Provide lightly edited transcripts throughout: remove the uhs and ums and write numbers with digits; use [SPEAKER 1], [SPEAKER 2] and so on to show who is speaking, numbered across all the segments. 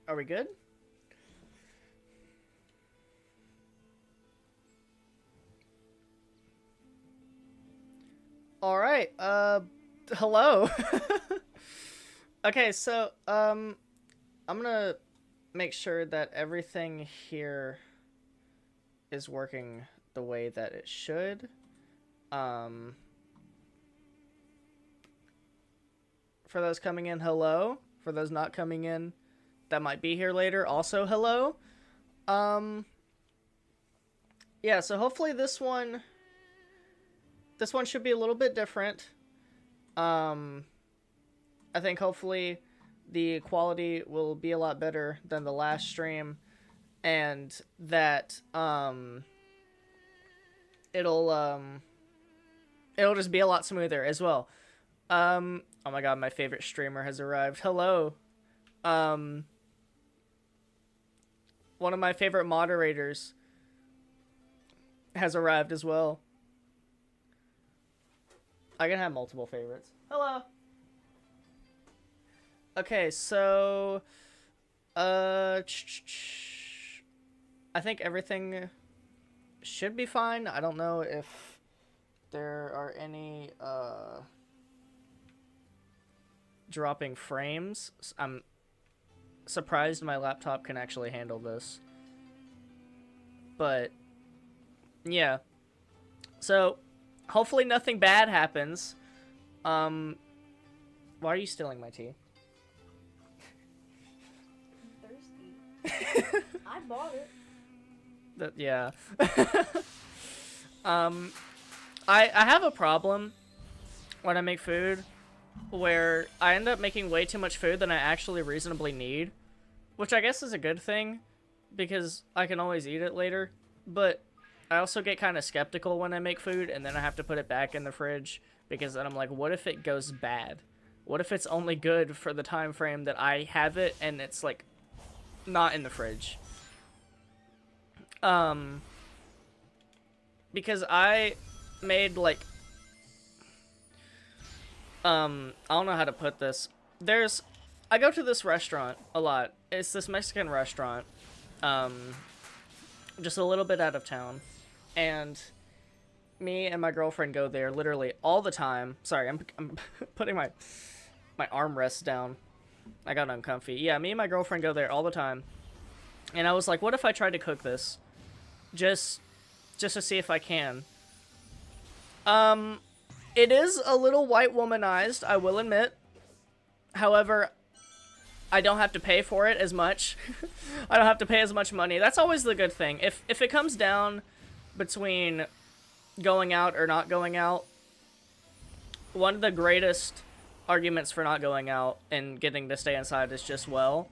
[SPEAKER 1] Are we good? All right. Hello. Okay, so I'm gonna make sure that everything here is working the way that it should. Um, for those coming in, hello. For those not coming in, that might be here later, also hello. Um, yeah. So hopefully this one should be a little bit different. Um, I think hopefully the quality will be a lot better than the last stream, and that it'll it'll just be a lot smoother as well. Oh my god, my favorite streamer has arrived. Hello. Um One of my favorite moderators has arrived as well. I can have multiple favorites. Hello. Okay, so I think everything should be fine. I don't know if there are any dropping frames. I'm surprised my laptop can actually handle this. But yeah. So hopefully nothing bad happens. Why are you stealing my tea?
[SPEAKER 2] Thirsty. I bought it.
[SPEAKER 1] Yeah. I have a problem when I make food where I end up making way too much food than I actually reasonably need, which I guess is a good thing because I can always eat it later, but I also get kind of skeptical when I make food and then I have to put it back in the fridge because then I'm like, what if it goes bad? What if it's only good for the time frame that I have it and it's like not in the fridge? Because I made like I don't know how to put this. I go to this restaurant a lot. It's this Mexican restaurant, just a little bit out of town, and me and my girlfriend go there literally all the time. Sorry, I'm putting my armrests down. I got uncomfy. Yeah, me and my girlfriend go there all the time, and I was like, what if I tried to cook this, just to see if I can. It is a little white womanized, I will admit. However, I don't have to pay for it as much. I don't have to pay as much money. That's always the good thing. If it comes down between going out or not going out, one of the greatest arguments for not going out and getting to stay inside is just, well,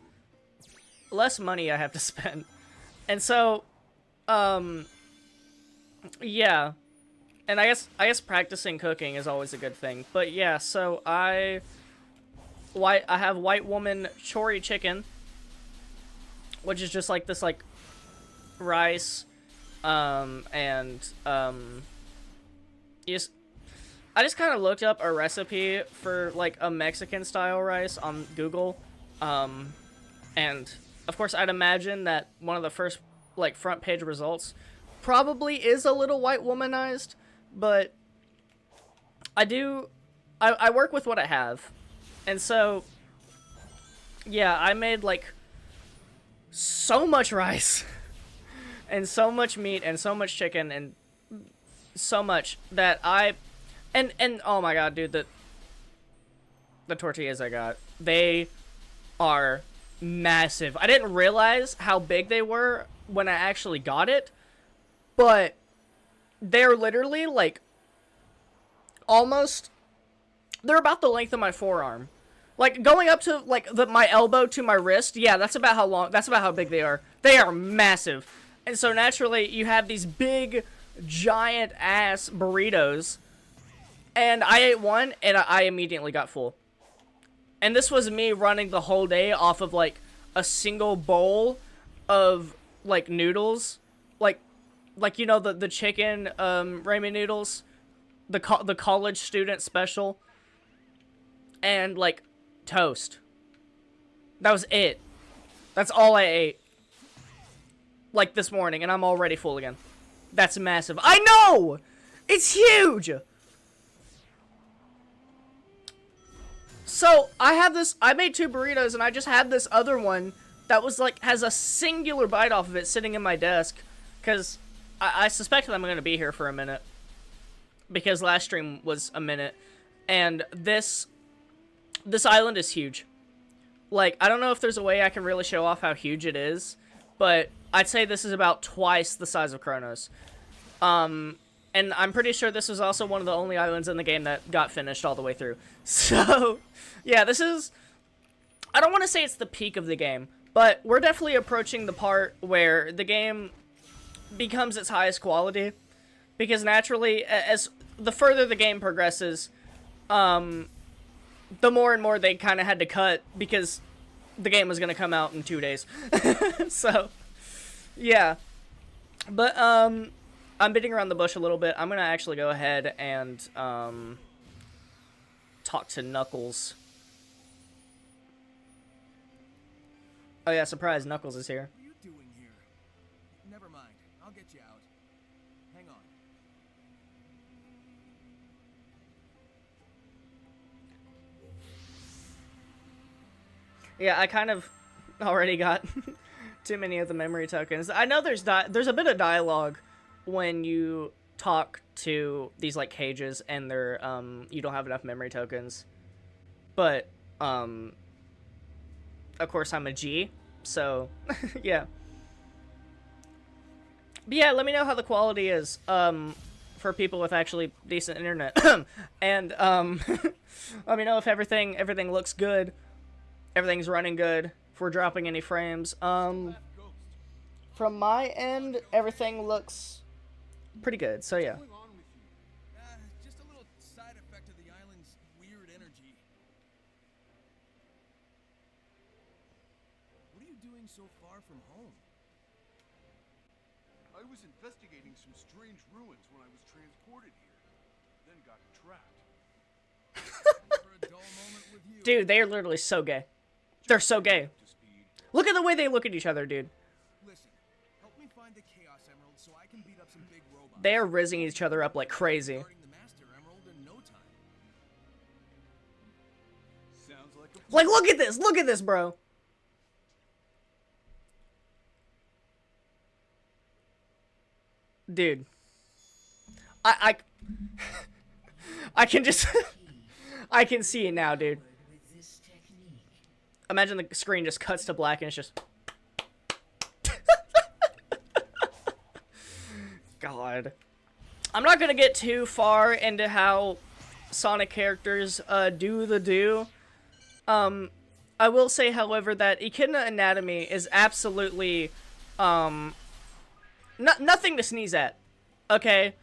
[SPEAKER 1] less money I have to spend. And so, yeah. And I guess practicing cooking is always a good thing. But yeah, so I have white woman chori chicken, which is just like this like rice, and I just kind of looked up a recipe for like a Mexican style rice on Google, and of course I'd imagine that one of the first like front page results probably is a little white womanized. But I work with what I have. And so, yeah, I made, like, so much rice. And so much meat and so much chicken and so much that and oh my god, dude, the tortillas I got, they are massive. I didn't realize how big they were when I actually got it, but they're literally, like, they're about the length of my forearm. Like, going up to, like, my elbow to my wrist, yeah, that's about how big they are. They are massive. And so, naturally, you have these big, giant-ass burritos, and I ate one, and I immediately got full. And this was me running the whole day off of, like, a single bowl of, like, noodles. Like, you know, the chicken, ramen noodles, the college student special, and, like, toast. That was it. That's all I ate. Like this morning, and I'm already full again. That's massive. I know! It's huge! So, I made 2 burritos, and I just had this other one that was like, has a singular bite off of it sitting in my desk. Because I suspect that I'm going to be here for a minute. Because last stream was a minute. And this island is huge. Like, I don't know if there's a way I can really show off how huge it is. But I'd say this is about twice the size of Kronos. And I'm pretty sure this was also one of the only islands in the game that got finished all the way through. So, yeah, this is... I don't want to say it's the peak of the game, but we're definitely approaching the part where the game becomes its highest quality. Because naturally, as the further the game progresses, the more and more they kind of had to cut because the game was going to come out in 2 days. So, yeah. But, I'm beating around the bush a little bit. I'm going to actually go ahead and, talk to Knuckles. Oh yeah, surprise, Knuckles is here.
[SPEAKER 2] What are you doing here? Never mind. I'll get you out. Hang on.
[SPEAKER 1] Yeah, I kind of already got too many of the memory tokens. I know there's a bit of dialogue when you talk to these like cages and they're you don't have enough memory tokens. But of course I'm a G, so yeah. But yeah, let me know how the quality is for people with actually decent internet. And let me know if everything looks good. Everything's running good. If we're dropping any frames. From my end, everything looks pretty good, so yeah.
[SPEAKER 2] Just a little side effect of the island's weird energy. What are you doing so far from home?
[SPEAKER 3] I was investigating some strange ruins when I was transported here, then got trapped.
[SPEAKER 2] For a dull moment with you.
[SPEAKER 1] Dude, they are literally so gay. They're so gay. Look at the way they look at each other, dude.
[SPEAKER 2] Listen, help me find the Chaos Emerald so I can beat up some big robots.
[SPEAKER 1] They are rizzing each other up like crazy.
[SPEAKER 2] Starting the Master Emerald in no time.
[SPEAKER 3] Sounds like a
[SPEAKER 1] Like, look at this! Look at this, bro! Dude. I can just... I can see it now, dude. Imagine the screen just cuts to black and it's just... God. I'm not gonna get too far into how Sonic characters do the do. I will say, however, that Echidna Anatomy is absolutely nothing to sneeze at. Okay?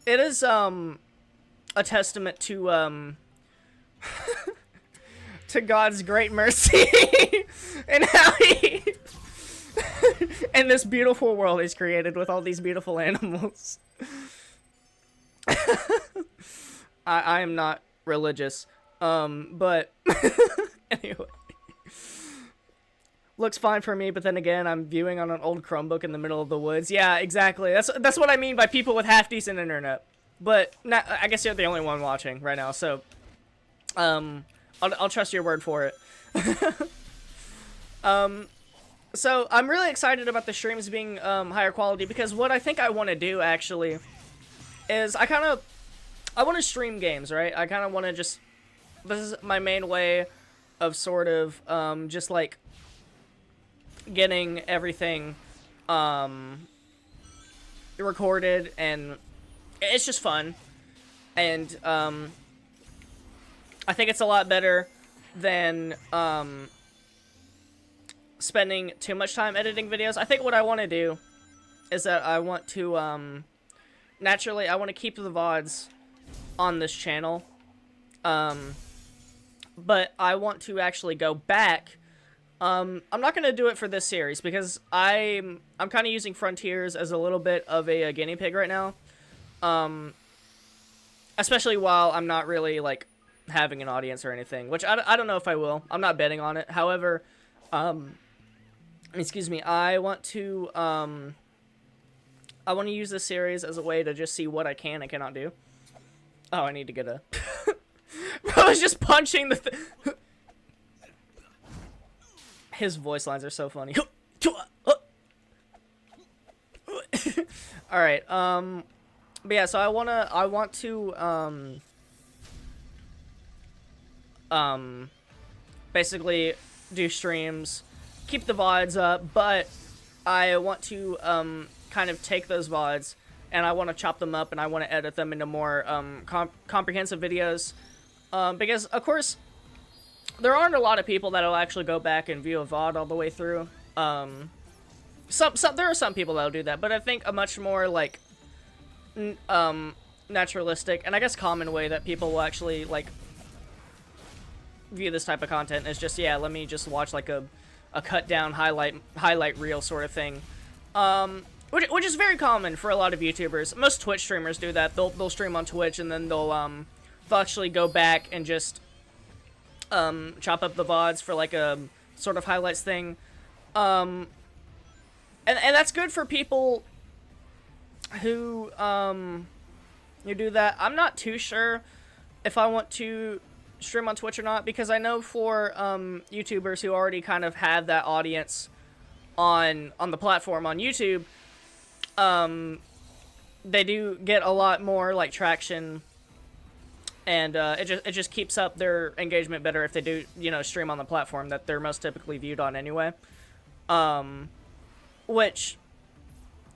[SPEAKER 1] It is a testament to to God's great mercy and how he and this beautiful world he's created with all these beautiful animals. I am not religious, but anyway, looks fine for me. But then again, I'm viewing on an old Chromebook in the middle of the woods. Yeah, exactly. That's what I mean by people with half decent internet. But not, I guess you're the only one watching right now, so I'll trust your word for it. So I'm really excited about the streams being higher quality, because what I think I want to do actually is I want to stream games, right? I kind of want to just, this is my main way of sort of just like getting everything recorded, and it's just fun. And I think it's a lot better than spending too much time editing videos. I think what I want to do is that I want to naturally I want to keep the VODs on this channel, but I want to actually go back. I'm not going to do it for this series because I'm kind of using Frontiers as a little bit of a guinea pig right now, especially while I'm not really like having an audience or anything, which I don't know if I will. I'm not betting on it. However, excuse me, I want to use this series as a way to just see what I can and cannot do. Oh, I need to get a... Bro, I was just punching the His voice lines are so funny. Alright, but yeah, so I want to, basically do streams, keep the VODs up, but I want to, kind of take those VODs and I want to chop them up and I want to edit them into more, comprehensive videos, because, of course, there aren't a lot of people that'll actually go back and view a VOD all the way through. There are some people that'll do that, but I think a much more, like, naturalistic, and I guess common way that people will actually, like, view this type of content is just, yeah, let me just watch, like, a cut-down highlight reel sort of thing. Which is very common for a lot of YouTubers. Most Twitch streamers do that. They'll stream on Twitch, and then they'll actually go back and just, chop up the VODs for, like, a sort of highlights thing. And that's good for people who do that. I'm not too sure if I want to stream on Twitch or not, because I know for YouTubers who already kind of have that audience on the platform on YouTube, they do get a lot more, like, traction, and it just keeps up their engagement better if they do, you know, stream on the platform that they're most typically viewed on anyway. Which,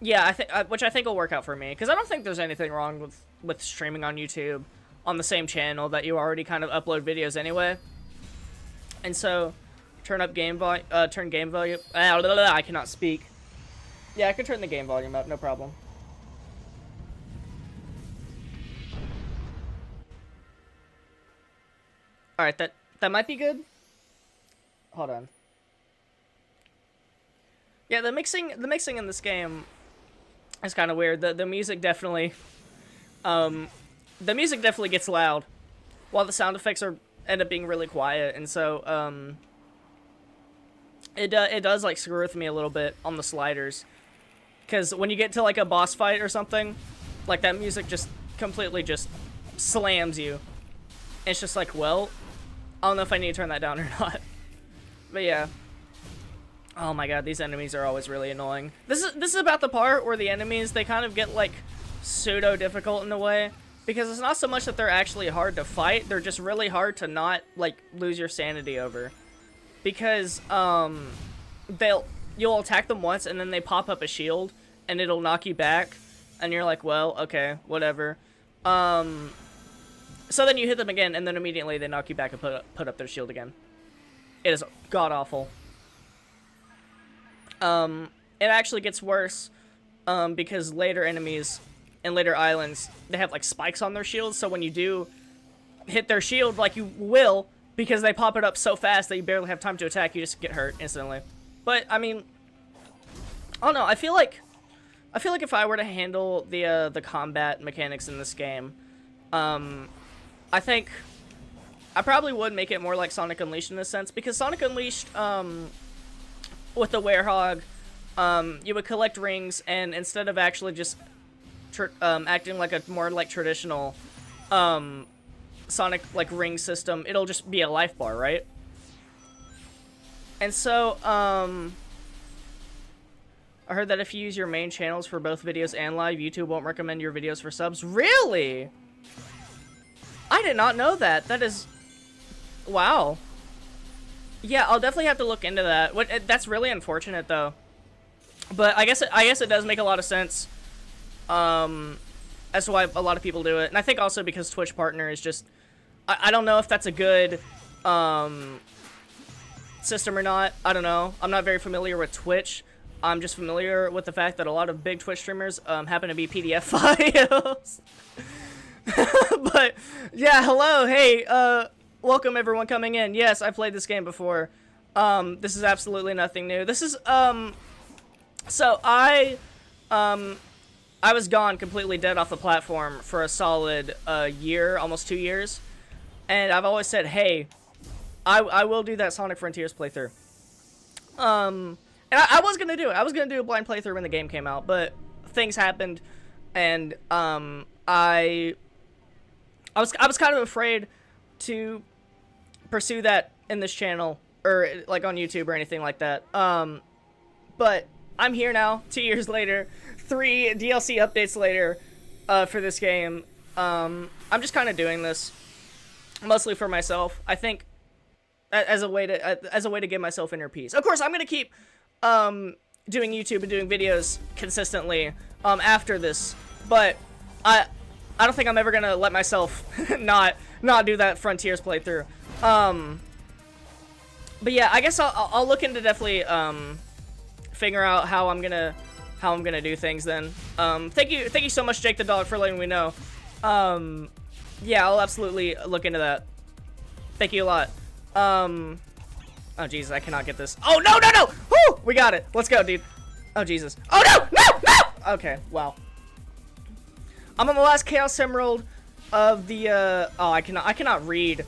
[SPEAKER 1] yeah, which I think will work out for me, because I don't think there's anything wrong with streaming on YouTube on the same channel that you already kind of upload videos anyway. And so, turn game volume. I cannot speak. Yeah, I can turn the game volume up, no problem. All right, that might be good. Hold on. Yeah, the mixing in this game is kind of weird. The music definitely, gets loud, while the sound effects end up being really quiet, and so it does, like, screw with me a little bit on the sliders, because when you get to, like, a boss fight or something, like, that music just completely just slams you. And it's just like, well, I don't know if I need to turn that down or not, but yeah. Oh my god, these enemies are always really annoying. This is about the part where the enemies, they kind of get, like, pseudo difficult in a way, because it's not so much that they're actually hard to fight, they're just really hard to not, like, lose your sanity over. Because you'll attack them once and then they pop up a shield and it'll knock you back, and you're like, well, okay, whatever. So then you hit them again and then immediately they knock you back and put up their shield again. It is god awful. It actually gets worse, because later enemies and later islands, they have, like, spikes on their shields, so when you do hit their shield, like you will, because they pop it up so fast that you barely have time to attack, you just get hurt instantly. But, I mean, I don't know, I feel like if I were to handle the combat mechanics in this game, I think I probably would make it more like Sonic Unleashed in this sense, because Sonic Unleashed, with the Werehog, you would collect rings, and instead of actually just acting like a more, like, traditional Sonic, like, ring system, it'll just be a life bar, right? And so, I heard that if you use your main channels for both videos and live, YouTube won't recommend your videos for subs. Really? I did not know that. That is... Wow. Yeah, I'll definitely have to look into that. That's really unfortunate, though. But I guess it does make a lot of sense. As to why a lot of people do it. And I think also because Twitch Partner is just... I don't know if that's a good system or not. I don't know. I'm not very familiar with Twitch. I'm just familiar with the fact that a lot of big Twitch streamers happen to be PDF files. But, yeah, hello, hey, welcome everyone coming in. Yes, I played this game before. This is absolutely nothing new. This is, so I was gone completely dead off the platform for a solid year, almost 2 years. And I've always said, hey, I will do that Sonic Frontiers playthrough. And I was gonna do it. I was gonna do a blind playthrough when the game came out, but things happened, and I was kind of afraid to pursue that in this channel or like on YouTube or anything like that. But I'm here now, 2 years later, 3 DLC updates later, for this game. I'm just kind of doing this mostly for myself. I think as a way to give myself inner peace. Of course, I'm gonna keep doing YouTube and doing videos consistently after this, but I don't think I'm ever gonna let myself not do that Frontiers playthrough. But yeah, I guess I'll look into definitely figure out how I'm gonna do things then. Thank you so much, Jake the Dog, for letting me know. Yeah, I'll absolutely look into that. Thank you a lot. Oh Jesus, I cannot get this. Oh no! Woo! We got it. Let's go, dude. Oh Jesus. Oh no! Okay, wow. I'm on the last Chaos Emerald of the oh, I cannot read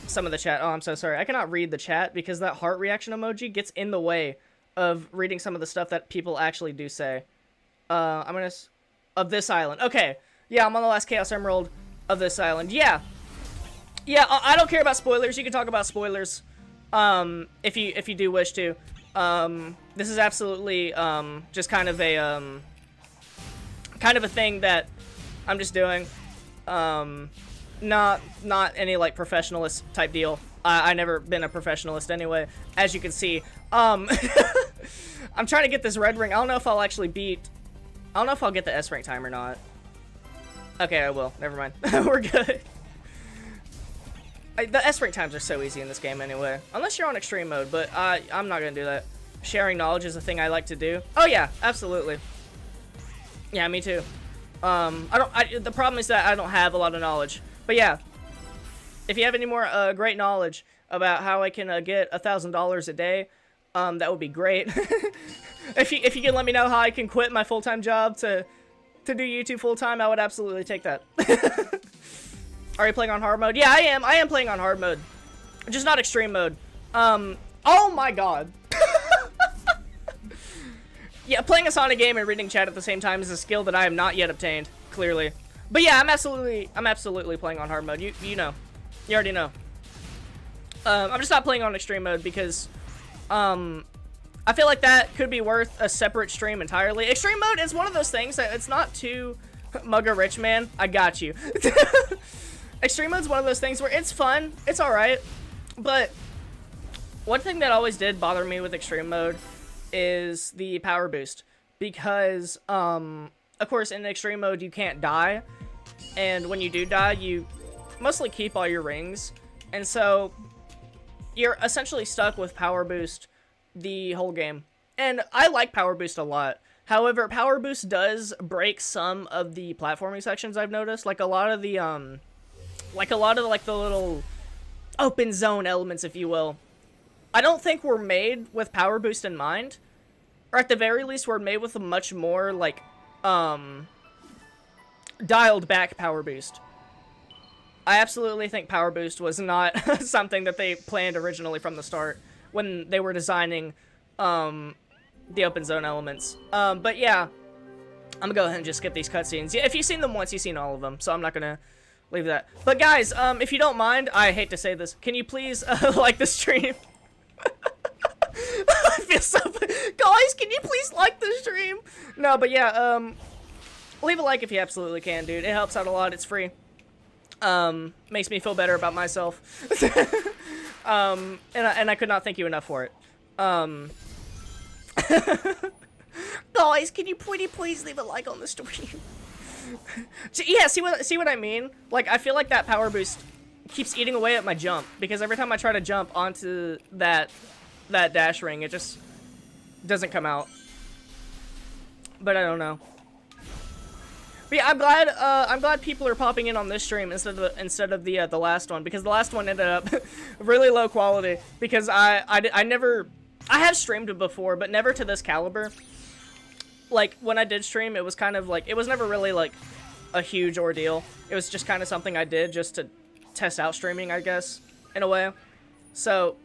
[SPEAKER 1] some of the chat. Oh, I'm so sorry. I cannot read the chat because that heart reaction emoji gets in the way of reading some of the stuff that people actually do say. Of this island. Okay. Yeah, I'm on the last Chaos Emerald of this island. Yeah. Yeah, I don't care about spoilers. You can talk about spoilers if you do wish to. This is absolutely just kind of a thing that I'm just doing. Not any like professionalist type deal. I never been a professionalist anyway, as you can see. I'm trying to get this red ring. I don't know if I'll actually beat. I don't know if I'll get the S rank time or not. Okay, I will. Never mind. We're good. The S rank times are so easy in this game anyway, unless you're on extreme mode. But I'm not gonna do that. Sharing knowledge is a thing I like to do. Oh yeah, absolutely. Yeah, me too. The problem is that I don't have a lot of knowledge. But yeah, if you have any more great knowledge about how I can get $1,000 a day, that would be great. if you can let me know how I can quit my full-time job to do YouTube full-time, I would absolutely take that. Are you playing on hard mode? Yeah, I am. I am playing on hard mode, just not extreme mode. Oh my god. Yeah, playing a Sonic game and reading chat at the same time is a skill that I have not yet obtained, clearly. But yeah, I'm absolutely playing on hard mode. You know. You already know. I'm just not playing on extreme mode because I feel like that could be worth a separate stream entirely. Extreme mode is one of those things that it's not too Mugga Rich Man. I got you. Extreme mode's one of those things where it's fun, it's alright, but one thing that always did bother me with extreme mode is the power boost, because of course in extreme mode you can't die, and when you do die you mostly keep all your rings, and so you're essentially stuck with power boost the whole game. And I like power boost a lot. However, power boost does break some of the platforming sections, I've noticed. Like a lot of the the little open zone elements, if you will, I don't think were made with power boost in mind. Or at the very least were made with a much more like dialed back power boost. I absolutely think power boost was not something that they planned originally from the start when they were designing the open zone elements. But yeah, I'm gonna go ahead and just skip these cutscenes. Yeah, if you've seen them once, you've seen all of them, so I'm not gonna leave that. But guys, if you don't mind, I hate to say this, can you please like the stream? I feel so guys, can you please like the stream? No, but yeah, leave a like if you absolutely can, dude. It helps out a lot. It's free. Makes me feel better about myself. And I could not thank you enough for it. Guys, can you please leave a like on the stream? Yeah, see what I mean? Like, I feel like that power boost keeps eating away at my jump, because every time I try to jump onto that dash ring, it just doesn't come out. But I don't know. But yeah, I'm glad people are popping in on this stream instead of the last one, because the last one ended up really low quality, because I have streamed it before, but never to this caliber. Like, when I did stream, it was kind of like, it was never really like a huge ordeal. It was just kind of something I did just to test out streaming, I guess, in a way. So,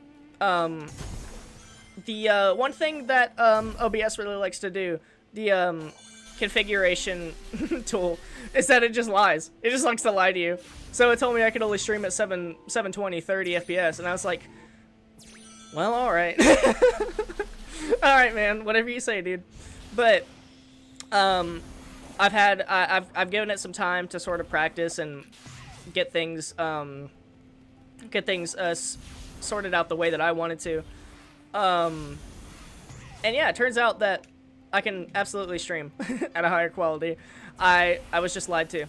[SPEAKER 1] the one thing that OBS really likes to do, the configuration tool, is that it just lies. It just likes to lie to you. So it told me I could only stream at 720 30 FPS, and I was like, well, all right. All right, man, whatever you say, dude. But I've given it some time to sort of practice and get things sorted out the way that I wanted to. And yeah, it turns out that I can absolutely stream at a higher quality. I was just lied to.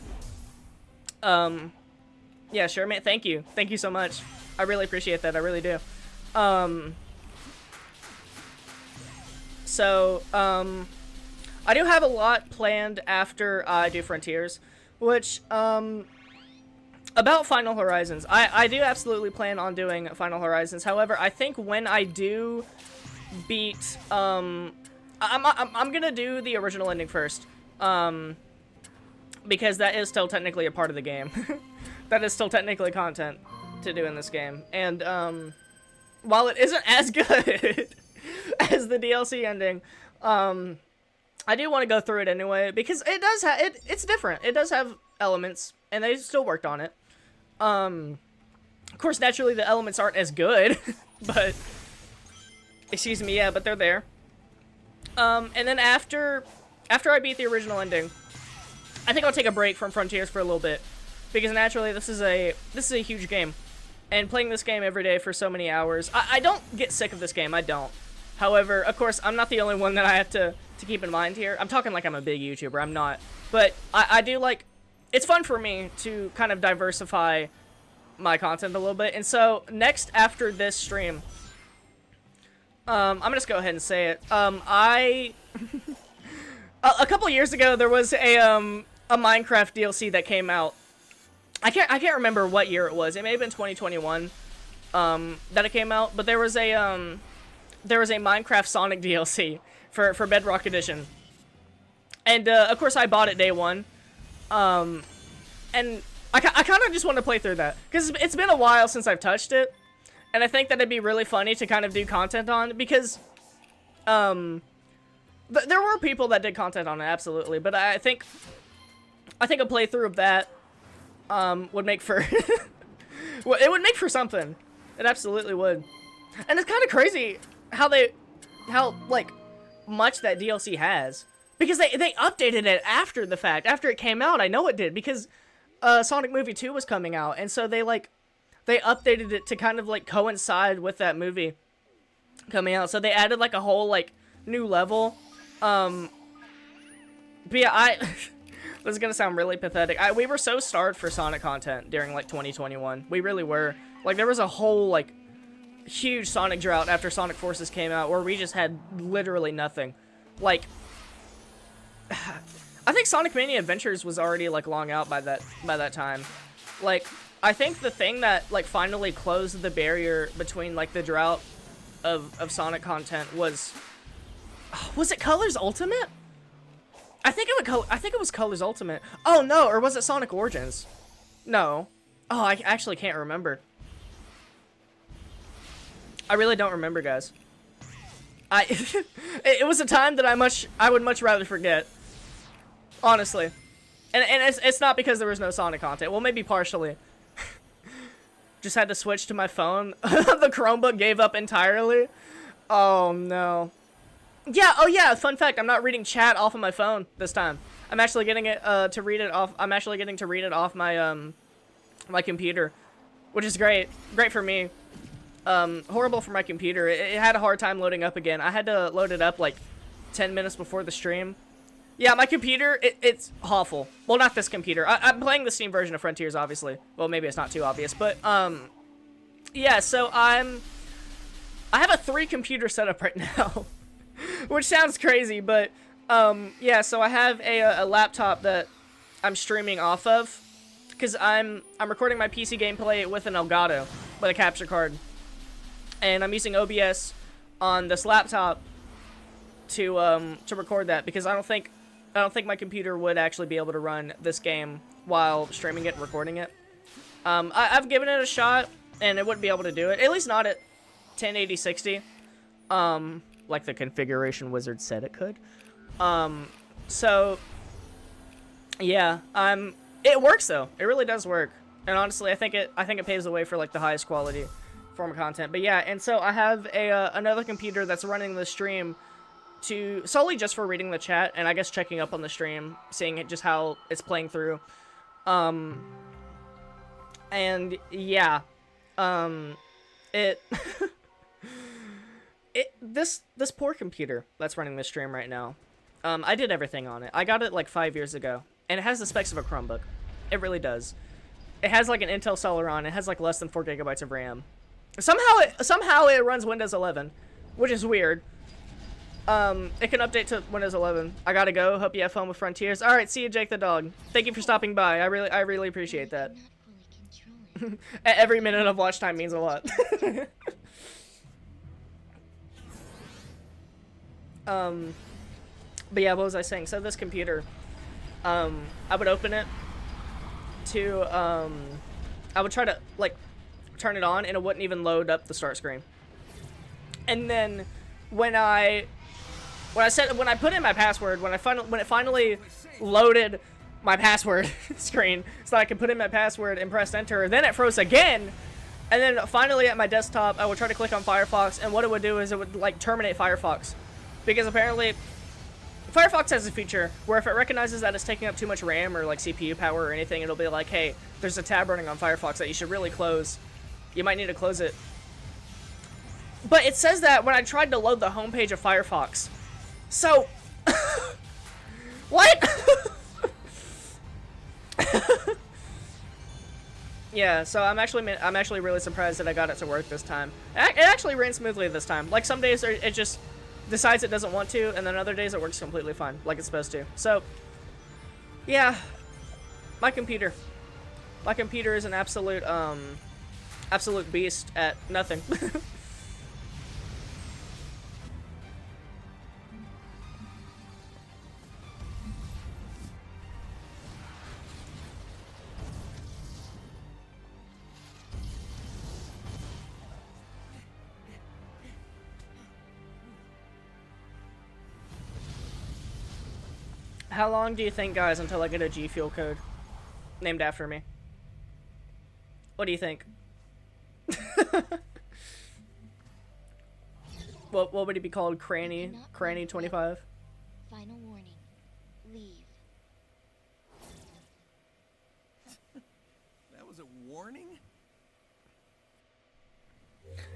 [SPEAKER 1] Yeah, sure, man. Thank you so much. I really appreciate that. I really do. I do have a lot planned after I do Frontiers, which, about Final Horizons. I do absolutely plan on doing Final Horizons. However, I think when I do beat, I'm gonna do the original ending first, because that is still technically a part of the game. That is still technically content to do in this game. And, while it isn't as good as the DLC ending, I do want to go through it anyway, because it does have, it's different. It does have elements, and they still worked on it. Of course, naturally, the elements aren't as good, but, excuse me, yeah, but they're there. And then after I beat the original ending, I think I'll take a break from Frontiers for a little bit, because naturally, this is a huge game, and playing this game every day for so many hours, I don't get sick of this game, I don't. However, of course, I'm not the only one that I have to keep in mind here. I'm talking like I'm a big YouTuber, I'm not. But I do like, it's fun for me to kind of diversify my content a little bit. And so, next after this stream, I'm gonna just go ahead and say it. A couple years ago, there was a Minecraft DLC that came out. I can't remember what year it was. It may have been 2021 that it came out, but there was a Minecraft Sonic DLC for Bedrock Edition, and of course I bought it day one, and I kind of just want to play through that because it's been a while since I've touched it, and I think that it'd be really funny to kind of do content on, because there were people that did content on it, absolutely, but I think a playthrough of that would make for well, it would make for something. It absolutely would. And it's kind of crazy how like much that DLC has, because they updated it after the fact, after it came out. I know it did, because Sonic Movie 2 was coming out, and so they updated it to kind of like coincide with that movie coming out. So they added like a whole like new level. But yeah, this is gonna sound really pathetic. We were so starved for Sonic content during like 2021. We really were. Like, there was a whole like huge Sonic drought after Sonic Forces came out, where we just had literally nothing. Like, I think Sonic Mania Adventures was already like long out by that time. Like, I think the thing that like finally closed the barrier between like the drought of Sonic content was it Colors Ultimate? I think it was Colors Ultimate. Oh no, or was it Sonic Origins? No. Oh, I actually can't remember. I really don't remember, guys. It was a time that I would much rather forget. Honestly. And it's not because there was no Sonic content. Well, maybe partially. Just had to switch to my phone. The Chromebook gave up entirely. Oh no. Yeah, oh yeah, fun fact, I'm not reading chat off of my phone this time. I'm actually getting it to read it off. I'm actually getting to read it off my my computer, which is great. Great for me. Horrible for my computer. It had a hard time loading up again. I had to load it up like 10 minutes before the stream. Yeah, my computer, it's awful. Well, not this computer. I'm playing the Steam version of Frontiers, obviously. Well, maybe it's not too obvious, but yeah. So I have a 3-computer setup right now, which sounds crazy, but yeah. So I have a laptop that I'm streaming off of, because I'm recording my PC gameplay with an Elgato, with a capture card. And I'm using OBS on this laptop to record that, because I don't think my computer would actually be able to run this game while streaming it and recording it. I've given it a shot, and it wouldn't be able to do it. At least not at 1080 60. like the configuration wizard said it could. So yeah, it works though. It really does work. And honestly, I think it paves the way for like the highest quality form of content. But yeah, and so I have another computer that's running the stream to solely just for reading the chat and I guess checking up on the stream, seeing it just how it's playing through. And yeah, this poor computer that's running the stream right now, I did everything on it. I got it like 5 years ago, and it has the specs of a Chromebook. It really does. It has like an Intel Celeron. It has like less than 4 gigabytes of RAM. Somehow it runs Windows 11, which is weird. It can update to Windows 11. I gotta go. Hope you have fun with Frontiers. All right, see you, Jake the dog. Thank you for stopping by. I really appreciate that. Every minute of watch time means a lot. But yeah, what was I saying? So this computer, I would open it to, I would try to like turn it on and it wouldn't even load up the start screen. And then when I put in my password, when it finally loaded my password screen so I could put in my password and press enter, then it froze again. And then finally at my desktop, I would try to click on Firefox, and what it would do is it would like terminate Firefox. Because apparently Firefox has a feature where if it recognizes that it's taking up too much RAM or like CPU power or anything, it'll be like, hey, there's a tab running on Firefox that you should really close. You might need to close it. But it says that when I tried to load the homepage of Firefox. So what? Yeah, so I'm actually really surprised that I got it to work this time. It actually ran smoothly this time. Like some days it just decides it doesn't want to, and then other days it works completely fine, like it's supposed to. So yeah, my computer is an absolute beast at nothing. How long do you think, guys, until I get a G Fuel code named after me? What do you think? What would it be called? Cranni 25?
[SPEAKER 4] Final warning. Leave.
[SPEAKER 2] That was a warning?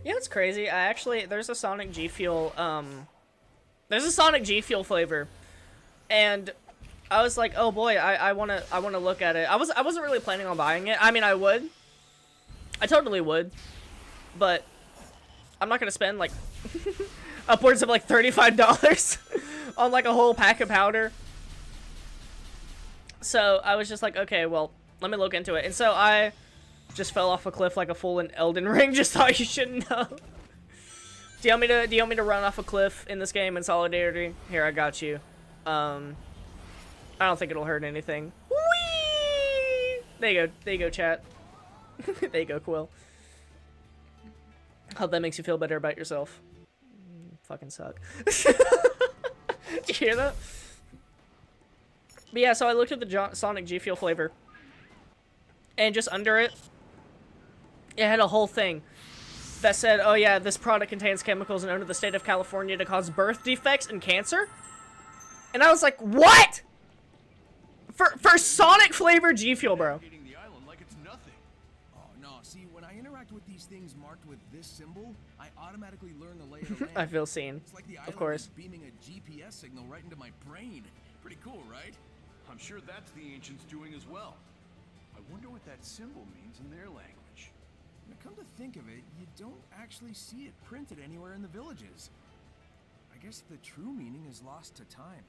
[SPEAKER 1] You know what's crazy? There's a Sonic G Fuel, there's a Sonic G Fuel flavor, and I was like, oh boy, I wanna look at it. I wasn't really planning on buying it. I mean, I would. I totally would, but I'm not gonna spend like upwards of like $35 on like a whole pack of powder. So I was just like, okay, well, let me look into it. And so I just fell off a cliff like a fool in Elden Ring. Just thought you should know. Do you want me to run off a cliff in this game in solidarity? Here, I got you. I don't think it'll hurt anything. Whee! There you go, chat. There you go, Quill. Hope that makes you feel better about yourself. Fucking suck. Did you hear that? But yeah, so I looked at the Sonic G Fuel flavor, and just under it, it had a whole thing that said, oh yeah, this product contains chemicals known to the state of California to cause birth defects and cancer. And I was like, what? For Sonic flavored G Fuel, bro.
[SPEAKER 3] Hitting the island like it's nothing.
[SPEAKER 2] Oh no, see, when I interact with these things marked with this symbol, I automatically learn the lay of the land.
[SPEAKER 1] I feel seen.
[SPEAKER 2] It's like the
[SPEAKER 1] Of
[SPEAKER 2] island
[SPEAKER 1] course.
[SPEAKER 2] is beaming a GPS signal right into my brain. Pretty cool, right?
[SPEAKER 3] I'm sure that's the ancients doing as well. I wonder what that symbol means in their language.
[SPEAKER 2] Now, come to think of it, you don't actually see it printed anywhere in the villages. I guess the true meaning is lost to time.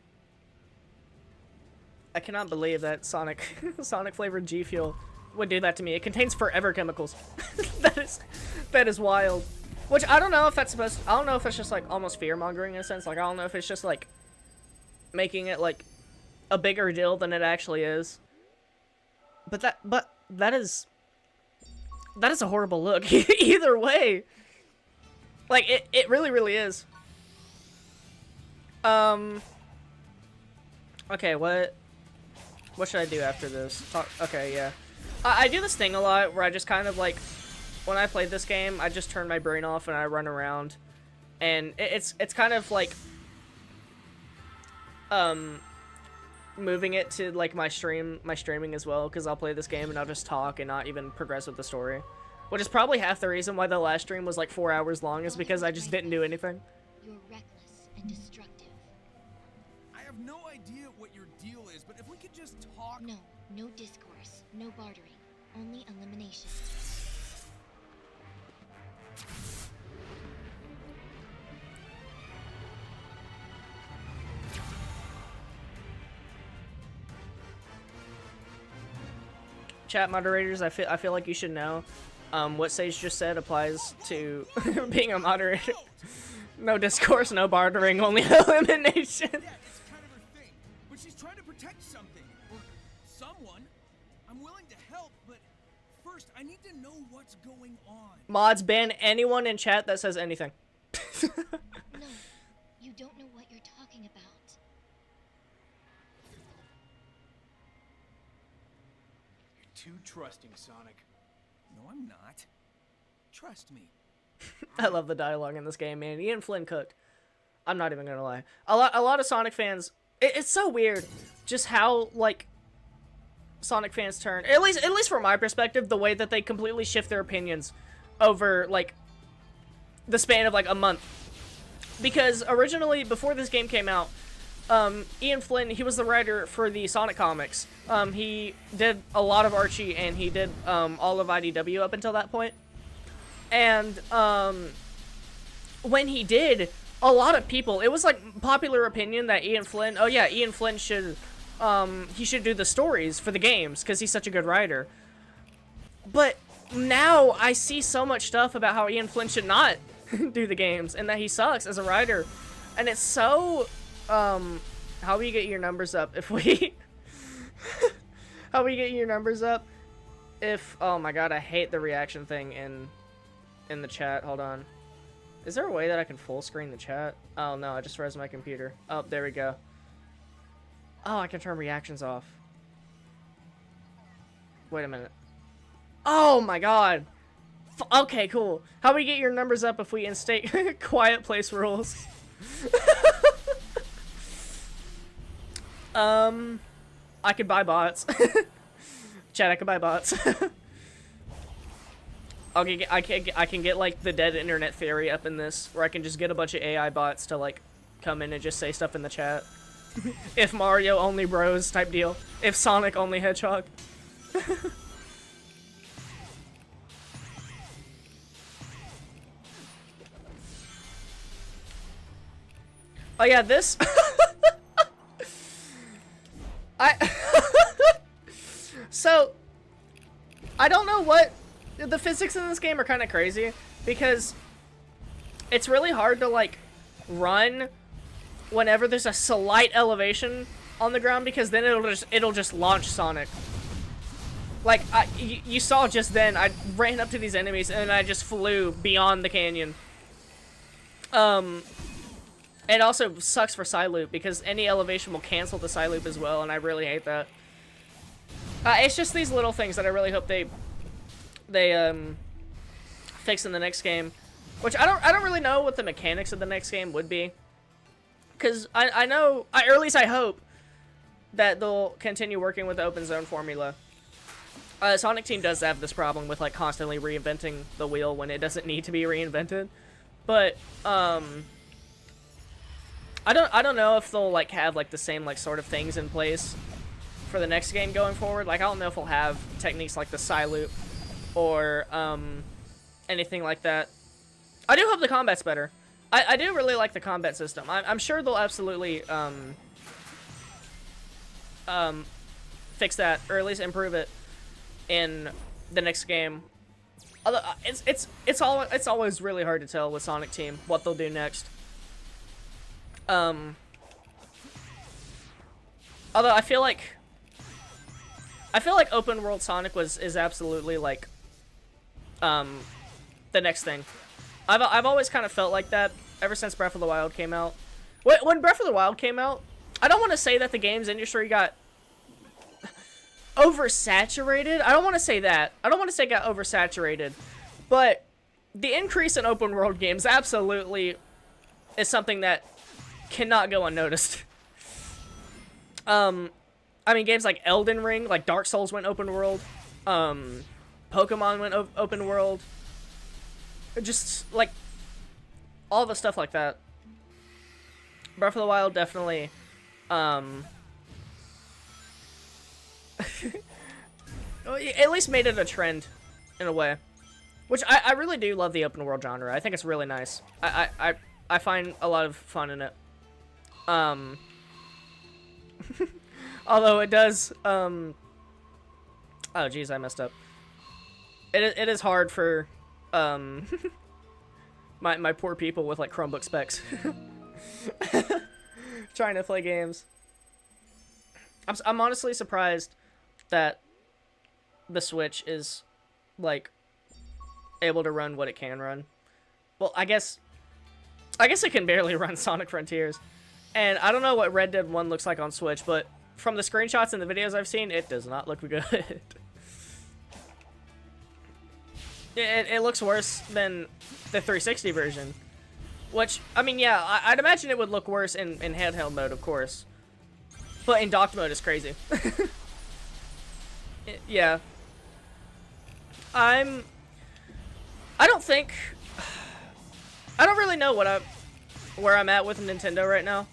[SPEAKER 1] I cannot believe that Sonic flavored G Fuel would do that to me. It contains forever chemicals. that is wild. Which I don't know if that's I don't know if it's just like almost fear mongering in a sense. Like I don't know if it's just like making it like a bigger deal than it actually is. But that is a horrible look. Either way. Like it really is. Okay, what should I do after this? Okay, yeah. I do this thing a lot where I just kind of like, when I play this game, I just turn my brain off and I run around. And it's kind of like, moving it to like my streaming as well, because I'll play this game and I'll just talk and not even progress with the story. Which is probably half the reason why the last stream was like 4 hours long, is because I just didn't do anything.
[SPEAKER 4] You're reckless and destructive.
[SPEAKER 2] I have no idea what your deal is, but if we could just talk...
[SPEAKER 4] No, no discourse, no bartering, only elimination.
[SPEAKER 1] Chat moderators, I feel like you should know. What Sage just said applies to being a moderator. No discourse, no bartering, only elimination.
[SPEAKER 2] Yeah, it's kind of her thing, but she's trying to protect something, or someone. I'm willing to help, but first I need to know what's going on.
[SPEAKER 1] Mods, ban anyone in chat that says anything.
[SPEAKER 4] No, you don't know what you're talking about.
[SPEAKER 3] You're too trusting, Sonic.
[SPEAKER 2] No, I'm not. Trust me.
[SPEAKER 1] I love the dialogue in this game, man. Ian Flynn cooked. I'm not even gonna lie. A lot of Sonic fans. It's so weird, just how like Sonic fans turn. At least from my perspective, the way that they completely shift their opinions over like the span of like a month. Because originally, before this game came out, Ian Flynn, he was the writer for the Sonic comics. He did a lot of Archie, and he did all of IDW up until that point. And when he did, a lot of people, it was like popular opinion that Ian Flynn, oh yeah, Ian Flynn should, he should do the stories for the games because he's such a good writer. But now I see so much stuff about how Ian Flynn should not do the games and that he sucks as a writer. And it's so, how we get your numbers up if we, how we get your numbers up if, oh my god, I hate the reaction thing in the chat. Hold on. Is there a way that I can full screen the chat? Oh no, I just froze my computer. Oh, there we go. Oh, I can turn reactions off. Wait a minute. Oh my god. Okay, cool. How do we get your numbers up if we instate quiet place rules? I could buy bots. Chat, I could buy bots. I can get like the dead internet theory up in this, where I can just get a bunch of AI bots to like come in and just say stuff in the chat. If Mario only bros type deal. If Sonic only Hedgehog. Oh yeah, this. So I don't know what the physics in this game are kind of crazy, because it's really hard to like run whenever there's a slight elevation on the ground, because then it'll just launch Sonic. Like you saw just then, I ran up to these enemies and I just flew beyond the canyon. It also sucks for Psyloop, because any elevation will cancel the Psyloop as well, and I really hate that. It's just these little things that I really hope they fix in the next game, which I don't really know what the mechanics of the next game would be, because I know, or at least I hope that they'll continue working with the open zone formula. Sonic Team does have this problem with like constantly reinventing the wheel when it doesn't need to be reinvented, but I don't know if they'll like have like the same like sort of things in place for the next game going forward. Like I don't know if we'll have techniques like the Psyloop or anything like that. I do hope the combat's better. I do really like the combat system. I'm sure they'll absolutely fix that, or at least improve it in the next game. Although it's always really hard to tell with Sonic Team what they'll do next. Although I feel like open world Sonic is absolutely like the next thing. I've always kind of felt like that ever since Breath of the Wild came out. When Breath of the Wild came out, I don't want to say that the games industry got oversaturated. I don't want to say that. I don't want to say it got oversaturated. But the increase in open world games absolutely is something that cannot go unnoticed. I mean, games like Elden Ring, like Dark Souls went open world. Pokemon went open world. Just, like, all the stuff like that. Breath of the Wild definitely, at least made it a trend, in a way. Which, I really do love the open world genre. I think it's really nice. I find a lot of fun in it. Although it does, oh geez, I messed up. It is hard for, my poor people with, like, Chromebook specs. Trying to play games. I'm honestly surprised that the Switch is, like, able to run what it can run. Well, I guess it can barely run Sonic Frontiers. And I don't know what Red Dead 1 looks like on Switch, but from the screenshots and the videos I've seen, it does not look good. It looks worse than the 360 version. Which, I mean, yeah, I'd imagine it would look worse in handheld mode, of course. But in docked mode, it's crazy. Yeah. I don't really know where I'm at with Nintendo right now.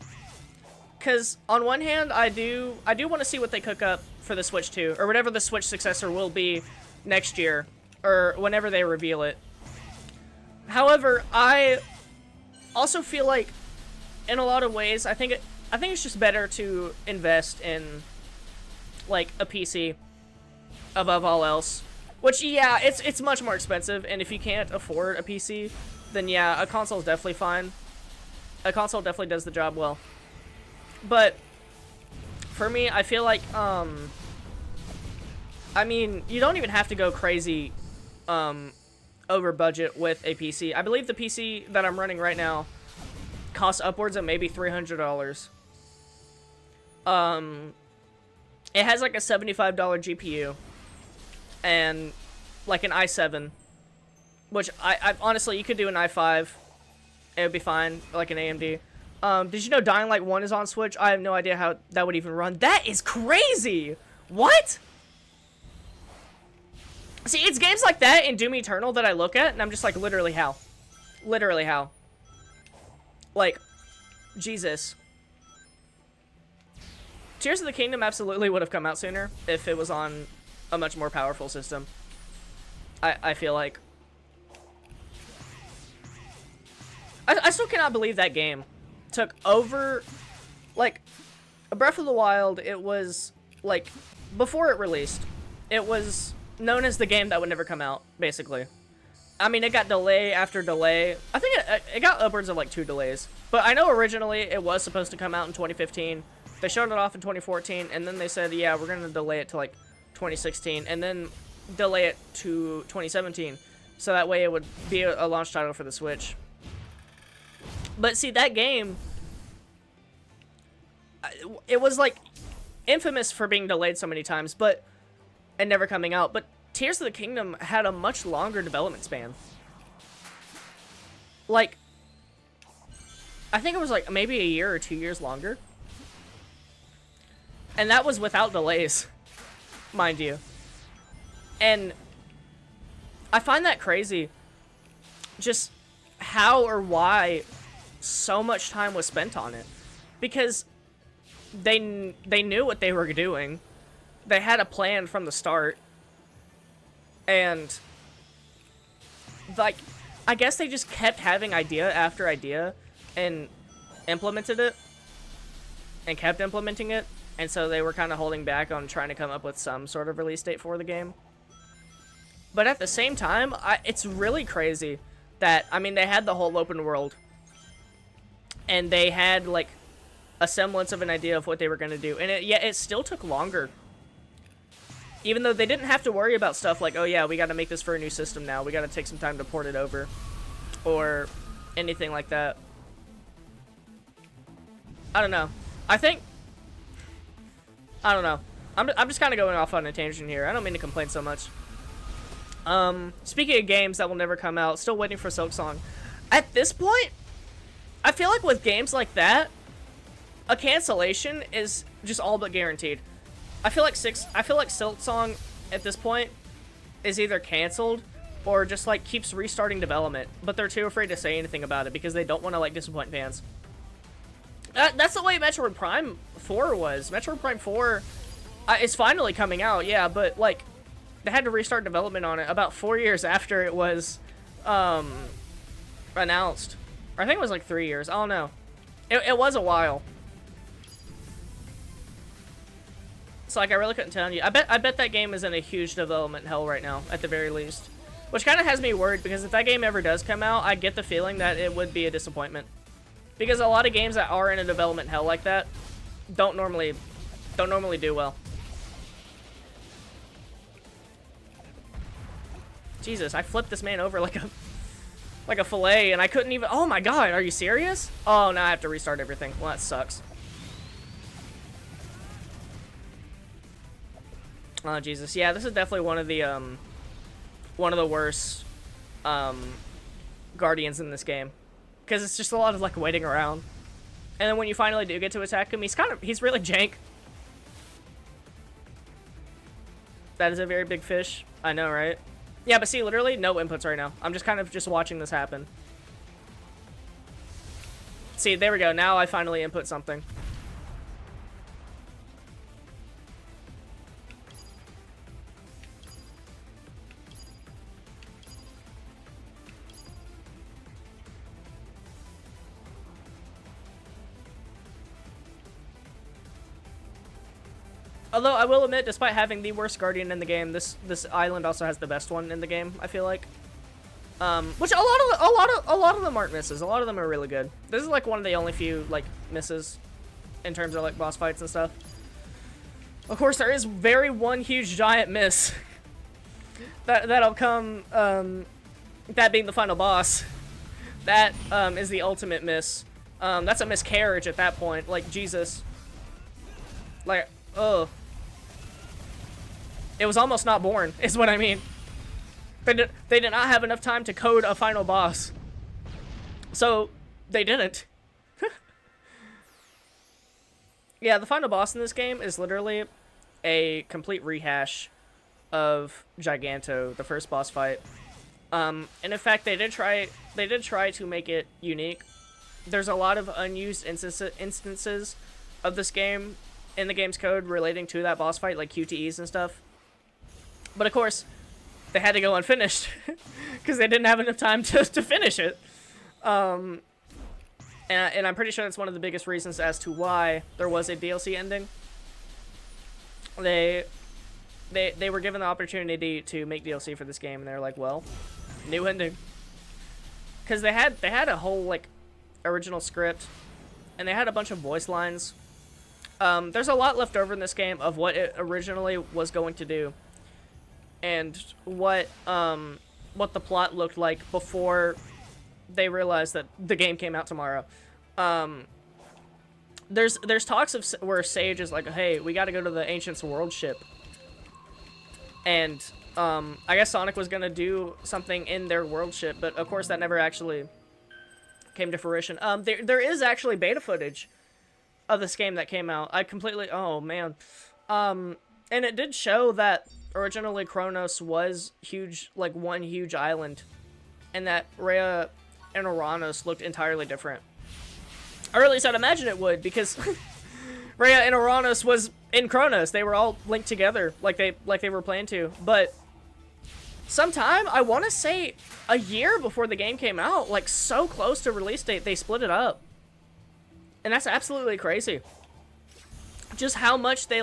[SPEAKER 1] Because, on one hand, I do want to see what they cook up for the Switch 2, or whatever the Switch successor will be next year, or whenever they reveal it. However, I also feel like, in a lot of ways, I think it's just better to invest in, like, a PC above all else. Which, yeah, it's much more expensive, and if you can't afford a PC, then yeah, a console is definitely fine. A console definitely does the job well. But for me, I feel like, I mean, you don't even have to go crazy over budget with a PC. I believe the PC that I'm running right now costs upwards of maybe $300. It has like a $75 GPU and like an i7, which I honestly, you could do an i5. It would be fine, like an AMD. Did you know Dying Light 1 is on Switch? I have no idea how that would even run. That is crazy! What? See, it's games like that in Doom Eternal that I look at, and I'm just like, literally how? Literally how? Like, Jesus. Tears of the Kingdom absolutely would have come out sooner if it was on a much more powerful system. I feel like. I still cannot believe that game took over, like, Breath of the Wild. It was, like, before it released, it was known as the game that would never come out, basically. I mean, it got delay after delay. I think it got upwards of, like, 2 delays. But I know originally it was supposed to come out in 2015. They showed it off in 2014, and then they said, yeah, we're going to delay it to, like, 2016, and then delay it to 2017. So that way it would be a launch title for the Switch. But see, that game, it was, like, infamous for being delayed so many times, but, and never coming out. But Tears of the Kingdom had a much longer development span. Like, I think it was, like, maybe a year or 2 years longer. And that was without delays, mind you. And I find that crazy, just how or why so much time was spent on it. Because they knew what they were doing. They had a plan from the start. And, like, I guess they just kept having idea after idea and implemented it. And kept implementing it. And so they were kind of holding back on trying to come up with some sort of release date for the game. But at the same time, it's really crazy that, I mean, they had the whole open world. And they had, like, a semblance of an idea of what they were going to do. And it still took longer. Even though they didn't have to worry about stuff like, oh yeah, we got to make this for a new system now. We got to take some time to port it over. Or anything like that. I don't know. I think, I don't know. I'm just kind of going off on a tangent here. I don't mean to complain so much. Speaking of games that will never come out, still waiting for Silksong. At this point, I feel like with games like that, a cancellation is just all but guaranteed. I feel like Silksong at this point is either canceled or just like keeps restarting development, but they're too afraid to say anything about it because they don't want to like disappoint fans. That's the way Metroid Prime 4 was. Metroid Prime 4 is finally coming out, yeah, but like they had to restart development on it about 4 years after it was announced. Or I think it was like 3 years. I don't know. It was a while. So like I really couldn't tell you. I bet that game is in a huge development hell right now, at the very least. Which kind of has me worried because if that game ever does come out, I get the feeling that it would be a disappointment. Because a lot of games that are in a development hell like that don't normally do well. Jesus, I flipped this man over like a fillet and I couldn't even. Oh my god, are you serious? Oh, now I have to restart everything. Well, that sucks. Oh Jesus, yeah, this is definitely one of the worst Guardians in this game, because it's just a lot of like waiting around, and then when you finally do get to attack him, he's really jank. That is a very big fish. I know, right? Yeah, but see, literally no inputs right now. I'm just kind of just watching this happen. See, there we go. Now I finally input something. Although I will admit, despite having the worst Guardian in the game, this island also has the best one in the game, I feel like. Which a lot of them aren't misses. A lot of them are really good. This is like one of the only few like misses in terms of like boss fights and stuff. Of course, there is one huge giant miss that'll come. That being the final boss. That is the ultimate miss. That's a miscarriage at that point. Like Jesus. Like, ugh. It was almost not born, is what I mean. They did not have enough time to code a final boss. So, they didn't. Yeah, the final boss in this game is literally a complete rehash of Giganto, the first boss fight. And in fact, they did try to make it unique. There's a lot of unused instances of this game in the game's code relating to that boss fight, like QTEs and stuff. But of course, they had to go unfinished because they didn't have enough time to finish it. And I'm pretty sure that's one of the biggest reasons as to why there was a DLC ending. They were given the opportunity to make DLC for this game, and they're like, well, new ending. Because they had a whole like original script, and they had a bunch of voice lines. There's a lot left over in this game of what it originally was going to do, and what the plot looked like before they realized that the game came out tomorrow. There's talks of where Sage is like, hey, we got to go to the Ancient's world ship, and I guess Sonic was gonna do something in their world ship, but of course that never actually came to fruition. There is actually beta footage of this game that came out. Oh man. And it did show that originally Kronos was huge, like one huge island, and that Rhea and Uranus looked entirely different. Or at least I'd imagine it would, because Rhea and Uranus was in Kronos. They were all linked together like they were planned to. But sometime, I want to say a year before the game came out, like so close to release date, they split it up. And that's absolutely crazy. Just how much they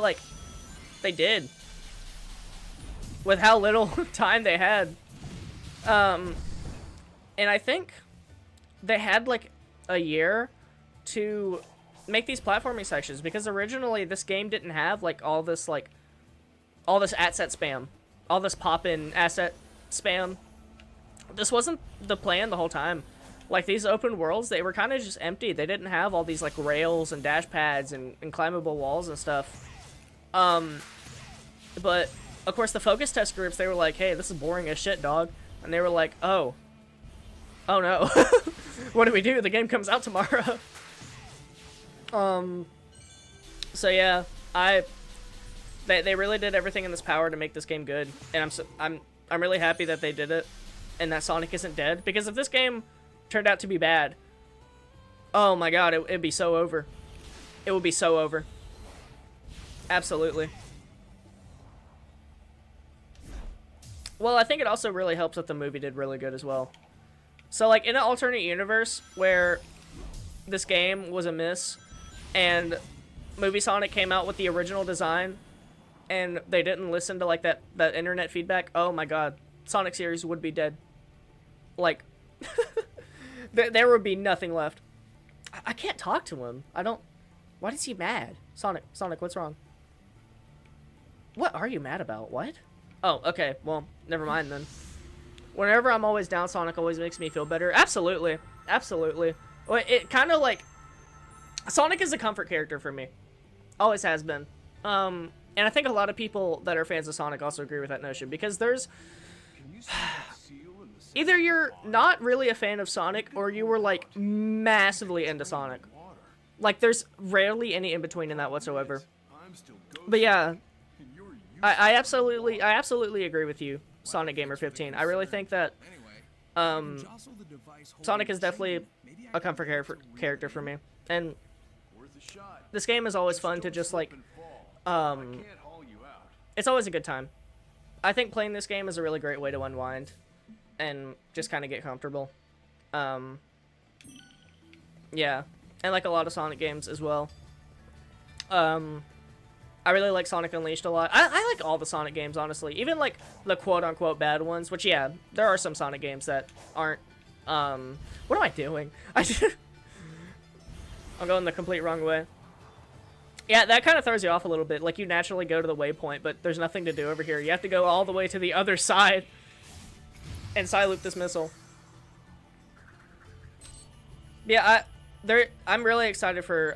[SPEAKER 1] did with how little time they had. And I think they had like a year to make these platforming sections, because originally this game didn't have like all this asset spam, all this pop-in asset spam. This wasn't the plan the whole time. Like, these open worlds, they were kind of just empty. They didn't have all these, like, rails and dash pads and climbable walls and stuff. But, of course, the focus test groups, they were like, hey, this is boring as shit, dog. And they were like, oh no. What do we do? The game comes out tomorrow. So yeah, they really did everything in this power to make this game good, and I'm really happy that they did it, and that Sonic isn't dead, because if this game turned out to be bad, oh my god, it'd be so over. It would be so over. Absolutely. Well, I think it also really helps that the movie did really good as well. So, like, in an alternate universe where this game was a miss, and Movie Sonic came out with the original design, and they didn't listen to, like, that internet feedback, oh my god, Sonic series would be dead. Like, there would be nothing left. I can't talk to him. Why is he mad? Sonic, what's wrong? What are you mad about? What? Oh, okay, well, never mind then. Whenever I'm always down, Sonic always makes me feel better. Absolutely. Absolutely. Well, it kind of like... Sonic is a comfort character for me. Always has been. And I think a lot of people that are fans of Sonic also agree with that notion, because there's... Either you're not really a fan of Sonic, or you were, like, massively into Sonic. Like, there's rarely any in-between in that whatsoever. But yeah, I absolutely agree with you, Sonic Gamer 15. I really think that Sonic is definitely a comfort character for me. And this game is always fun to just, like, it's always a good time. I think playing this game is a really great way to unwind and just kind of get comfortable. Yeah, and like a lot of Sonic games as well. I really like Sonic Unleashed a lot. I like all the Sonic games, honestly. Even, like, the quote-unquote bad ones, which, yeah, there are some Sonic games that aren't, what am I doing? I'm going the complete wrong way. Yeah, that kind of throws you off a little bit. Like, you naturally go to the waypoint, but there's nothing to do over here. You have to go all the way to the other side and side loop this missile. Yeah, I'm really excited for,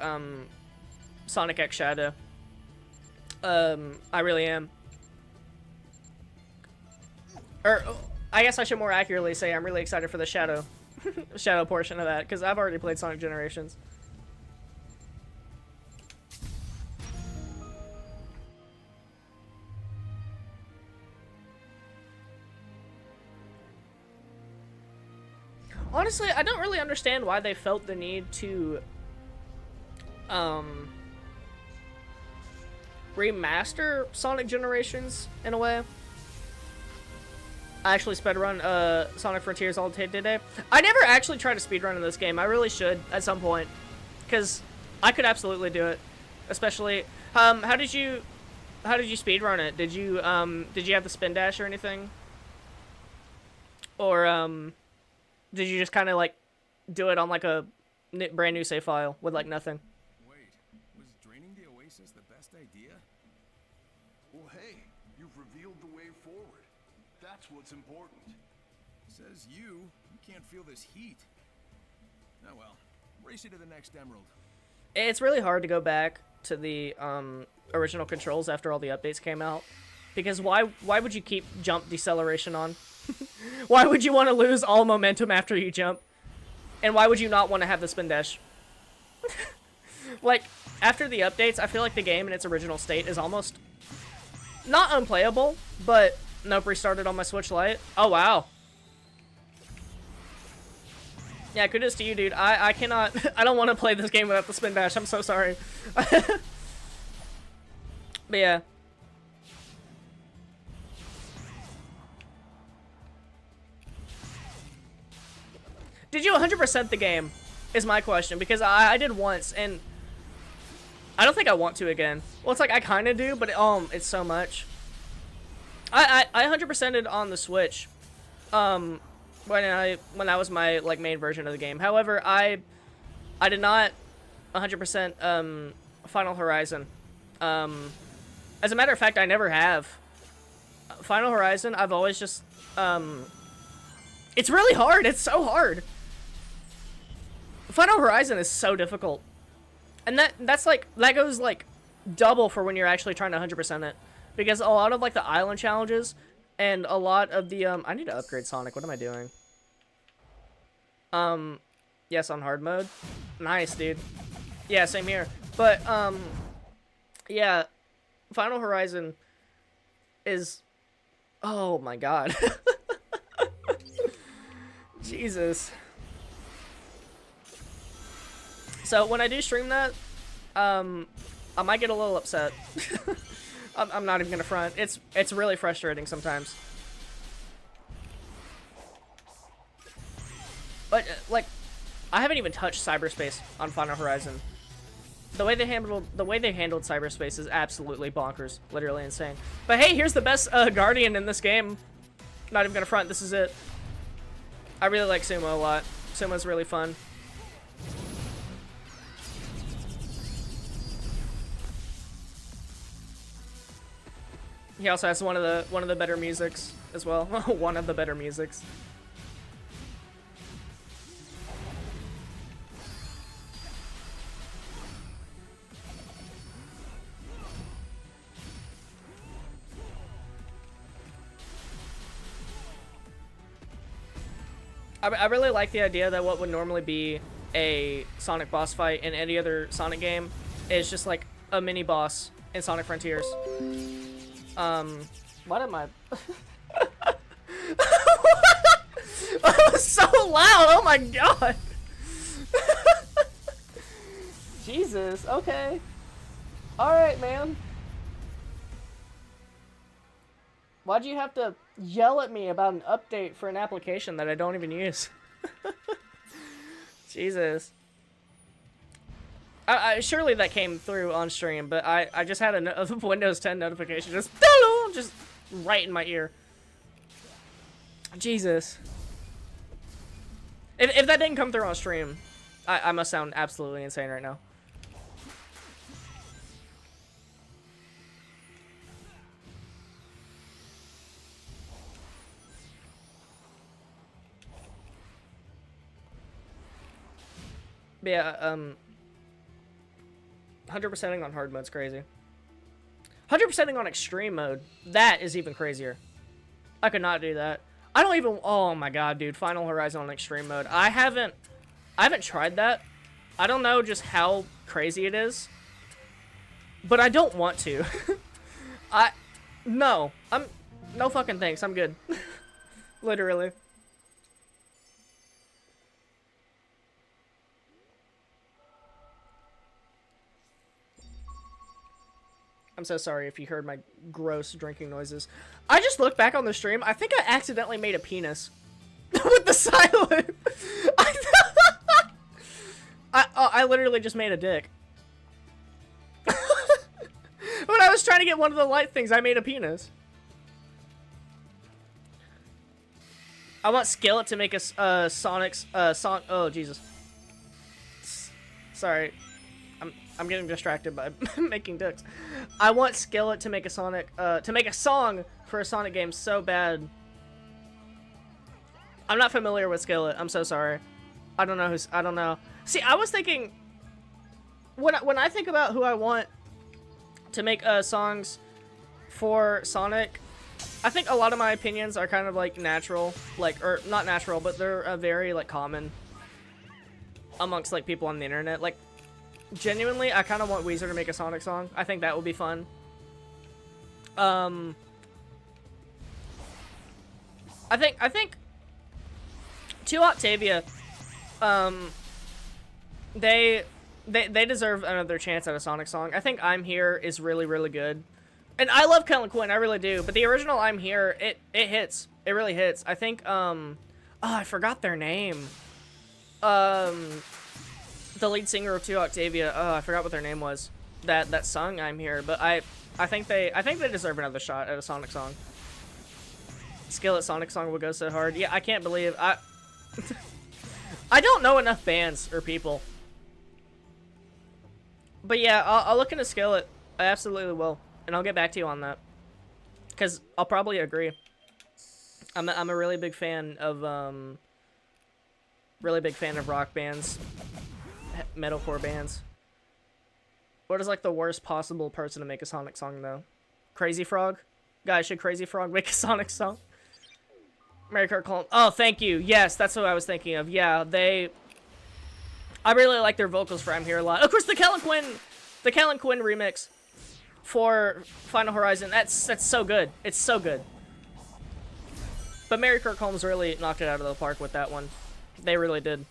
[SPEAKER 1] Sonic X Shadow. I really am. Or, I guess I should more accurately say I'm really excited for the Shadow portion of that, because I've already played Sonic Generations. Honestly, I don't really understand why they felt the need to, remaster Sonic Generations, in a way. I actually speedrun Sonic Frontiers all day today. I never actually tried to speedrun in this game. I really should at some point, because I could absolutely do it. Especially, how did you speedrun it? Did you have the spin dash or anything? Or did you just kind of like do it on like a brand new save file with like nothing?
[SPEAKER 2] Wait, was draining the oasis the best idea?
[SPEAKER 3] Well, hey, you've revealed the way forward. That's what's important.
[SPEAKER 2] Says you can't feel this heat. Oh well, race you to the next emerald.
[SPEAKER 1] It's really hard to go back to the original controls after all the updates came out, because why would you keep jump deceleration on? Why would you want to lose all momentum after you jump? And why would you not want to have the spin dash? Like, after the updates, I feel like the game in its original state is almost not unplayable, but nope, restarted on my Switch Lite. Oh wow. Yeah, kudos to you, dude. I cannot, I don't want to play this game without the spin dash. I'm so sorry. But yeah. Did you 100% the game, is my question, because I did once, and I don't think I want to again. Well, it's like, I kind of do, but it's so much. I 100%ed on the Switch, when that was my, like, main version of the game. However, I did not 100% Final Horizon. As a matter of fact, I never have. Final Horizon, I've always just, it's really hard, it's so hard. Final Horizon is so difficult. And that's like, that goes like double for when you're actually trying to 100% it. Because a lot of like the island challenges and a lot of the, I need to upgrade Sonic. What am I doing? Yes, on hard mode. Nice, dude. Yeah, same here. But, yeah, Final Horizon is, oh my god. Jesus. So when I do stream that, I might get a little upset. I'm not even gonna front. It's really frustrating sometimes. But like, I haven't even touched cyberspace on Final Horizon. The way they handled cyberspace is absolutely bonkers, literally insane. But hey, here's the best Guardian in this game. Not even gonna front. This is it. I really like Sumo a lot. Sumo's really fun. He also has one of the better musics as well. One of the better musics. I really like the idea that what would normally be a Sonic boss fight in any other Sonic game is just like a mini boss in Sonic Frontiers. What am I? That was so loud. Oh my god. Jesus. Okay. All right, man. Why'd you have to yell at me about an update for an application that I don't even use? Jesus. Surely that came through on stream, but I just had a Windows 10 notification just right in my ear. Jesus. If that didn't come through on stream, I must sound absolutely insane right now. But yeah, 100%ing on hard mode's crazy. 100%ing on extreme mode, that is even crazier. I could not do that. I don't even, oh my god, dude, Final Horizon on extreme mode. I haven't tried that. I don't know just how crazy it is. But I don't want to. No fucking thanks, I'm good. Literally. I'm so sorry if you heard my gross drinking noises. I just looked back on the stream. I think I accidentally made a penis. With the silent. I literally just made a dick. When I was trying to get one of the light things, I made a penis. I want Skillet to make a Sonic's oh Jesus. Sorry. I'm getting distracted by making dicks. I want Skillet to make a Sonic, to make a song for a Sonic game so bad. I'm not familiar with Skillet. I'm so sorry. I don't know. See, I was thinking, when I think about who I want to make songs for Sonic, I think a lot of my opinions are kind of like natural, like, or not natural, but they're very like common amongst like people on the internet. Like, genuinely, I kind of want Weezer to make a Sonic song. I think that would be fun. I think to Octavia, they deserve another chance at a Sonic song. I think I'm Here is really, really good. And I love Kellen Quinn, I really do. But the original I'm Here, it hits. It really hits. I think, oh, I forgot their name. The lead singer of 2 Octavia, oh, I forgot what their name was. That sung I'm Here, but I think they deserve another shot at a Sonic song. Skillet Sonic song will go so hard. Yeah, I can't believe I don't know enough bands or people. But yeah, I'll look into Skillet. I absolutely will, and I'll get back to you on that. Cause I'll probably agree. I'm a really big fan of rock bands. metalcore bands. What is like the worst possible person to make a Sonic song though? Crazy Frog? Guys, should Crazy Frog make a Sonic song? Mary Kurt Cole. Oh, thank you. Yes, that's what I was thinking of. Yeah, I really like their vocals for I'm Here a lot. Of course, the Kellen Quinn remix for Final Horizon. That's so good. It's so good. But Mary Kirk Holmes really knocked it out of the park with that one. They really did.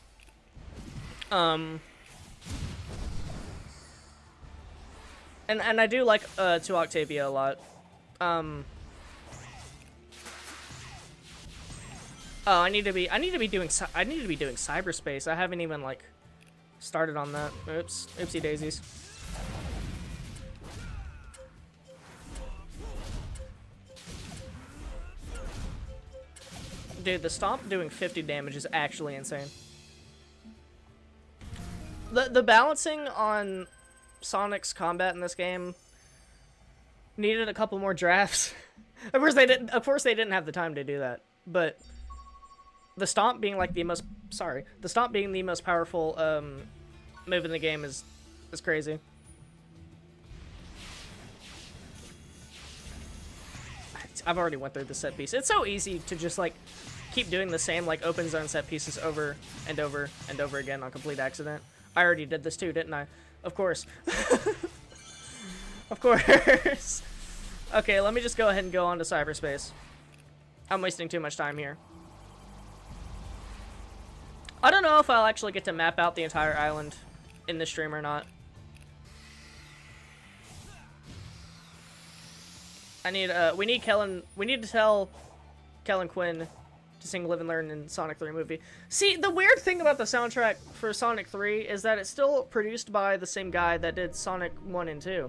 [SPEAKER 1] And I do like To Octavia a lot. Oh, I need to be doing cyberspace. I haven't even like started on that. Oops, oopsie daisies. Dude, the stomp doing 50 damage is actually insane. The balancing on Sonic's combat in this game needed a couple more drafts. Of course they didn't have the time to do that. But the stomp being like the most powerful move in the game is crazy. I've already went through the set piece. It's so easy to just like keep doing the same like open zone set pieces over and over and over again on complete accident. I already did this too, didn't I? Of course. Of course. Okay, let me just go ahead and go on to cyberspace. I'm wasting too much time here. I don't know if I'll actually get to map out the entire island in this stream or not. We need to tell Kellen Quinn to sing Live and Learn in Sonic 3 movie. See, the weird thing about the soundtrack for Sonic 3 is that it's still produced by the same guy that did Sonic 1 and 2.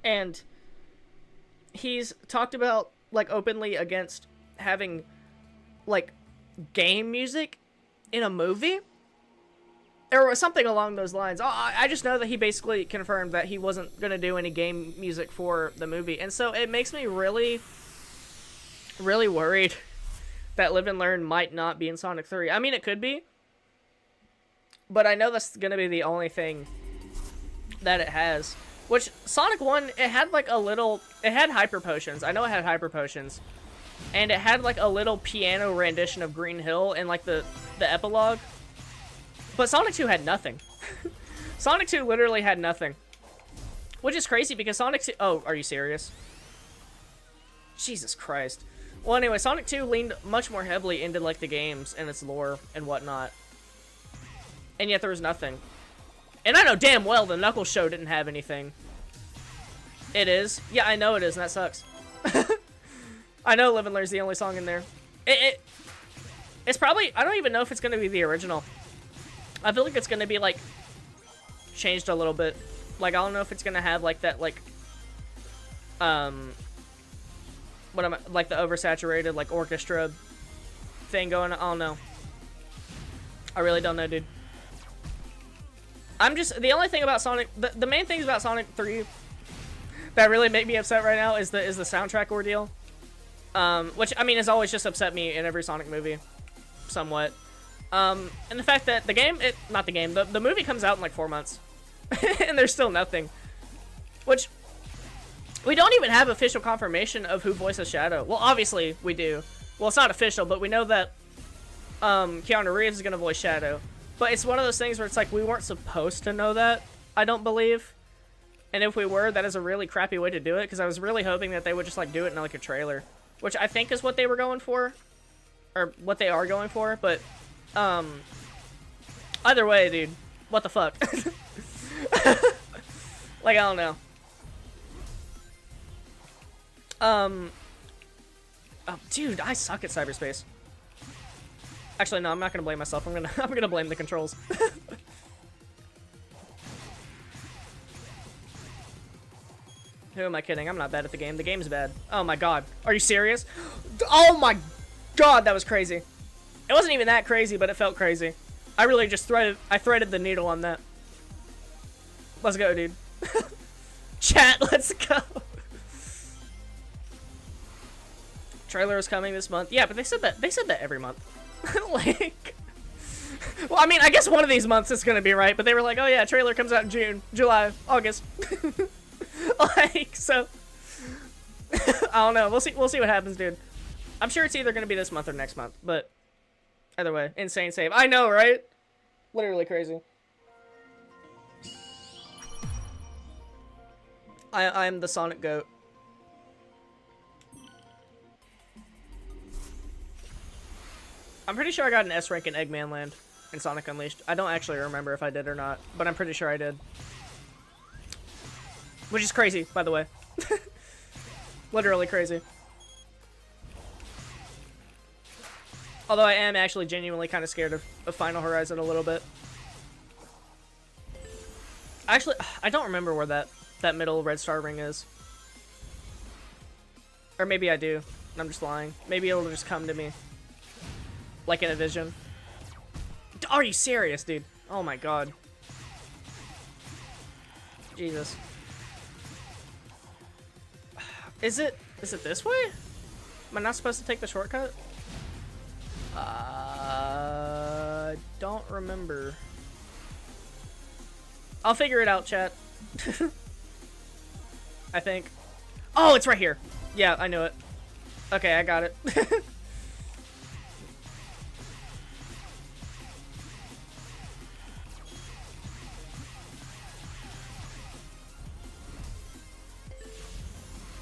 [SPEAKER 1] And he's talked about, like, openly against having, like, game music in a movie? Or something along those lines. I just know that he basically confirmed that he wasn't going to do any game music for the movie. And so it makes me really, really worried that Live and Learn might not be in Sonic 3. I mean, it could be. But I know that's going to be the only thing that it has. Which, Sonic 1, it had like a little... It had Hyper Potions. I know it had Hyper Potions. And it had like a little piano rendition of Green Hill in like the epilogue. But Sonic 2 had nothing. Sonic 2 literally had nothing. Which is crazy because Sonic 2... Oh, are you serious? Jesus Christ. Well, anyway, Sonic 2 leaned much more heavily into, like, the games and its lore and whatnot. And yet there was nothing. And I know damn well the Knuckles show didn't have anything. It is. Yeah, I know it is, and that sucks. I know Live and Learn's the only song in there. It's probably... I don't even know if it's going to be the original. I feel like it's going to be, like, changed a little bit. Like, I don't know if it's going to have, like, that, like, what am I, like, the oversaturated, like, orchestra thing going on. I don't know. I really don't know, dude. I'm just, the only thing about Sonic, the main things about Sonic 3 that really make me upset right now is the soundtrack ordeal. Which, I mean, has always just upset me in every Sonic movie. Somewhat. And the fact that the game, not the game, the movie comes out in like 4 months. And there's still nothing. Which, we don't even have official confirmation of who voices Shadow. Well, obviously, we do. Well, it's not official, but we know that Keanu Reeves is going to voice Shadow. But it's one of those things where it's like, we weren't supposed to know that, I don't believe. And if we were, that is a really crappy way to do it, because I was really hoping that they would just like do it in like a trailer. Which I think is what they were going for. Or what they are going for, but... either way, dude, what the fuck? Like, I don't know. Oh, dude, I suck at cyberspace. Actually, no, I'm not gonna blame myself. I'm gonna blame the controls. Who am I kidding? I'm not bad at the game. The game's bad. Oh my god. Are you serious? Oh my god, that was crazy. It wasn't even that crazy, but it felt crazy. I really just threaded the needle on that. Let's go, dude. Chat, let's go. Trailer is coming this month. Yeah, but they said that every month. Like, Well, I mean, I guess one of these months it's gonna be right, but they were like, oh yeah, trailer comes out in June, July, August. Like, so I don't know. We'll see what happens, dude. I'm sure it's either gonna be this month or next month, but either way, insane save. I know, right? Literally crazy. I'm the Sonic goat. I'm pretty sure I got an S rank in Eggman Land in Sonic Unleashed. I don't actually remember if I did or not, but I'm pretty sure I did. Which is crazy, by the way. Literally crazy. Although I am actually genuinely kind of scared of Final Horizon a little bit. Actually, I don't remember where that middle red star ring is. Or maybe I do, and I'm just lying. Maybe it'll just come to me. Like in a vision. Are you serious, dude? Oh my god. Jesus. Is it this way? Am I not supposed to take the shortcut? Don't remember. I'll figure it out, chat. I think. Oh, it's right here. Yeah, I knew it. Okay, I got it.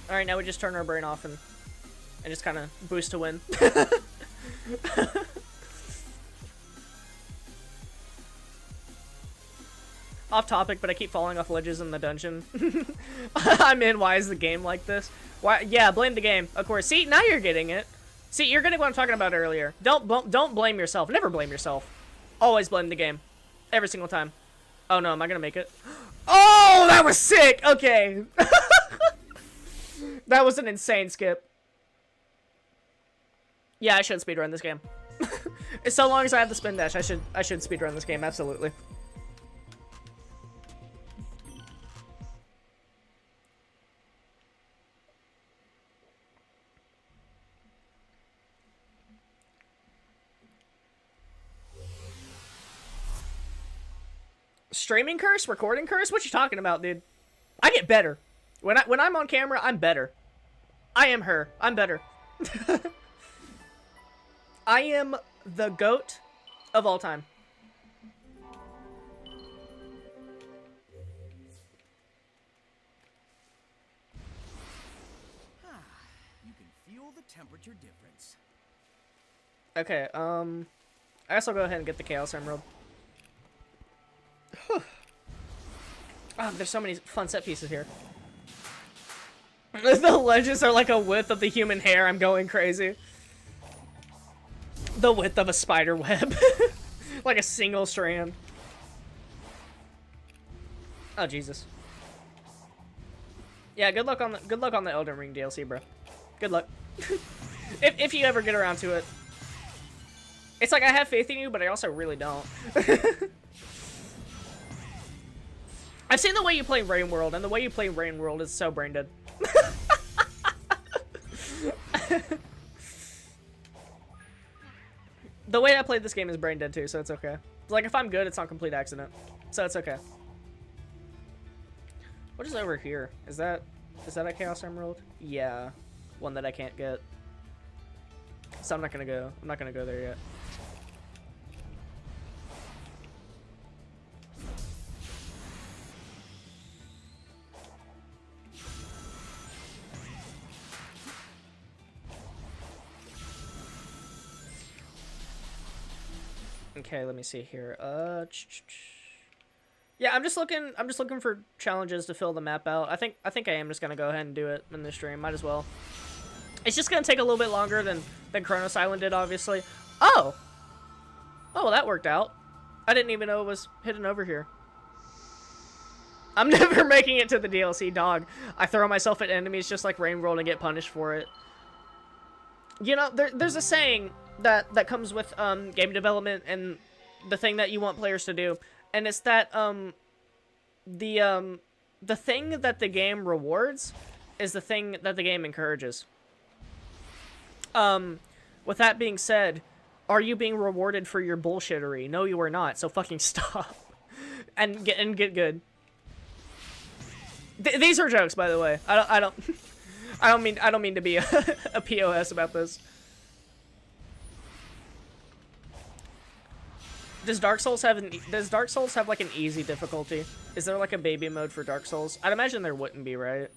[SPEAKER 1] Alright, now we just turn our brain off and just kind of boost to win. Off topic, but I keep falling off ledges in the dungeon. I'm in. Why is the game like this? Why? Yeah, blame the game, of course. See, now you're getting it. See, you're getting what I'm talking about earlier. Don't blame yourself. Never blame yourself. Always blame the game. Every single time. Oh no, am I gonna make it? Oh, that was sick. Okay. That was an insane skip. Yeah, I should speedrun this game. So long as I have the spin dash, I should speedrun this game, absolutely. Streaming curse? Recording curse? What you talking about, dude? I get better. When I'm on camera, I'm better. I am her. I'm better. I am the GOAT of all time.
[SPEAKER 2] You can feel the temperature difference.
[SPEAKER 1] Okay, I guess I'll go ahead and get the Chaos Emerald. Oh, there's so many fun set pieces here. The ledges are like a width of the human hair. I'm going crazy. The width of a spider web. Like a single strand. Oh, Jesus. Yeah, good luck on the Elden Ring DLC, bro. Good luck. if you ever get around to it. It's like I have faith in you, but I also really don't. I've seen the way you play Rain World, and the way you play Rain World is so brain dead. The way I played this game is brain dead too, so it's okay. Like, if I'm good, it's not complete accident. So it's okay. What is over here? Is that a Chaos Emerald? Yeah. One that I can't get. So I'm not gonna go there yet. Okay, let me see here. Yeah, I'm just looking for challenges to fill the map out. I think I am just gonna go ahead and do it in this stream. Might as well. It's just gonna take a little bit longer than Chronos Island did, obviously. Oh, well, that worked out. I didn't even know it was hidden over here. I'm never making it to the DLC, dog. I throw myself at enemies just like Rain World and get punished for it. You know, there's a saying that comes with game development and the thing that you want players to do, and it's that the thing that the game rewards is the thing that the game encourages. With that being said, Are you being rewarded for your bullshittery? No, you are not. So fucking stop. And get good. These are jokes, by the way. I don't mean to be a POS about this. Does Dark Souls have like an easy difficulty? Is there like a baby mode for Dark Souls? I'd imagine there wouldn't be, right?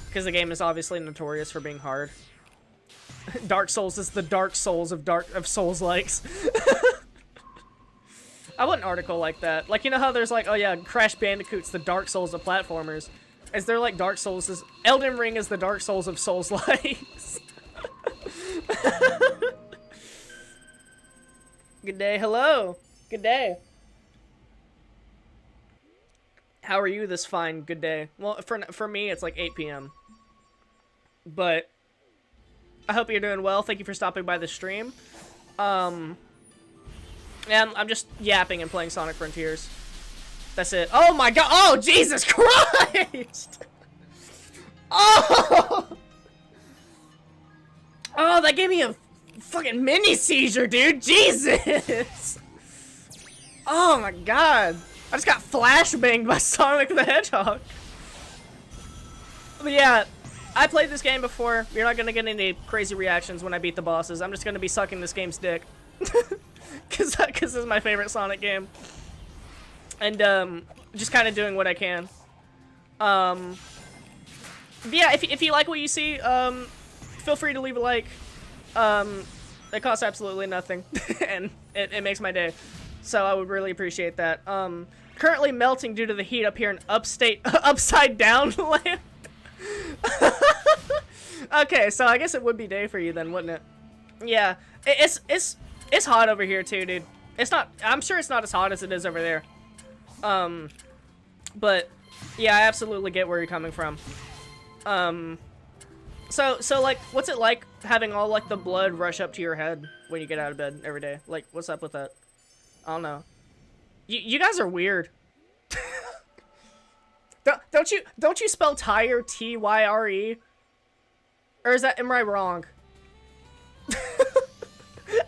[SPEAKER 1] Because the game is obviously notorious for being hard. Dark Souls is the Dark Souls of Souls likes. I want an article like that. Like, you know how there's like, oh yeah, Crash Bandicoot's the Dark Souls of platformers. Is there like Dark Souls is Elden Ring is the Dark Souls of Souls likes? Good day, hello. Good day. How are you this fine good day? Well, for me, it's like 8 p.m. But I hope you're doing well. Thank you for stopping by the stream. And I'm just yapping and playing Sonic Frontiers. That's it. Oh my god! Oh, Jesus Christ! Oh! Oh, that gave me a fucking mini seizure, dude! Jesus! Oh my god! I just got flashbanged by Sonic the Hedgehog. But yeah, I played this game before. You're not gonna get any crazy reactions when I beat the bosses. I'm just gonna be sucking this game's dick. Cause this is my favorite Sonic game. And just kind of doing what I can. But yeah, if you like what you see, feel free to leave a like. It costs absolutely nothing, and it makes my day. So I would really appreciate that. Currently melting due to the heat up here in upside down land. Okay, so I guess it would be day for you then, wouldn't it? Yeah, it's hot over here too, dude. It's not. I'm sure it's not as hot as it is over there. But yeah, I absolutely get where you're coming from. So like, what's it like having all like the blood rush up to your head when you get out of bed every day? Like, what's up with that? I don't know. You guys are weird. Don't you spell Tyre Tyre? Or am I wrong?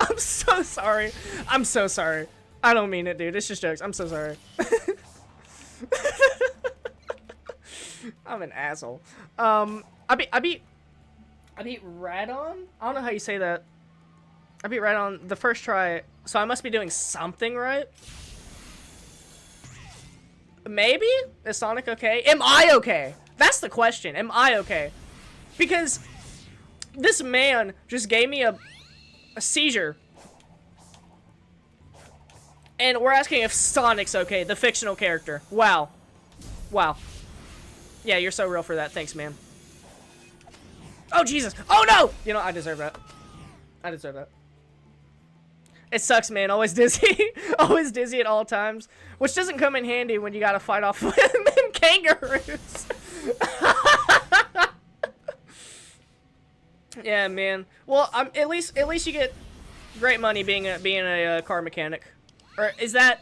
[SPEAKER 1] I'm so sorry. I'm so sorry. I don't mean it, dude. It's just jokes. I'm so sorry. I'm an asshole. I beat Radon? I don't know how you say that. I beat Radon the first try, so I must be doing something right. Maybe? Is Sonic okay? Am I okay? That's the question. Am I okay? Because this man just gave me a seizure. And we're asking if Sonic's okay, the fictional character. Wow. Wow. Yeah, you're so real for that. Thanks, man. Oh, Jesus. Oh, no! You know, I deserve that. I deserve that. It sucks, man. Always dizzy. Always dizzy at all times. Which doesn't come in handy when you gotta fight off them kangaroos. Yeah, man. Well, at least you get great money being a car mechanic. Or is that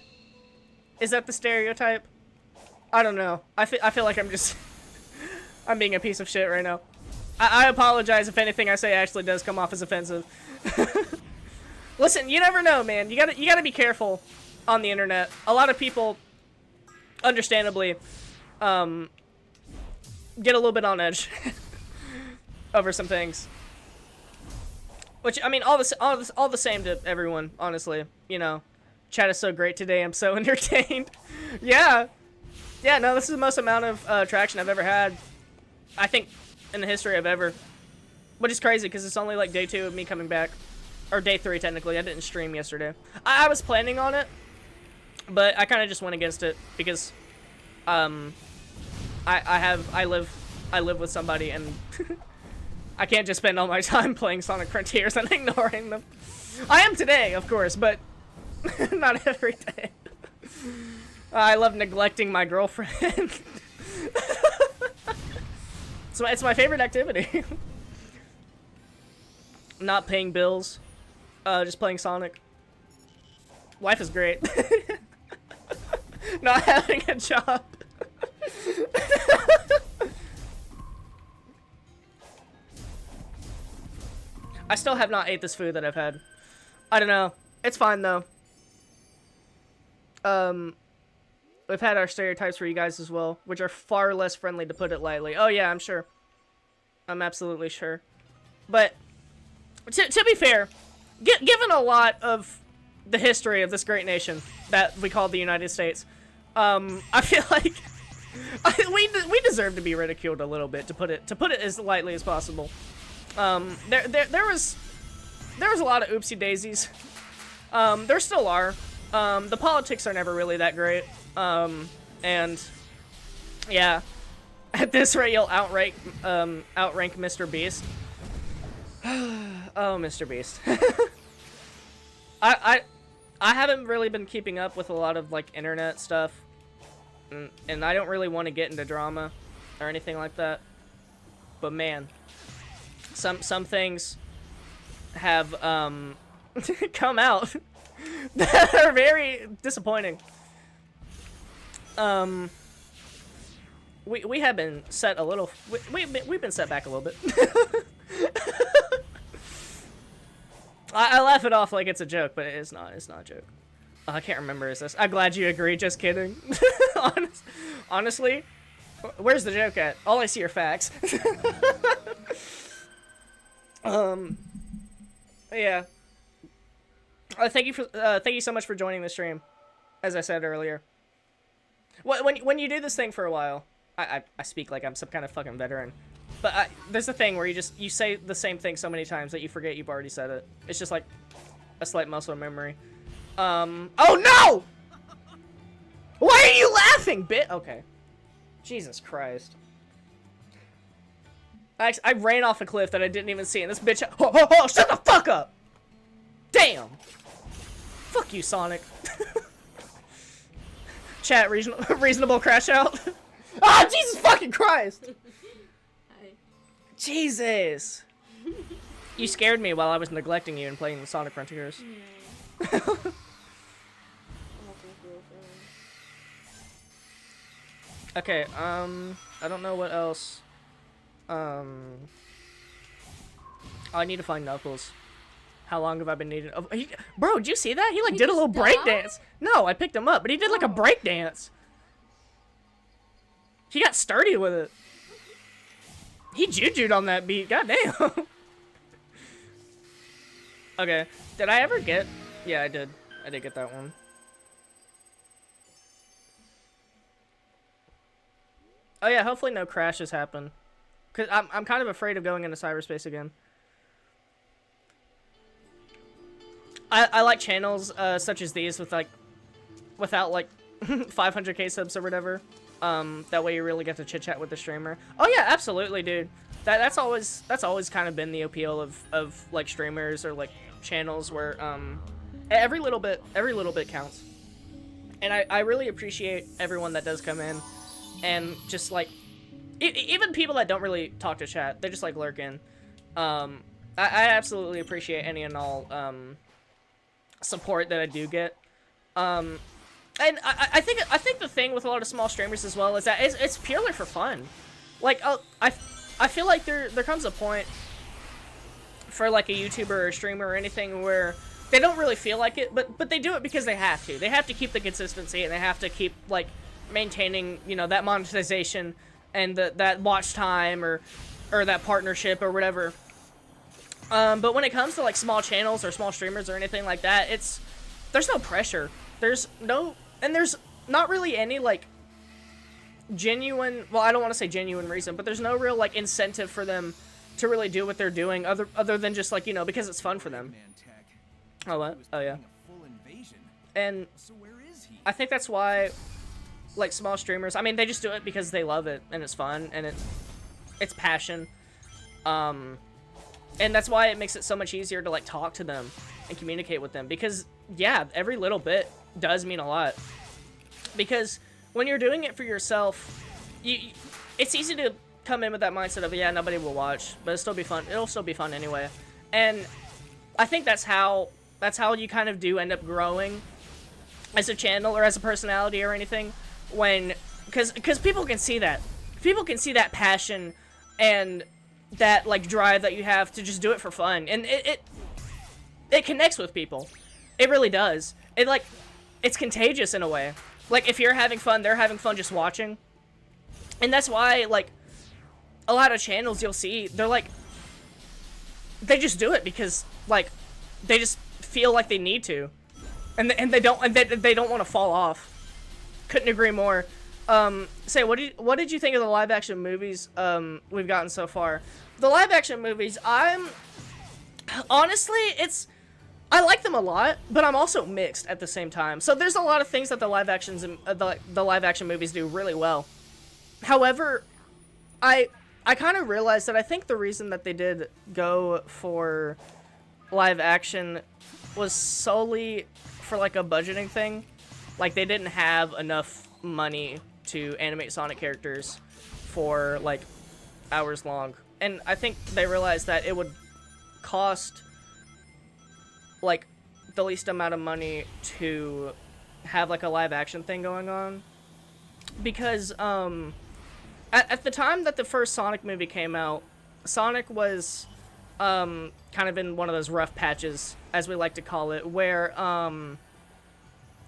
[SPEAKER 1] the stereotype? I don't know. I feel like I'm being a piece of shit right now. I apologize if anything I say actually does come off as offensive. Listen, you never know, man. You gotta be careful on the internet. A lot of people, understandably, get a little bit on edge over some things. Which, I mean, all the same to everyone, honestly. You know, chat is so great today. I'm so entertained. Yeah. Yeah, no, this is the most amount of traction I've ever had, I think, in the history of ever. Which is crazy, because it's only like day 2 of me coming back. Or day 3, technically. I didn't stream yesterday. I was planning on it, but I kind of just went against it, because I live with somebody, and I can't just spend all my time playing Sonic Frontiers and ignoring them. I am today, of course, but not every day. I love neglecting my girlfriend. So it's my favorite activity. Not paying bills. Just playing Sonic. Life is great. Not having a job. I still have not ate this food that I've had. I don't know. It's fine though. We've had our stereotypes for you guys as well, which are far less friendly, to put it lightly. Oh yeah, I'm sure. I'm absolutely sure. But to be fair, given a lot of the history of this great nation that we call the United States, I feel like we deserve to be ridiculed a little bit, to put it as lightly as possible. There was a lot of oopsie daisies. There still are. The politics are never really that great. And yeah, at this rate, you'll outrank Mr. Beast. Oh, Mr. Beast. I haven't really been keeping up with a lot of like internet stuff, and I don't really want to get into drama or anything like that. But man, some things have come out that are very disappointing. We have been set a little. We've been set back a little bit. I laugh it off like it's a joke, but it's not. It's not a joke. I can't remember. Is this? I'm glad you agree. Just kidding. Honestly, where's the joke at? All I see are facts. Yeah. Thank you so much for joining the stream. As I said earlier. When you do this thing for a while, I speak like I'm some kind of fucking veteran, but there's a thing where you say the same thing so many times that you forget you've already said it. It's just like a slight muscle memory. Oh no! Why are you laughing, bit? Okay. Jesus Christ. I ran off a cliff that I didn't even see, and this bitch. Oh, shut the fuck up! Damn. Fuck you, Sonic. Chat, reasonable crash out. Ah, Jesus fucking Christ!
[SPEAKER 5] Hi.
[SPEAKER 1] Jesus! You scared me while I was neglecting you and playing the Sonic Frontiers.
[SPEAKER 5] Yeah.
[SPEAKER 1] Okay, I don't know what else. I need to find Knuckles. How long have I been needing? Oh, bro, did you see that? He like did a little break dance. No, I picked him up, but he did like a break dance. He got sturdy with it. He juju'd on that beat. Goddamn. Okay, did I ever get? Yeah, I did. I did get that one. Oh yeah, hopefully no crashes happen. Cause I'm kind of afraid of going into cyberspace again. I like channels such as these with like, without like 500k subs or whatever. That way you really get to chit chat with the streamer. Oh yeah, absolutely, dude. That's always kind of been the appeal of like streamers or like channels where every little bit counts. And I really appreciate everyone that does come in and just like even people that don't really talk to chat, they just like lurking. I absolutely appreciate any and all support that I do get. And I think the thing with a lot of small streamers as well is that it's purely for fun. Like I feel like there comes a point for like a YouTuber or a streamer or anything where they don't really feel like it, but they do it because they have to. They have to keep the consistency and they have to keep like maintaining, you know, that monetization and that watch time or that partnership or whatever. But when it comes to like small channels or small streamers or anything like that, there's no pressure. There's not really any like genuine, well, I don't want to say genuine reason, but there's no real like incentive for them to really do what they're doing other than just like, you know, because it's fun for them. Oh what? Oh yeah. And I think that's why like small streamers, I mean, they just do it because they love it and it's fun and it's passion. And that's why it makes it so much easier to like talk to them and communicate with them, because yeah, every little bit does mean a lot. Because when you're doing it for yourself, it's easy to come in with that mindset of, yeah, nobody will watch, but it'll still be fun. It'll still be fun anyway. And I think that's how you kind of do end up growing as a channel or as a personality or anything, when because people can see that. People can see that passion and that like drive that you have to just do it for fun. And it connects with people. It really does. It like, it's contagious in a way. Like, if you're having fun, they're having fun just watching. And that's why, like, a lot of channels you'll see, they're like, they just do it because, like, they just feel like they need to. And they don't want to fall off. Couldn't agree more. Say, what did you think of the live action movies we've gotten so far? The live action movies, honestly, I like them a lot, but I'm also mixed at the same time. So there's a lot of things that the live action movies do really well. However, I kind of realized that I think the reason that they did go for live action was solely for like a budgeting thing. Like, they didn't have enough money to animate Sonic characters for like hours long. And I think they realized that it would cost like the least amount of money to have like a live action thing going on. Because at the time that the first Sonic movie came out, Sonic was kind of in one of those rough patches, as we like to call it, where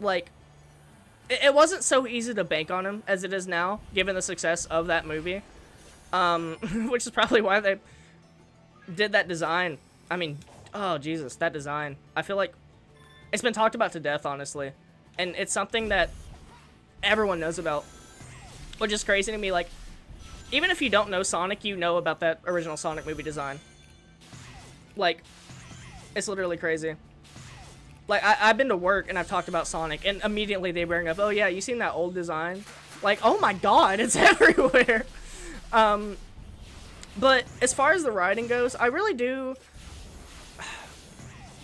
[SPEAKER 1] like it wasn't so easy to bank on him as it is now, given the success of that movie. Which is probably why they did that design. I mean, oh Jesus, that design. I feel like it's been talked about to death, honestly. And it's something that everyone knows about. Which is crazy to me, like, even if you don't know Sonic, you know about that original Sonic movie design. Like, it's literally crazy. Like, I've been to work and I've talked about Sonic, and immediately they bring up, oh yeah, you seen that old design? Like, oh my god, it's everywhere! But as far as the writing goes, I really do...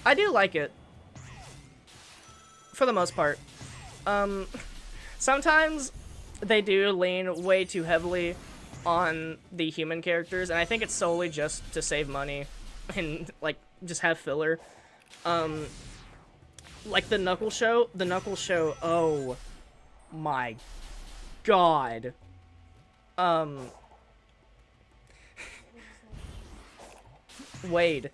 [SPEAKER 1] I do like it. For the most part. Sometimes they do lean way too heavily on the human characters, and I think it's solely just to save money and, like, just have filler. Like the Knuckles show, oh my god. Wade.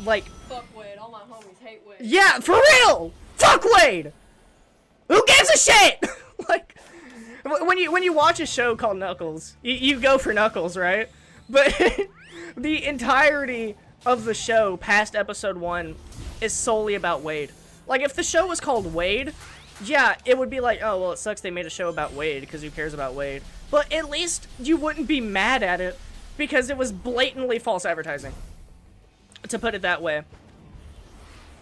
[SPEAKER 1] Like,
[SPEAKER 5] Fuck Wade. All my homies hate Wade.
[SPEAKER 1] yeah, for real! Fuck Wade! Who gives a shit? Like, when you watch a show called Knuckles, you go for Knuckles, right? But the entirety of the show past episode 1 is solely about Wade. Like, if the show was called Wade, yeah, it would be like, oh, well, it sucks they made a show about Wade, because who cares about Wade? But at least you wouldn't be mad at it, because it was blatantly false advertising, to put it that way.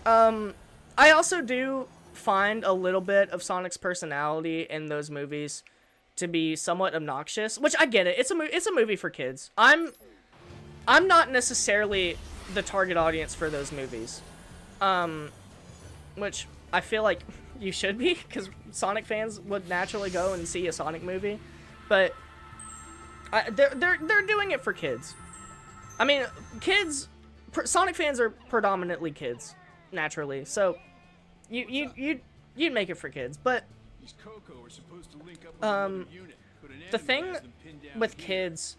[SPEAKER 1] I also do find a little bit of Sonic's personality in those movies to be somewhat obnoxious, which I get it. It's a movie for kids. I'm not necessarily the target audience for those movies. Which I feel like you should be, because Sonic fans would naturally go and see a Sonic movie, but they're doing it for kids. I mean, Sonic fans are predominantly kids, naturally, so you'd make it for kids, but
[SPEAKER 3] These Coco are supposed to link up with another unit, but an
[SPEAKER 1] the
[SPEAKER 3] enemy
[SPEAKER 1] thing
[SPEAKER 3] has them pinned down
[SPEAKER 1] with
[SPEAKER 3] here.
[SPEAKER 1] kids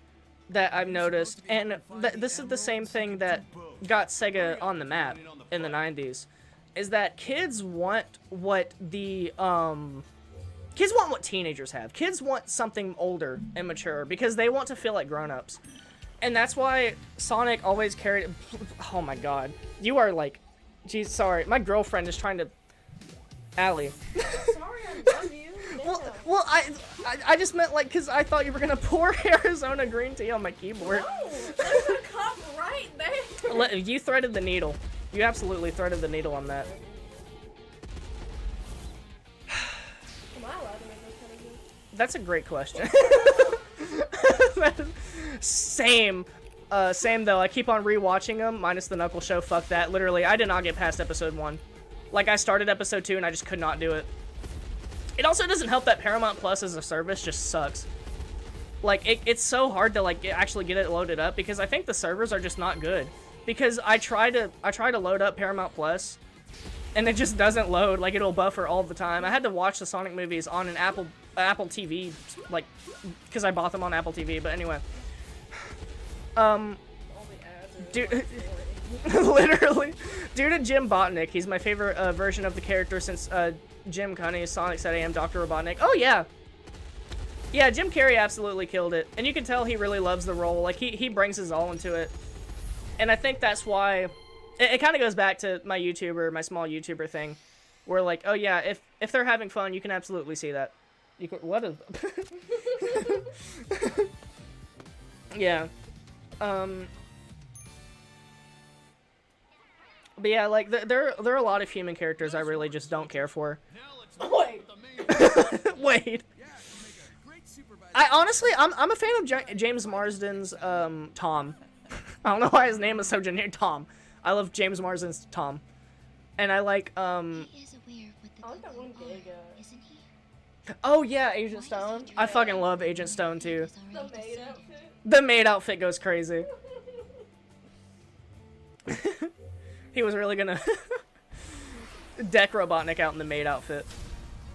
[SPEAKER 1] that I've noticed, and this is the same thing that got Sega on the map in the 90s, is that kids want what kids want what teenagers have. Kids want something older and mature because they want to feel like grown-ups. And that's why Sonic always carried... Oh my god. You are like... Geez, sorry. My girlfriend is trying to... Allie.
[SPEAKER 5] Sorry, I love you.
[SPEAKER 1] Well, I just meant, like, because I thought you were going to pour Arizona green tea on my keyboard.
[SPEAKER 5] No, there's a cup right there.
[SPEAKER 1] You threaded the needle. You absolutely threaded the needle on that.
[SPEAKER 5] Am I allowed to make those kind of jokes?
[SPEAKER 1] That's a great question. Same. Same though. I keep on rewatching them, minus the Knuckles show. Fuck that. Literally, I did not get past episode 1. Like, I started episode 2 and I just could not do it. It also doesn't help that Paramount Plus as a service just sucks. Like, it's so hard to, like, actually get it loaded up because I think the servers are just not good. Because I try to load up Paramount Plus and it just doesn't load. Like, it'll buffer all the time. I had to watch the Sonic movies on an Apple TV, like, because I bought them on Apple TV, but anyway.
[SPEAKER 5] All the ads are
[SPEAKER 1] Dude, Literally. Due to Jim Botnick, he's my favorite version of the character since Jim Cunny, Sonic said I am Dr. Robotnik. Oh, yeah. Yeah, Jim Carrey absolutely killed it. And you can tell he really loves the role. Like, he brings his all into it. And I think that's why... It kind of goes back to my small YouTuber thing. Where, like, oh, yeah, if they're having fun, you can absolutely see that. You can... What is... Yeah. But yeah, like, there are a lot of human characters I really just don't care for.
[SPEAKER 5] Wait.
[SPEAKER 1] Wait. I honestly, I'm a fan of James Marsden's Tom. I don't know why his name is so generic. Tom. I love James Marsden's Tom, and I like
[SPEAKER 4] He is aware of what the
[SPEAKER 5] I like that one
[SPEAKER 4] Goku
[SPEAKER 5] big,
[SPEAKER 4] are, isn't he?
[SPEAKER 1] oh yeah, Agent Stone. I fucking love Agent Stone too.
[SPEAKER 4] He's
[SPEAKER 5] The
[SPEAKER 4] already
[SPEAKER 5] maid
[SPEAKER 4] decided.
[SPEAKER 5] outfit.
[SPEAKER 1] The maid outfit goes crazy. He was really gonna deck Robotnik out in the maid outfit.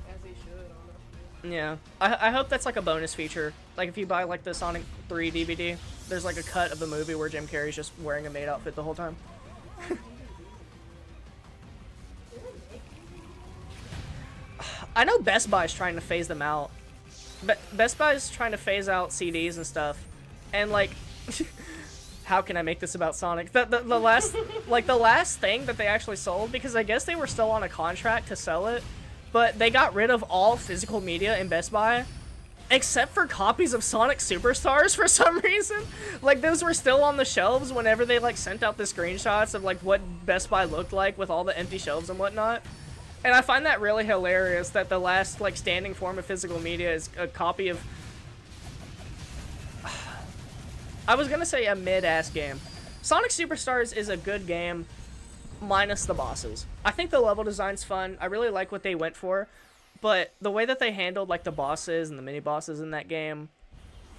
[SPEAKER 5] As he should, honestly.
[SPEAKER 1] Yeah, I hope that's like a bonus feature. Like if you buy like the Sonic 3 DVD, there's like a cut of the movie where Jim Carrey's just wearing a maid outfit the whole time. I know Best Buy's trying to phase them out. But Best Buy's trying to phase out CDs and stuff. And like how can I make this about Sonic? The last like the last thing that they actually sold, because I guess they were still on a contract to sell it, but they got rid of all physical media in Best Buy except for copies of Sonic Superstars for some reason. Like those were still on the shelves whenever they like sent out the screenshots of like what Best Buy looked like with all the empty shelves and whatnot. And I find that really hilarious that the last like standing form of physical media is a copy of I was gonna say a mid-ass game. Sonic Superstars is a good game, minus the bosses. I think the level design's fun. I really like what they went for, but the way that they handled like the bosses and the mini-bosses in that game,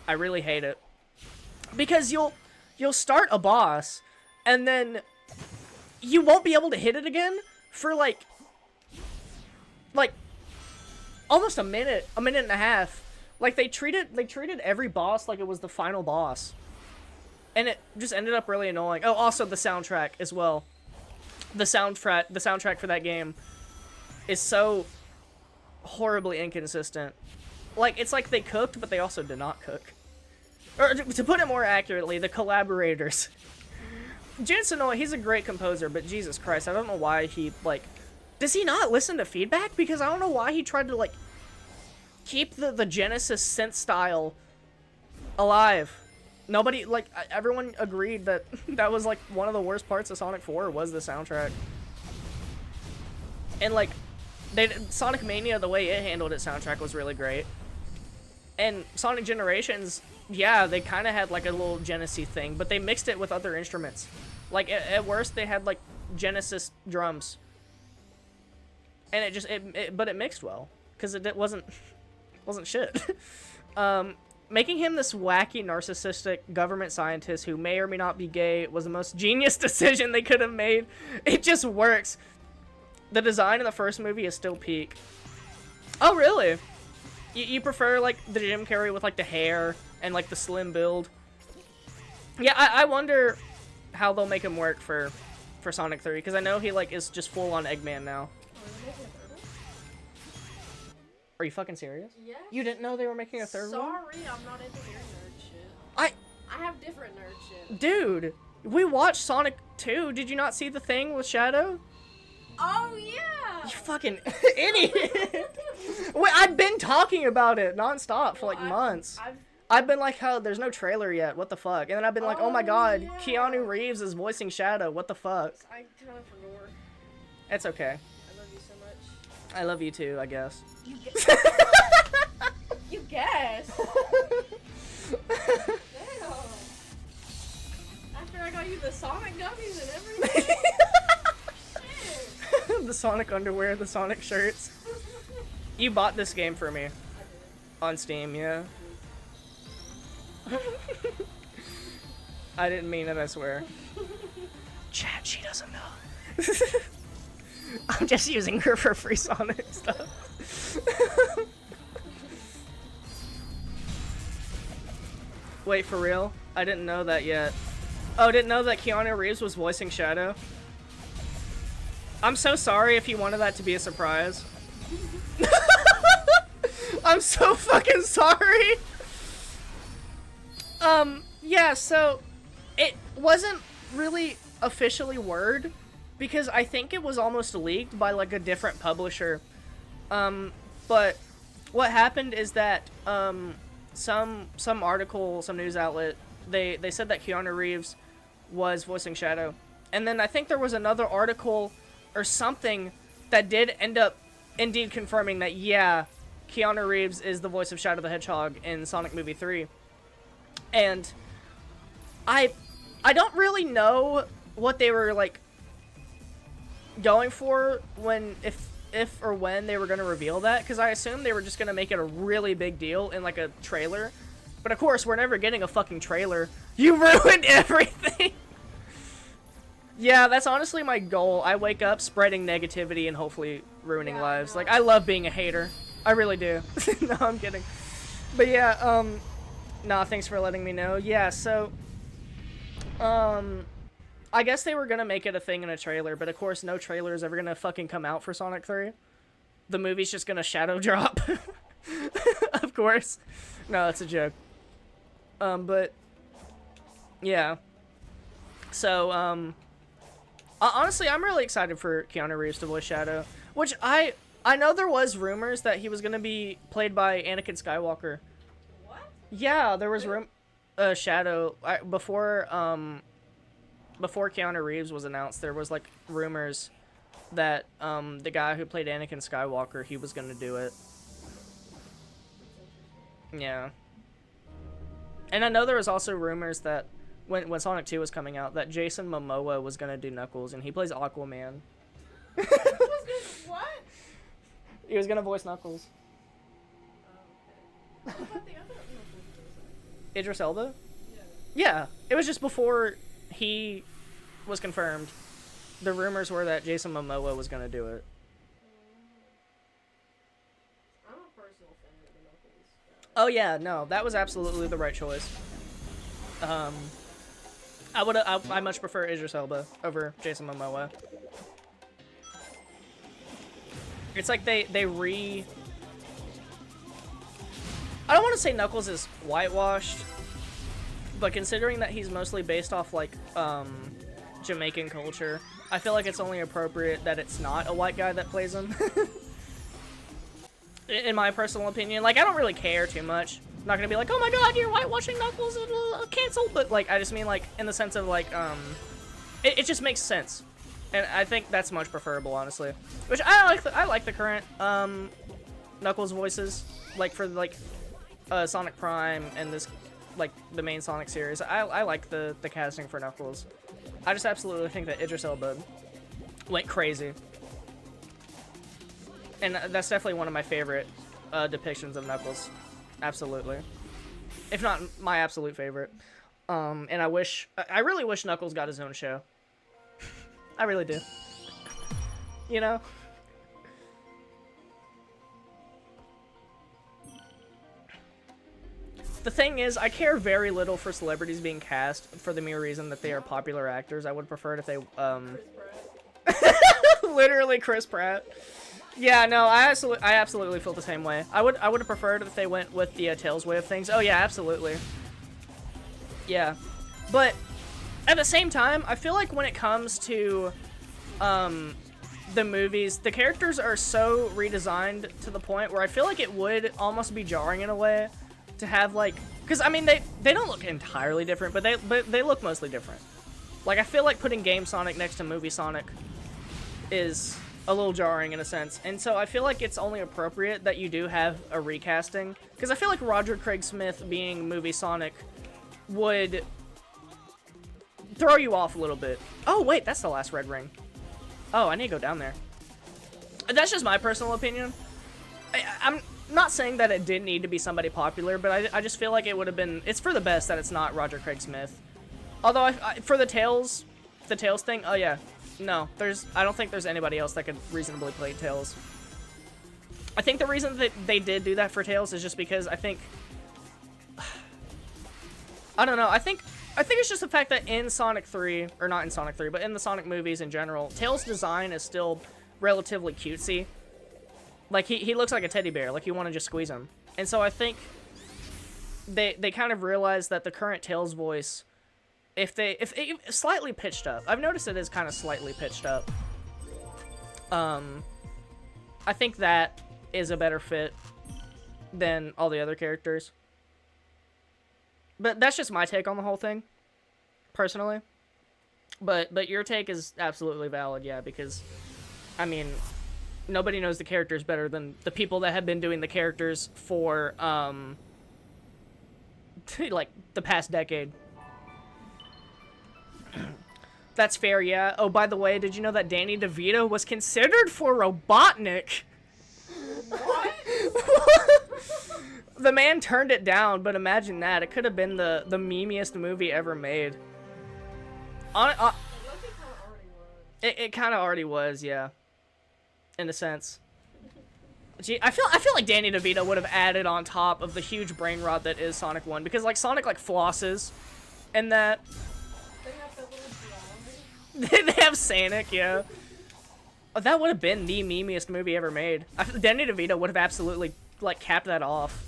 [SPEAKER 1] I really hate it. Because you'll start a boss, and then you won't be able to hit it again for like almost a minute and a half. Like they treated every boss like it was the final boss. And it just ended up really annoying. Oh, also the soundtrack as well. The soundtrack for that game is so horribly inconsistent. Like, it's like they cooked, but they also did not cook. Or, to put it more accurately, the collaborators. Jun Sonoe, he's a great composer, but Jesus Christ, I don't know why he, like... Does he not listen to feedback? Because I don't know why he tried to, like, keep the Genesis synth style alive. Nobody, like, everyone agreed that that was, like, one of the worst parts of Sonic 4 was the soundtrack. And, like, Sonic Mania, the way it handled its soundtrack was really great. And Sonic Generations, yeah, they kind of had, like, a little Genesis thing, but they mixed it with other instruments. Like, at worst, they had, like, Genesis drums. And but it mixed well, because it wasn't shit. Making him this wacky, narcissistic government scientist who may or may not be gay was the most genius decision they could have made. It just works. The design in the first movie is still peak. Oh, really? You prefer, like, the Jim Carrey with, like, the hair and, like, the slim build? Yeah, I wonder how they'll make him work for Sonic 3, because I know he, like, is just full-on Eggman now. Are you fucking serious?
[SPEAKER 5] Yeah.
[SPEAKER 1] You didn't know they were making a third one?
[SPEAKER 5] Sorry, I'm not into your nerd shit.
[SPEAKER 1] I
[SPEAKER 5] have different nerd shit.
[SPEAKER 1] Dude, we watched Sonic 2. Did you not see the thing with Shadow?
[SPEAKER 5] Oh, yeah!
[SPEAKER 1] You fucking idiot! Wait, I've been talking about it nonstop for like months. I've been like, oh, there's no trailer yet. What the fuck? And then I've been like, oh my god,
[SPEAKER 5] yeah.
[SPEAKER 1] Keanu Reeves is voicing Shadow. What the fuck?
[SPEAKER 5] I kind of forgot.
[SPEAKER 1] It's okay.
[SPEAKER 5] I love you so much.
[SPEAKER 1] I love you too, I guess.
[SPEAKER 5] You guess? You guess? Damn. After I got you the Sonic gummies and everything? Shit.
[SPEAKER 1] The Sonic underwear, the Sonic shirts. You bought this game for me.
[SPEAKER 5] I did.
[SPEAKER 1] On Steam, yeah. I didn't mean it, I swear. Chat, she doesn't know. I'm just using her for free Sonic stuff. Wait, for real? I didn't know that yet. Oh, didn't know that Keanu Reeves was voicing Shadow. I'm so sorry if you wanted that to be a surprise. I'm so fucking sorry. Yeah, so it wasn't really officially word because I think it was almost leaked by like a different publisher. But what happened is that some article, some news outlet, they said that Keanu Reeves was voicing Shadow. And then I think there was another article or something that did end up indeed confirming that, yeah, Keanu Reeves is the voice of Shadow the Hedgehog in Sonic Movie 3. And I don't really know what they were, like, going for when, if or when they were going to reveal that, because I assumed they were just going to make it a really big deal in, like, a trailer. But, of course, we're never getting a fucking trailer. You ruined everything! Yeah, that's honestly my goal. I wake up spreading negativity and hopefully ruining lives. Like, I love being a hater. I really do. No, I'm kidding. But yeah, nah, thanks for letting me know. Yeah, so, I guess they were gonna make it a thing in a trailer, but of course no trailer is ever gonna fucking come out for Sonic 3. The movie's just gonna shadow drop. Of course. No, that's a joke. But, yeah. So, honestly, I'm really excited for Keanu Reeves to voice Shadow, which I know there was rumors that he was gonna be played by Anakin Skywalker.
[SPEAKER 5] What?
[SPEAKER 1] Yeah, there was Shadow before Keanu Reeves was announced. There was like rumors that the guy who played Anakin Skywalker, he was gonna do it. Yeah. And I know there was also rumors that when Sonic 2 was coming out, that Jason Momoa was gonna do Knuckles, and he plays Aquaman.
[SPEAKER 5] What?
[SPEAKER 1] He was gonna voice Knuckles.
[SPEAKER 5] Oh, okay. What about the other Knuckles?
[SPEAKER 1] Idris Elba?
[SPEAKER 5] Yeah.
[SPEAKER 1] Yeah, it was just before he was confirmed. The rumors were that Jason Momoa was gonna do it.
[SPEAKER 5] I'm a personal fan of the Knuckles.
[SPEAKER 1] Oh yeah, no, that was absolutely the right choice. I much prefer Idris Elba over Jason Momoa. It's like I don't want to say Knuckles is whitewashed, but considering that he's mostly based off like Jamaican culture, I feel like it's only appropriate that it's not a white guy that plays him. In my personal opinion, like, I don't really care too much. I'm not gonna be like, oh my god, you're whitewashing Knuckles, cancel. But like, I just mean like in the sense of like it just makes sense, and I think that's much preferable, honestly. Which I like the current Knuckles voices, like for like Sonic Prime and this like the main Sonic series. I like the casting for Knuckles. I just absolutely think that Idris Elba went crazy, and that's definitely one of my favorite depictions of Knuckles. Absolutely. If not my absolute favorite. And I really wish Knuckles got his own show. I really do. You know? The thing is, I care very little for celebrities being cast for the mere reason that they are popular actors. I would prefer it if they, literally Chris Pratt. Yeah, no, I absolutely feel the same way. I would have preferred if they went with the Tails way of things. Oh yeah, absolutely. Yeah, but at the same time, I feel like when it comes to the movies, the characters are so redesigned to the point where I feel like it would almost be jarring in a way to have like, because I mean they don't look entirely different, but they look mostly different. Like, I feel like putting Game Sonic next to Movie Sonic is a little jarring in a sense, and so I feel like it's only appropriate that you do have a recasting, because I feel like Roger Craig Smith being Movie Sonic would throw you off a little bit. Oh wait, that's the last red ring. Oh, I need to go down there. That's just my personal opinion. I'm not saying that it did need to be somebody popular, but I just feel like it would have been, it's for the best that it's not Roger Craig Smith. Although for the Tails thing, oh yeah. No, I don't think there's anybody else that could reasonably play Tails. I think the reason that they did do that for Tails is just because I think, I don't know, I think I think it's just the fact that in Sonic 3, or not in Sonic 3, but in the Sonic movies in general, Tails' design is still relatively cutesy. Like, he looks like a teddy bear, like you want to just squeeze him. And so I think they kind of realized that the current Tails voice, if slightly pitched up, I've noticed it is kind of slightly pitched up. I think that is a better fit than all the other characters. But that's just my take on the whole thing, personally. But your take is absolutely valid, yeah, because, I mean, nobody knows the characters better than the people that have been doing the characters for, like, the past decade. That's fair, yeah. Oh, by the way, did you know that Danny DeVito was considered for Robotnik?
[SPEAKER 5] What?
[SPEAKER 1] The man turned it down, but imagine that. It could have been the memeiest movie ever made. It kind of already was, yeah. In a sense. Gee, I feel like Danny DeVito would have added on top of the huge brain rot that is Sonic 1, because like Sonic like flosses and that
[SPEAKER 5] They have that little drawing.
[SPEAKER 1] they have Sonic, yeah. Oh, that would have been the memeiest movie ever made. Danny DeVito would have absolutely like capped that off.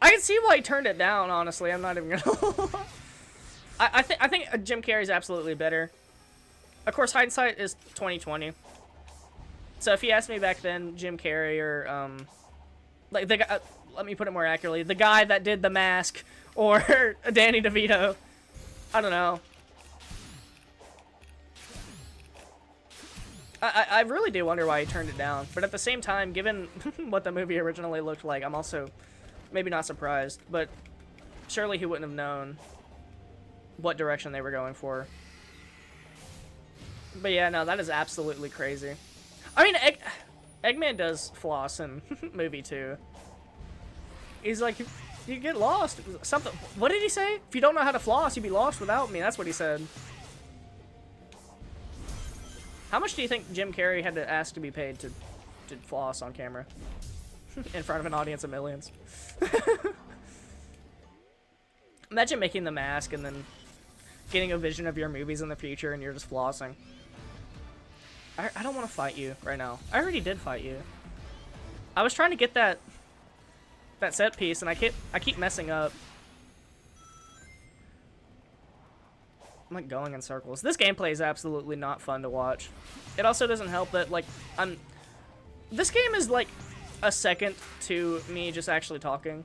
[SPEAKER 1] I can see why he turned it down, honestly. I'm not even gonna I think Jim Carrey's absolutely better. Of course, hindsight is 2020. So if you asked me back then, Jim Carrey or like the guy, let me put it more accurately, the guy that did The Mask or Danny DeVito, I don't know. I really do wonder why he turned it down. But at the same time, given what the movie originally looked like, I'm also maybe not surprised. But surely he wouldn't have known what direction they were going for. But yeah, no, that is absolutely crazy. I mean, Eggman does floss in movie 2. He's like, you get lost. Something. What did he say? If you don't know how to floss, you'd be lost without me. That's what he said. How much do you think Jim Carrey had to ask to be paid to floss on camera? In front of an audience of millions. Imagine making The Mask and then getting a vision of your movies in the future and you're just flossing. I don't want to fight you right now. I already did fight you. I was trying to get that set piece and I keep messing up. I'm like going in circles. This gameplay is absolutely not fun to watch. It also doesn't help that like this game is like a second to me just actually talking.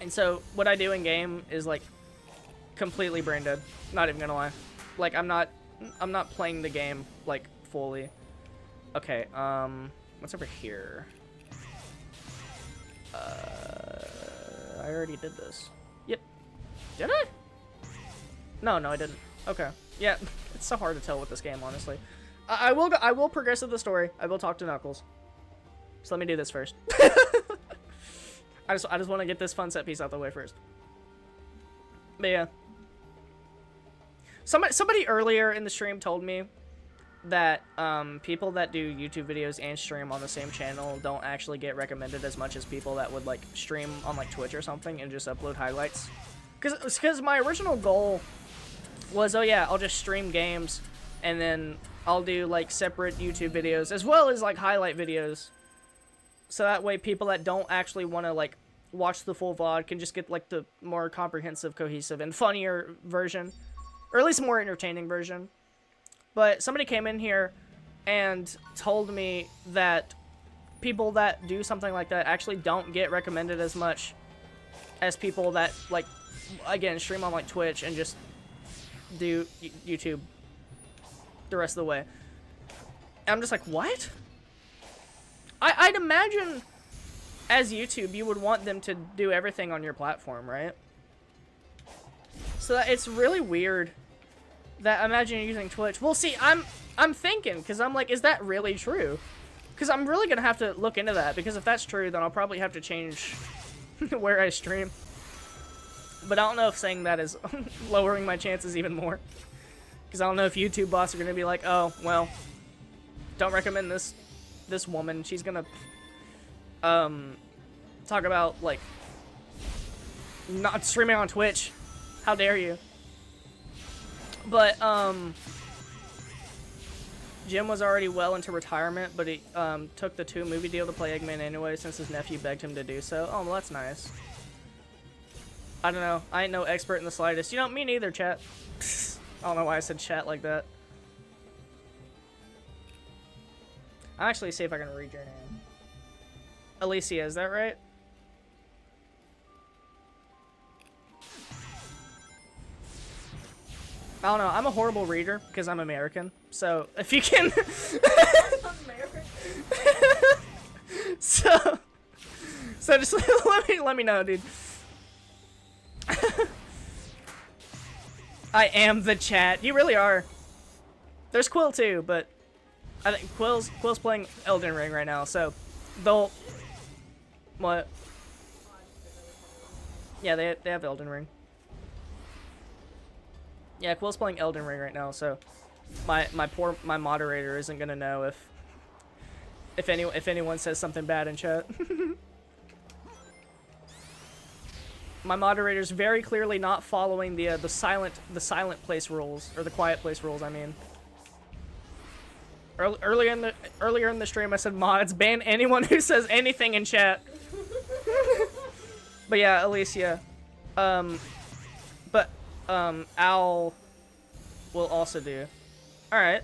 [SPEAKER 1] And so what I do in game is like completely brain dead. Not even gonna lie. Like I'm not playing the game like fully. Okay, what's over here? I already did this. Yep. Did I? No, I didn't. Okay. Yeah, it's so hard to tell with this game, honestly. I will progress with the story. I will talk to Knuckles. So let me do this first. I just want to get this fun set piece out the way first. But yeah. Somebody earlier in the stream told me that people that do YouTube videos and stream on the same channel don't actually get recommended as much as people that would like stream on like Twitch or something and just upload highlights. Because my original goal was, oh yeah, I'll just stream games and then I'll do like separate YouTube videos as well as like highlight videos. So that way people that don't actually want to like watch the full VOD can just get like the more comprehensive, cohesive, and funnier version. Or at least more entertaining version. But somebody came in here and told me that people that do something like that actually don't get recommended as much as people that like, again, stream on like Twitch and just do YouTube the rest of the way. And I'm just like, what? I'd imagine as YouTube you would want them to do everything on your platform, right? So it's really weird that imagine you're using Twitch. Well, see, I'm thinking, because I'm like, is that really true? Because I'm really gonna have to look into that, because if that's true, then I'll probably have to change where I stream. But I don't know if saying that is lowering my chances even more. Because I don't know if YouTube bots are gonna be like, oh, well, don't recommend this woman. She's gonna talk about like Not streaming on Twitch. How dare you? But, Jim was already well into retirement, but he, took the 2 movie deal to play Eggman anyway since his nephew begged him to do so. Oh, well, that's nice. I don't know. I ain't no expert in the slightest. You know, me neither, chat. I don't know why I said chat like that. I'll actually see if I can read your name. Alicia, is that right? I don't know. I'm a horrible reader because I'm American. So if you can, so just let me know, dude. I am the chat. You really are. There's Quill too, but I think Quill's playing Elden Ring right now, so they'll what? Yeah, they have Elden Ring. Yeah, Quill's playing Elden Ring right now, so my moderator isn't gonna know if anyone says something bad in chat. My moderator's very clearly not following the silent place rules, or the quiet place rules, I mean. Earlier in the stream, I said mods ban anyone who says anything in chat. But yeah, Alicia, Al will also do. All right,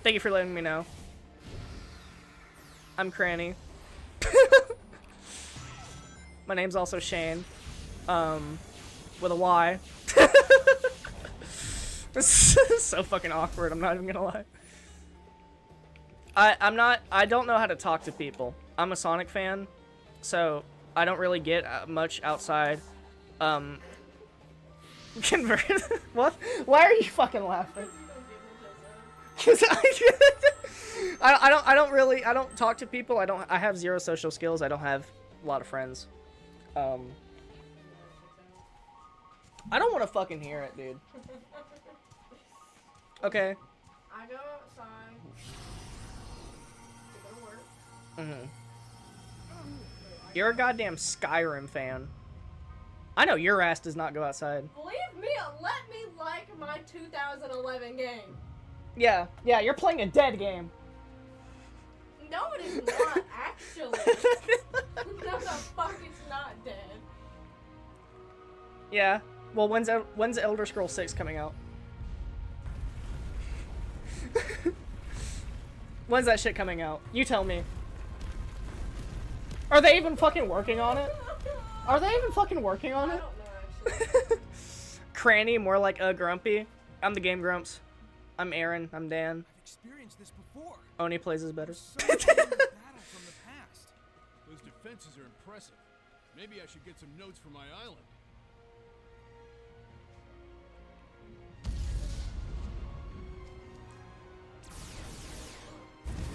[SPEAKER 1] thank you for letting me know. I'm Cranni. My name's also Shane, with a Y. This is so fucking awkward. I'm not even gonna lie. I don't know how to talk to people. I'm a Sonic fan, so I don't really get much outside. Convert. What? Why are you fucking laughing? Cause I don't talk to people. I have 0 social skills. I don't have a lot of friends. I don't want to fucking hear it, dude. Okay.
[SPEAKER 5] I go outside to go to work.
[SPEAKER 1] Mm-hmm. You're a goddamn Skyrim fan. I know your ass does not go outside.
[SPEAKER 5] Believe me, let me like my 2011 game.
[SPEAKER 1] Yeah, you're playing a dead game.
[SPEAKER 5] No, it is not, actually. No, the fuck, it's not dead.
[SPEAKER 1] Yeah. Well, when's Elder Scrolls 6 coming out? When's that shit coming out? You tell me. Are they even fucking working on it? Are they even fucking working on
[SPEAKER 5] I
[SPEAKER 1] it?
[SPEAKER 5] don't know, actually.
[SPEAKER 1] Cranny, more like Grumpy. I'm the Game Grumps. I'm Aaron. I'm Dan.
[SPEAKER 2] I've experienced this before.
[SPEAKER 1] Oni plays is better.
[SPEAKER 2] So much battle from the past.
[SPEAKER 3] Those defenses are impressive. Maybe I should get some notes for my island.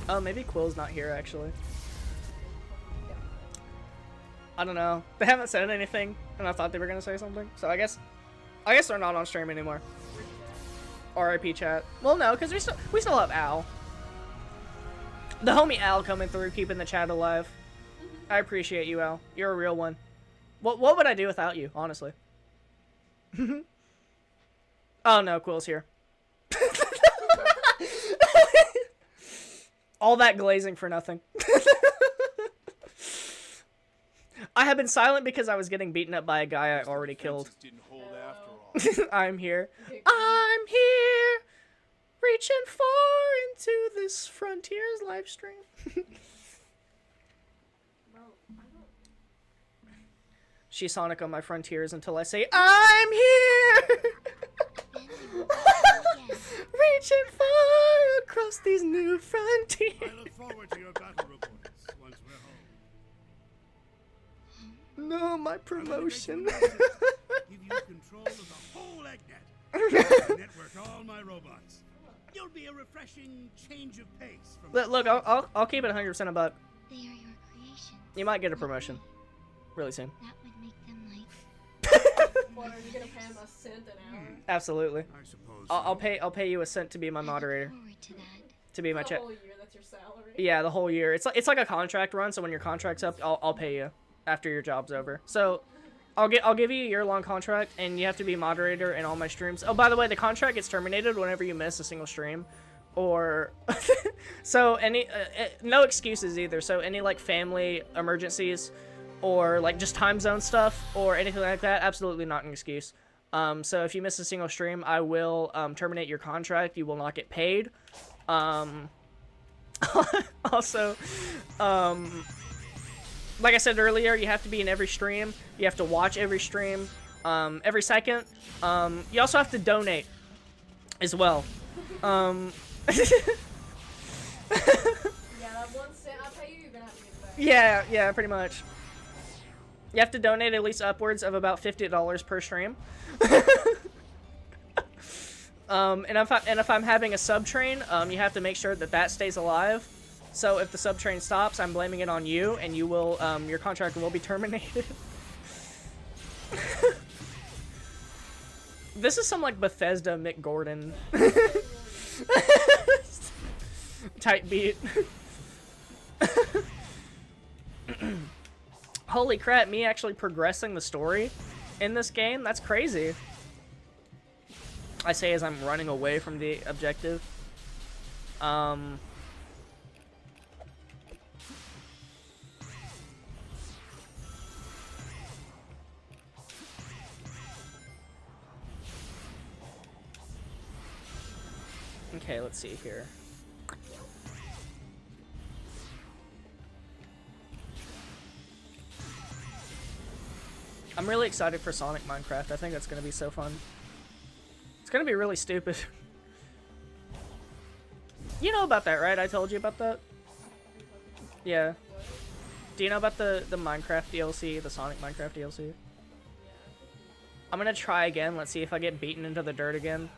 [SPEAKER 1] Oh, maybe Quill's not here, actually. I don't know. They haven't said anything, and I thought they were gonna say something. So I guess they're not on stream anymore. RIP chat. Well, no, because we still have Al. The homie Al coming through, keeping the chat alive. I appreciate you, Al. You're a real one. What would I do without you, honestly? Oh no, Quill's here. All that glazing for nothing. I have been silent because I was getting beaten up by a guy I already killed.
[SPEAKER 3] Didn't hold after all.
[SPEAKER 1] I'm here. I'm here, reaching far into this Frontiers live stream. She's Sonic on my Frontiers until I say, I'm here! Reaching far across these new frontiers.
[SPEAKER 6] I look forward to your battle reports once we're home.
[SPEAKER 1] No, my promotion.
[SPEAKER 6] Give you control of the whole EggNet. Network all my robots. You'll be a refreshing change of pace from
[SPEAKER 1] Look, I'll keep it 100% a buck.
[SPEAKER 4] They are your creations.
[SPEAKER 1] You might get a promotion really soon.
[SPEAKER 4] That would make them like.
[SPEAKER 5] What, are you gonna pay him a cent an hour?
[SPEAKER 1] Absolutely.
[SPEAKER 6] I suppose.
[SPEAKER 1] I'll pay you a cent to be my
[SPEAKER 4] I look
[SPEAKER 1] moderator,
[SPEAKER 4] forward to that.
[SPEAKER 1] to be my
[SPEAKER 5] The
[SPEAKER 1] chat.
[SPEAKER 5] whole year, that's your salary.
[SPEAKER 1] Yeah, the whole year. It's like a contract run. So when your contract's up, I'll pay you after your job's over. So I'll give you a year-long contract, and you have to be a moderator in all my streams. Oh, by the way, the contract gets terminated whenever you miss a single stream, or so any no excuses either. So any like family emergencies, or like just time zone stuff, or anything like that, absolutely not an excuse. So if you miss a single stream, I will terminate your contract. You will not get paid. Also, like I said earlier, you have to be in every stream. You have to watch every stream, every second. You also have to donate as well.
[SPEAKER 5] Yeah, that 1 cent I pay you, you're gonna have to give it back.
[SPEAKER 1] Yeah, pretty much. You have to donate at least upwards of about $50 per stream. And if I'm having a sub train, you have to make sure that that stays alive. So if the sub train stops, I'm blaming it on you, and you will your contract will be terminated. This is some like Bethesda Mick Gordon type beat. Holy crap, me actually progressing the story in this game? That's crazy. I say as I'm running away from the objective. Okay, let's see here. I'm really excited for Sonic Minecraft. I think that's gonna be so fun. It's gonna be really stupid. You know about that, right? I told you about that? Yeah. Do you know about the Minecraft DLC, the Sonic Minecraft DLC? I'm gonna try again. Let's see if I get beaten into the dirt again.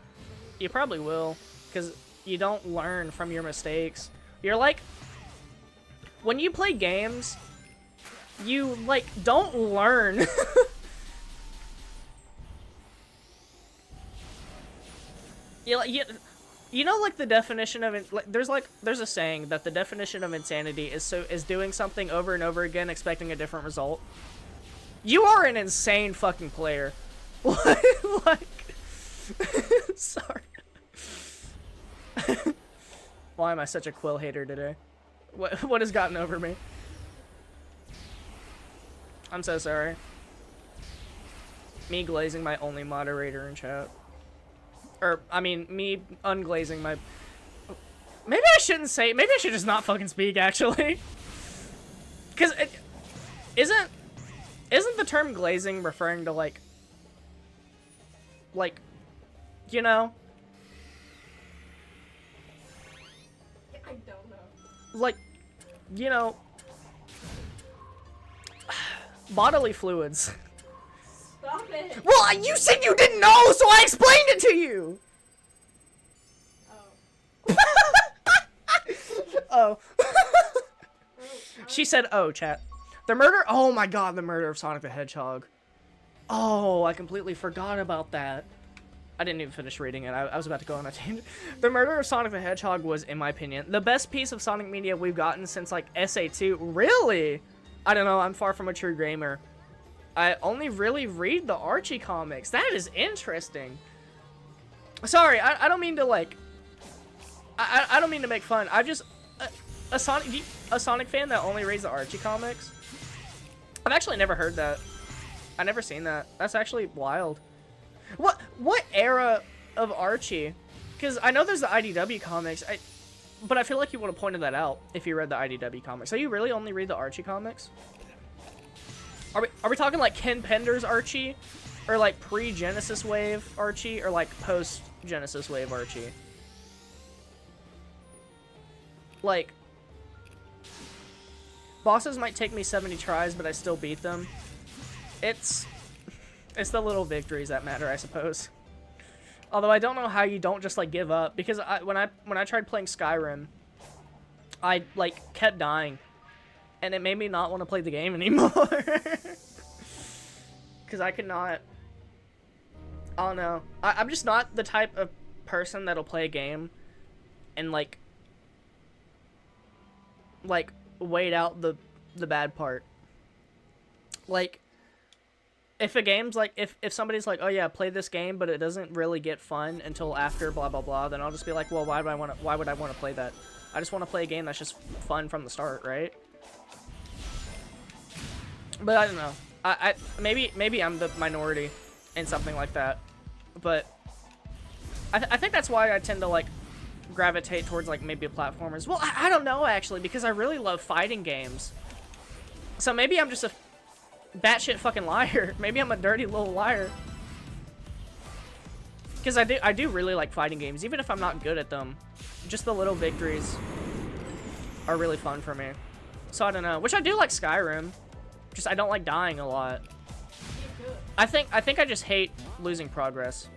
[SPEAKER 1] You probably will, because you don't learn from your mistakes. You're like, when you play games, you like don't learn. You know, like the definition of it. Like, there's a saying that the definition of insanity is doing something over and over again, expecting a different result. You are an insane fucking player. Like, sorry. Why am I such a Quill hater today? What has gotten over me? I'm so sorry. Me glazing my only moderator in chat. Or, I mean, me unglazing my... Maybe I shouldn't say... Maybe I should just not fucking speak, actually. Because it... Isn't the term glazing referring to, like... Like... You know?
[SPEAKER 5] I don't know.
[SPEAKER 1] Like... You know... Bodily fluids.
[SPEAKER 5] Stop it.
[SPEAKER 1] Well, you said you didn't know, so I explained it to you!
[SPEAKER 5] Oh.
[SPEAKER 1] Oh. She said, oh, chat. The murder? Oh my god, the murder of Sonic the Hedgehog. Oh, I completely forgot about that. I didn't even finish reading it. I was about to go on a tangent. The murder of Sonic the Hedgehog was, in my opinion, the best piece of Sonic media we've gotten since, like, SA2. Really? I don't know, I'm far from a true gamer. I only really read the Archie comics. That is interesting. Sorry, I don't mean to, like... I don't mean to make fun. I just... A Sonic fan that only reads the Archie comics? I've actually never heard that. I've never seen that. That's actually wild. What era of Archie? Because I know there's the IDW comics, but I feel like you would have pointed that out if you read the IDW comics. So you really only read the Archie comics? Are we talking like Ken Pender's Archie? Or like pre-Genesis Wave Archie? Or like post-Genesis Wave Archie? Like... Bosses might take me 70 tries, but I still beat them. It's the little victories that matter, I suppose. Although I don't know how you don't just like give up, because when I tried playing Skyrim, I like kept dying, and it made me not want to play the game anymore. Because I could not. I don't know. I'm just not the type of person that'll play a game and like wait out the bad part. Like, if a game's like, if somebody's like, oh yeah, play this game, but it doesn't really get fun until after blah blah blah, then I'll just be like, well, why would I want to play that? I just want to play a game that's just fun from the start, right? But I don't know. Maybe I'm the minority in something like that, but I think that's why I tend to like gravitate towards like maybe platformers. Well, I don't know actually, because I really love fighting games. So maybe I'm just a batshit fucking liar. Maybe I'm a dirty little liar. Because I do really like fighting games, even if I'm not good at them. Just the little victories are really fun for me. So I don't know. Which I do like Skyrim. Just I don't like dying a lot. I think I just hate losing progress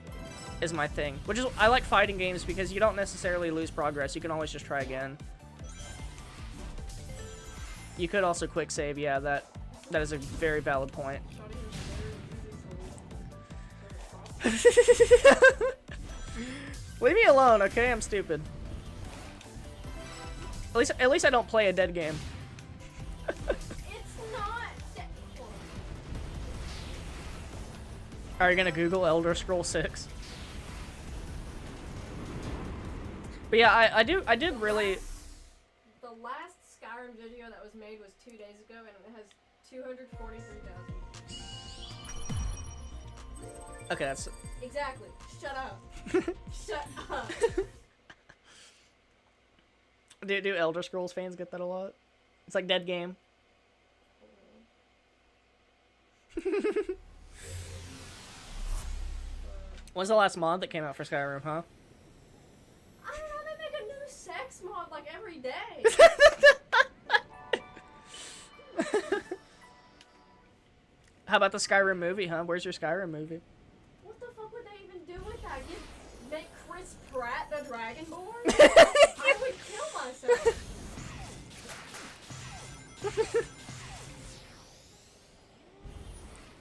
[SPEAKER 1] is my thing. Which is I like fighting games because you don't necessarily lose progress. You can always just try again. You could also quick save. Yeah, that is a very valid point. Leave me alone, okay? I'm stupid. At least I don't play a dead game.
[SPEAKER 5] It's not.
[SPEAKER 1] Are you gonna Google Elder Scrolls 6? But yeah, I did really.
[SPEAKER 5] The last Skyrim video that was made was 2 days ago, and it has 243,000.
[SPEAKER 1] Okay, that's.
[SPEAKER 5] Exactly. Shut up. Shut up.
[SPEAKER 1] Do Elder Scrolls fans get that a lot? It's like dead game. When's the last mod that came out for Skyrim, huh?
[SPEAKER 5] I don't know, they make a new sex mod like every day.
[SPEAKER 1] How about the Skyrim movie, huh? Where's your Skyrim movie?
[SPEAKER 5] What the fuck would they even do with that? Make Chris Pratt the Dragonborn? I would kill myself.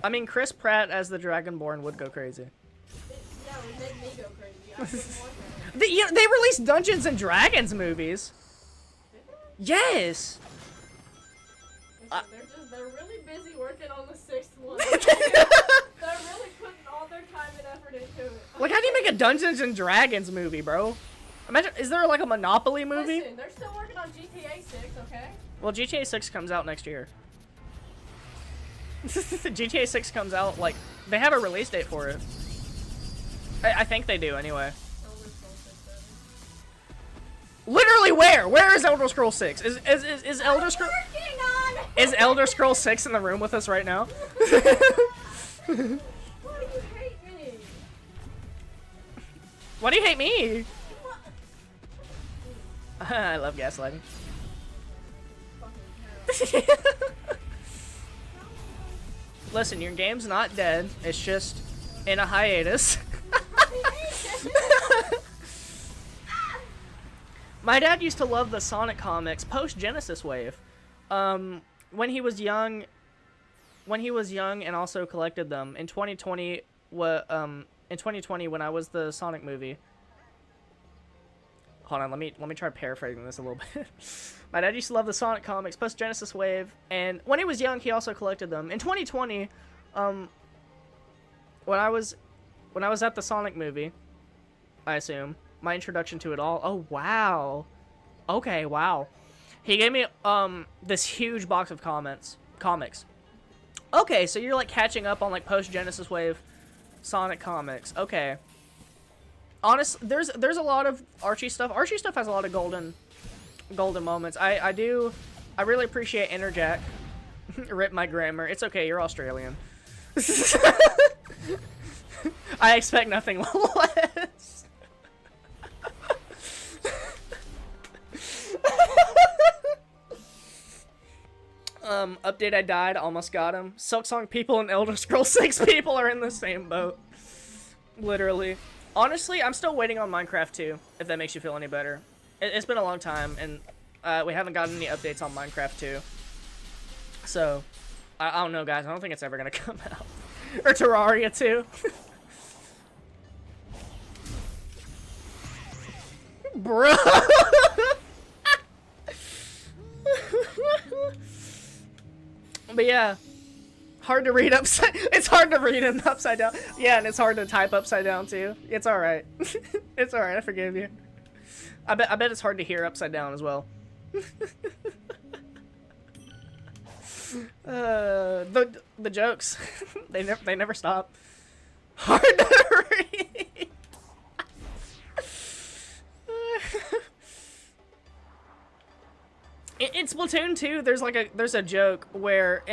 [SPEAKER 1] I mean, Chris Pratt as the Dragonborn would go crazy.
[SPEAKER 5] No, it would make me go crazy. I wouldn't want that.
[SPEAKER 1] They released Dungeons and Dragons movies.
[SPEAKER 5] Did they?
[SPEAKER 1] Yes.
[SPEAKER 5] They're really busy working on the 6th one. They're really putting all their time and effort into it.
[SPEAKER 1] Like, how do you make a Dungeons and Dragons movie, bro? Imagine, is there like a Monopoly movie?
[SPEAKER 5] Listen, they're still working on GTA 6, okay?
[SPEAKER 1] Well, GTA 6 comes out next year. GTA 6 comes out, like, they have a release date for it. I think they do, anyway. Literally where? Where is Elder Scrolls 6? Is Elder Scrolls... Is Elder Scrolls 6 in the room with us right now?
[SPEAKER 5] Why do you hate me?
[SPEAKER 1] Why do you hate me? I love gaslighting. Listen, your game's not dead. It's just in a hiatus. My dad used to love the Sonic comics post-Genesis wave. When he was young and also collected them. In 2020, when I was the Sonic movie. Hold on, let me try paraphrasing this a little bit. My dad used to love the Sonic comics post-Genesis wave, and when he was young, he also collected them. In 2020, when I was at the Sonic movie, I assume, my introduction to it all. Oh wow. Okay, wow. He gave me this huge box of comics. Okay, so you're like catching up on like post-Genesis wave Sonic comics. Okay. Honestly, there's a lot of Archie stuff. Archie stuff has a lot of golden moments. I really appreciate Interjack. Rip my grammar. It's okay, you're Australian. I expect nothing less. Update, I died, almost got him. Silksong people and Elder Scrolls 6 people are in the same boat. Literally. Honestly, I'm still waiting on Minecraft 2, if that makes you feel any better. It's been a long time, and we haven't gotten any updates on Minecraft 2. So, I don't know, guys. I don't think it's ever gonna come out. Or Terraria 2. Bro! But yeah, hard to read upside. It's hard to read it upside down. Yeah, and it's hard to type upside down too. It's all right. It's all right. I forgive you. I bet it's hard to hear upside down as well. The jokes, they never stop. Hard to read. In Splatoon 2, there's a joke where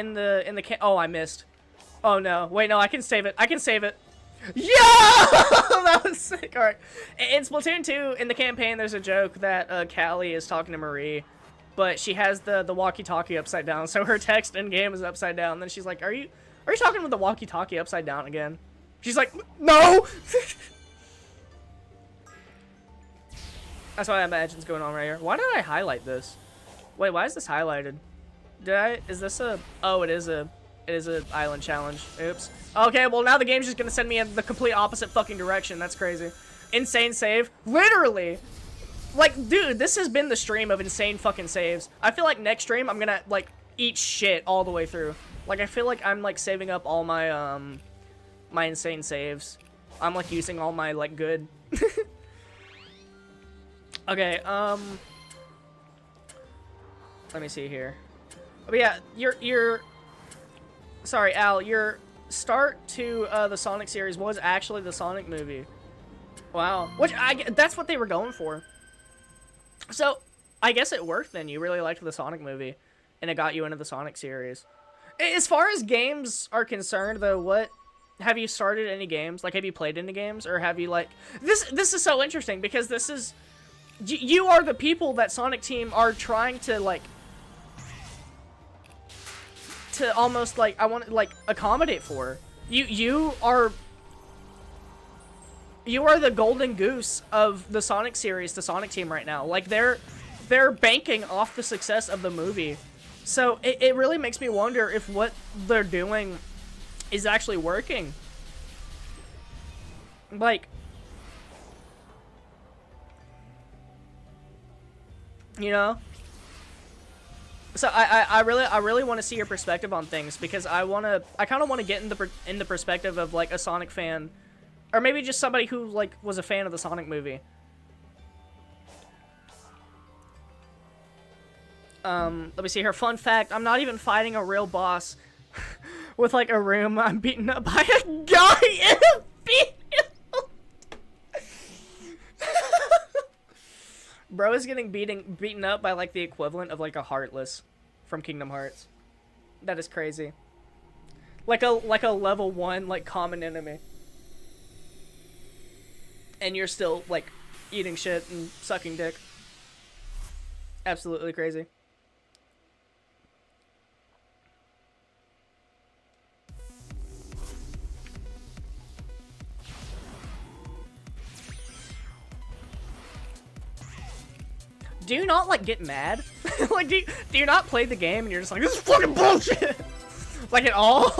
[SPEAKER 1] oh, I missed. Oh no, wait, no, I can save it. I can save it. Yeah, that was sick. All right, in Splatoon 2, in the campaign, there's a joke that Callie is talking to Marie, but she has the walkie-talkie upside down, so her text in game is upside down. And then she's like, "Are you talking with the walkie-talkie upside down again?" She's like, "No." That's what I imagine's going on right here. Why did I highlight this? Wait, why is this highlighted? Is this a? Oh, it is a island challenge. Oops. Okay, well now the game's just gonna send me in the complete opposite fucking direction. That's crazy. Insane save. Literally. Like, dude, this has been the stream of insane fucking saves. I feel like next stream I'm gonna, like, eat shit all the way through. Like, I feel like I'm, like, saving up all my, my insane saves. I'm, like, using all my, like, good. Okay, let me see here. But yeah, sorry, Al, your start to, the Sonic series was actually the Sonic movie. Wow. Which, that's what they were going for. So, I guess it worked then. You really liked the Sonic movie, and it got you into the Sonic series. As far as games are concerned, though, have you started any games? Like, have you played any games? Or have you, like... This is so interesting, because this is... You are the people that Sonic Team are trying to, like... To almost, like, accommodate for. You are the golden goose of the Sonic series, the Sonic Team right now. Like, they're banking off the success of the movie. So, it really makes me wonder if what they're doing is actually working. Like, you know? So I really want to see your perspective on things, because I kind of want to get in the perspective of, like, a Sonic fan, or maybe just somebody who, like, was a fan of the Sonic movie. Let me see here. Fun fact, I'm not even fighting a real boss with, like, a room. I'm beaten up by a guy in a field. Bro is getting beaten up by, like, the equivalent of, like, a Heartless from Kingdom Hearts. That is crazy. Like a level 1, like, common enemy. And you're still, like, eating shit and sucking dick. Absolutely crazy. Do you not, like, get mad? Like, do you not play the game and you're just like, this is fucking bullshit? Like, at all?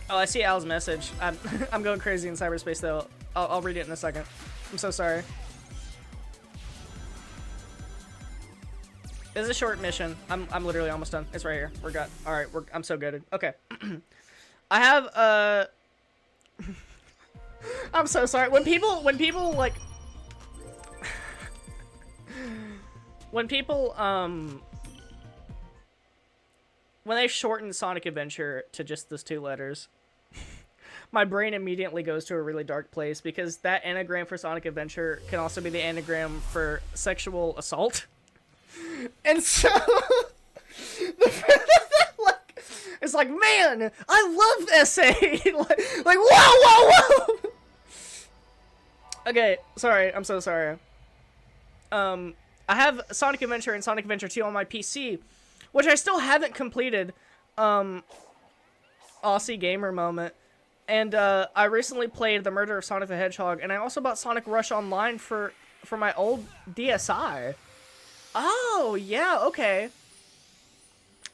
[SPEAKER 1] Oh, I see Al's message. I'm going crazy in cyberspace, though. I'll read it in a second. I'm so sorry. This is a short mission. I'm literally almost done. It's right here. Alright, I'm so good. Okay. I have, I'm so sorry. When people, like... when people, when they shorten Sonic Adventure to just those 2 letters, my brain immediately goes to a really dark place, because that anagram for Sonic Adventure can also be the anagram for sexual assault. And so, it's like, man, I love SA! like, whoa! Okay, sorry, I'm so sorry. I have Sonic Adventure and Sonic Adventure 2 on my PC, which I still haven't completed. Aussie gamer moment. And, I recently played The Murder of Sonic the Hedgehog, and I also bought Sonic Rush Online for my old DSi. Oh, yeah, okay.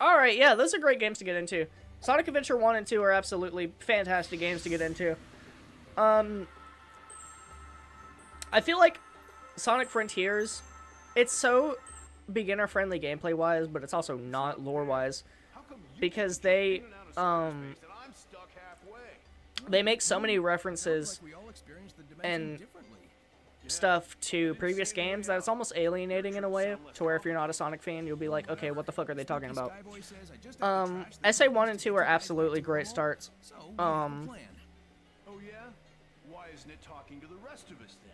[SPEAKER 1] Alright, yeah, those are great games to get into. Sonic Adventure 1 and 2 are absolutely fantastic games to get into. I feel like Sonic Frontiers, it's so beginner-friendly gameplay-wise, but it's also not lore-wise. Because they make so many references and stuff to previous games that it's almost alienating in a way, to where if you're not a Sonic fan, you'll be like, okay, what the fuck are they talking about? SA 1 and 2 are absolutely great starts.
[SPEAKER 3] Oh yeah? Why isn't it talking to the rest of us then?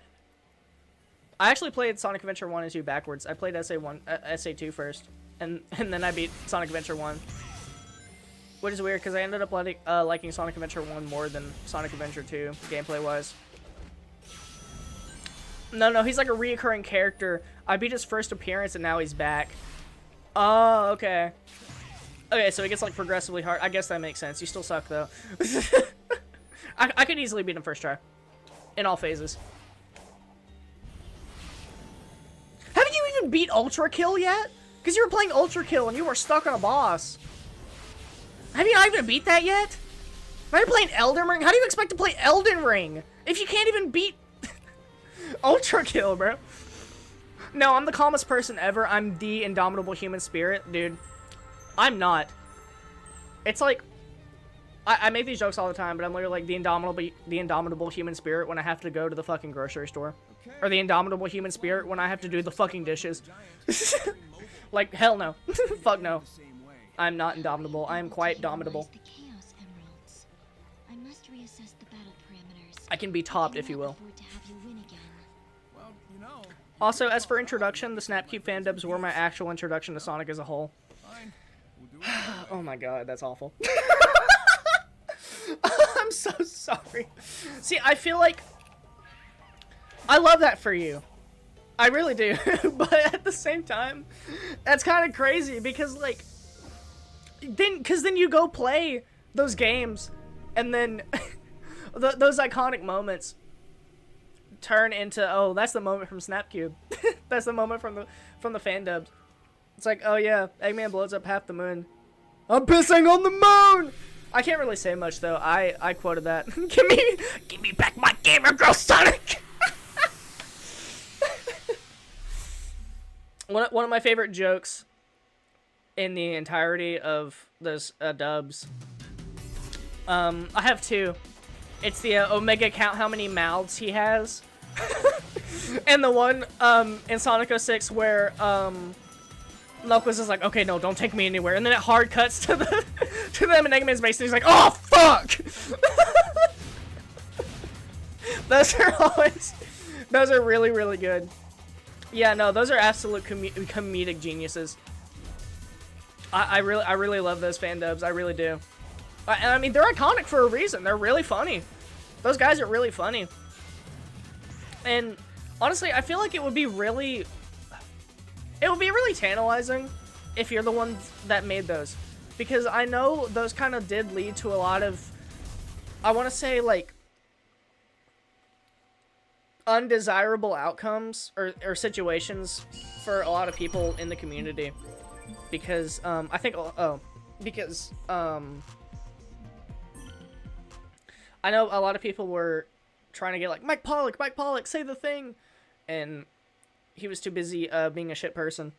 [SPEAKER 1] I actually played Sonic Adventure 1 and 2 backwards. I played SA 2 first, and then I beat Sonic Adventure 1. Which is weird, because I ended up liking Sonic Adventure 1 more than Sonic Adventure 2, gameplay-wise. No, he's like a reoccurring character. I beat his first appearance, and now he's back. Oh, okay. Okay, so he gets, like, progressively hard. I guess that makes sense. You still suck, though. I could easily beat him first try. In all phases. Haven't you even beat Ultra Kill yet? Because you were playing Ultra Kill, and you were stuck on a boss. Have you not even beat that yet? Now you're playing Elden Ring? How do you expect to play Elden Ring if you can't even beat Ultra Kill, bro? No, I'm the calmest person ever. I'm the indomitable human spirit. Dude, I'm not. It's like, I make these jokes all the time, but I'm literally like the indomitable human spirit when I have to go to the fucking grocery store. Or the indomitable human spirit when I have to do the fucking dishes. Like, hell no. Fuck no. I'm not indomitable. I am quite domitable. I can be topped, if you will. Also, as for introduction, the Snapcube fandubs were my actual introduction to Sonic as a whole. Oh my god, that's awful. I'm so sorry. See, I feel like I love that for you. I really do. But at the same time, that's kind of crazy because, like, then you go play those games, and then those iconic moments turn into, oh, that's the moment from Snapcube. That's the moment from the fandubs. It's like, oh yeah, Eggman blows up half the moon. I'm pissing on the moon. I can't really say much though. I quoted that. Give me back my gamer girl, Sonic. One of my favorite jokes in the entirety of those dubs. I have two. It's the Omega count how many mouths he has. And the one in Sonic 06 where Knuckles is like, okay, no, don't take me anywhere. And then it hard cuts to them in Eggman's base and he's like, oh, fuck! Those are really, really good. Yeah, no, those are absolute comedic geniuses. I really love those fandubs. I really do. I mean, they're iconic for a reason. They're really funny. Those guys are really funny. And honestly, I feel like it would be really tantalizing if you're the ones that made those. Because I know those kind of did lead to a lot of, I want to say, like, undesirable outcomes or situations for a lot of people in the community. Because, I think, because, I know a lot of people were trying to get like, Mike Pollock, say the thing! And he was too busy being a shit person.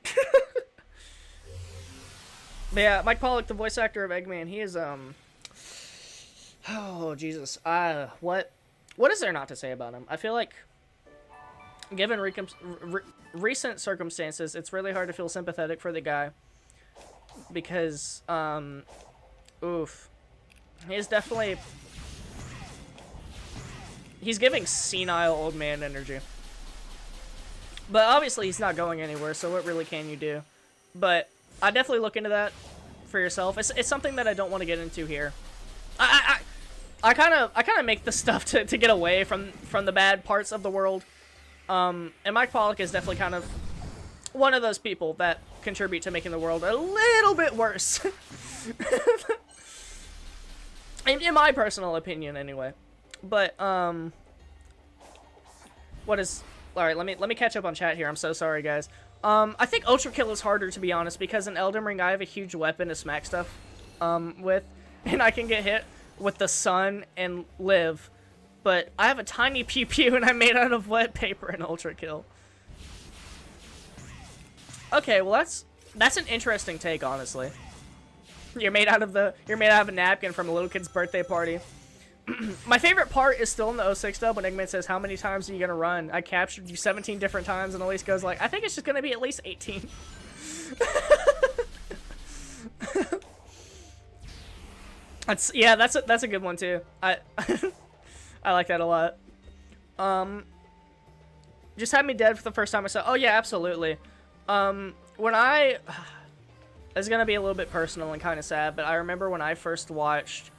[SPEAKER 1] But yeah, Mike Pollock, the voice actor of Eggman, he is, oh, Jesus. What is there not to say about him? I feel like, given recent circumstances, it's really hard to feel sympathetic for the guy. Because, oof. He's definitely... He's giving senile old man energy. But obviously he's not going anywhere, so what really can you do? But I definitely look into that for yourself. It's something that I don't want to get into here. I kind of make the stuff to get away from the bad parts of the world. And Mike Pollock is definitely kind of one of those people that contribute to making the world a little bit worse. in my personal opinion, anyway. But, what is... Alright, let me catch up on chat here. I'm so sorry, guys. I think Ultra Kill is harder, to be honest, because in Elden Ring I have a huge weapon to smack stuff with, and I can get hit with the sun and live, but I have a tiny pew pew and I'm made out of wet paper in Ultra Kill. Okay, well that's an interesting take, honestly. You're made out of a napkin from a little kid's birthday party. My favorite part is still in the 06 dub when Eggman says, "How many times are you gonna run? I captured you 17 different times," and Elise goes like, "I think it's just gonna be at least 18." That's a good one too. I like that a lot. Just had me dead for the first time I saw. Oh yeah, absolutely. When I it's gonna be a little bit personal and kind of sad, but I remember when I first watched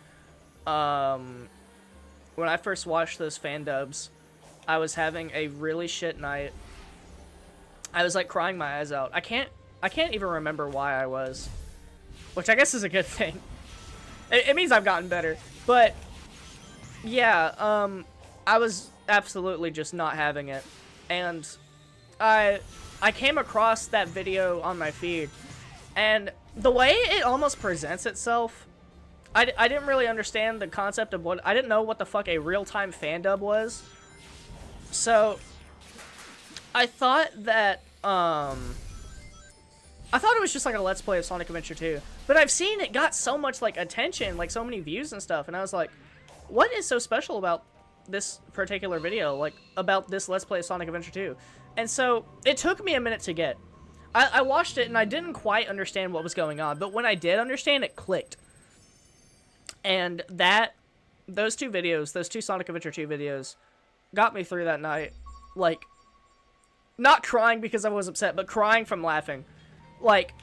[SPEAKER 1] those fan dubs, I was having a really shit night. I was like crying my eyes out. I can't even remember why I was, which I guess is a good thing. It means I've gotten better. But yeah, I was absolutely just not having it, and I came across that video on my feed, and the way it almost presents itself, I didn't really understand the concept of I didn't know what the fuck a real-time fan dub was. So I thought that I thought it was just like a Let's Play of Sonic Adventure 2. But I've seen it got so much like attention, like so many views and stuff, and I was like, what is so special about this particular video, like about this Let's Play of Sonic Adventure 2? And so it took me a minute to get. I watched it and I didn't quite understand what was going on, but when I did understand, it clicked. And those two Sonic Adventure 2 videos, got me through that night. Like, not crying because I was upset, but crying from laughing. Like,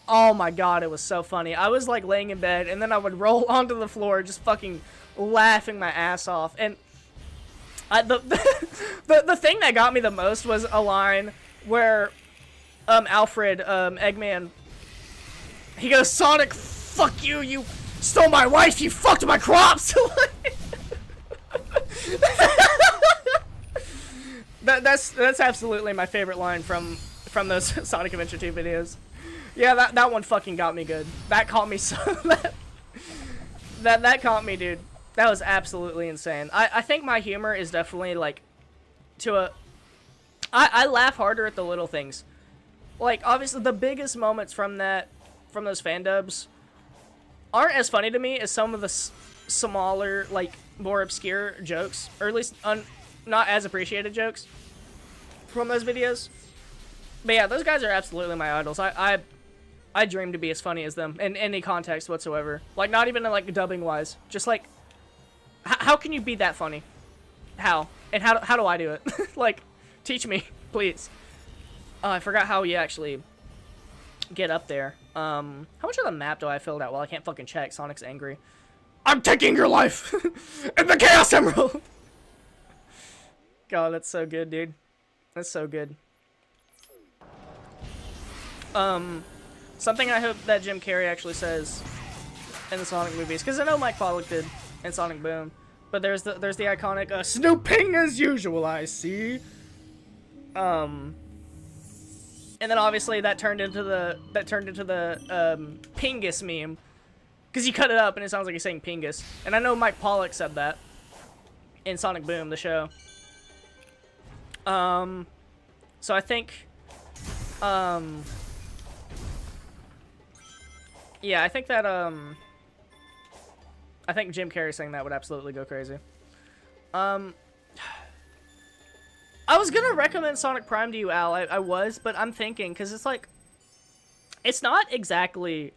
[SPEAKER 1] oh my god, it was so funny. I was like laying in bed, and then I would roll onto the floor, just fucking laughing my ass off. And the thing that got me the most was a line where Alfred, Eggman, he goes, "Sonic, fuck you, you stole my wife, you fucked my crops!" That's absolutely my favorite line from those Sonic Adventure 2 videos. Yeah, that one fucking got me good. That caught me so that caught me, dude. That was absolutely insane. I think my humor is definitely like I laugh harder at the little things. Like, obviously the biggest moments from those fan dubs aren't as funny to me as some of the smaller, like, more obscure jokes, or at least not as appreciated jokes from those videos. But yeah, those guys are absolutely my idols. I dream to be as funny as them in any context whatsoever. Like, not even like dubbing wise. Just like, how can you be that funny? How? And how do I do it? Like, teach me, please. I forgot how you actually get up there. How much of the map do I filled out? Well, I can't fucking check. Sonic's angry. "I'm taking your life in the Chaos Emerald." God, that's so good, dude. That's so good. Something I hope that Jim Carrey actually says in the Sonic movies, because I know Mike Pollock did in Sonic Boom, but there's the iconic "snooping as usual, I see." And then obviously that turned into the Pingus meme, because you cut it up and it sounds like he's saying Pingus. And I know Mike Pollock said that in Sonic Boom, the show. So I think, yeah, I think that, I think Jim Carrey saying that would absolutely go crazy. I was gonna recommend Sonic Prime to you, Al. I was, but I'm thinking, because it's like, it's not exactly,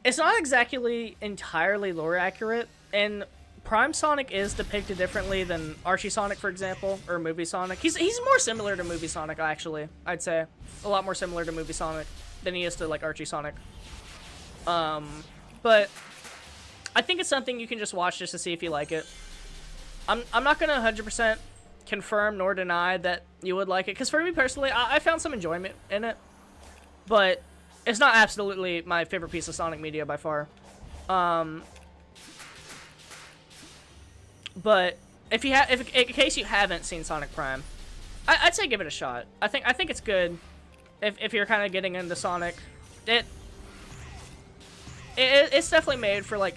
[SPEAKER 1] It's not exactly entirely lore accurate, and Prime Sonic is depicted differently than Archie Sonic, for example, or Movie Sonic. He's more similar to Movie Sonic, actually, I'd say. A lot more similar to Movie Sonic than he is to, like, Archie Sonic. But I think it's something you can just watch just to see if you like it. I'm not gonna 100% confirm nor deny that you would like it, because for me personally, I found some enjoyment in it, but it's not absolutely my favorite piece of Sonic media by far. But if in case you haven't seen Sonic Prime, I'd say give it a shot. I think it's good if you're kind of getting into Sonic. It's definitely made for like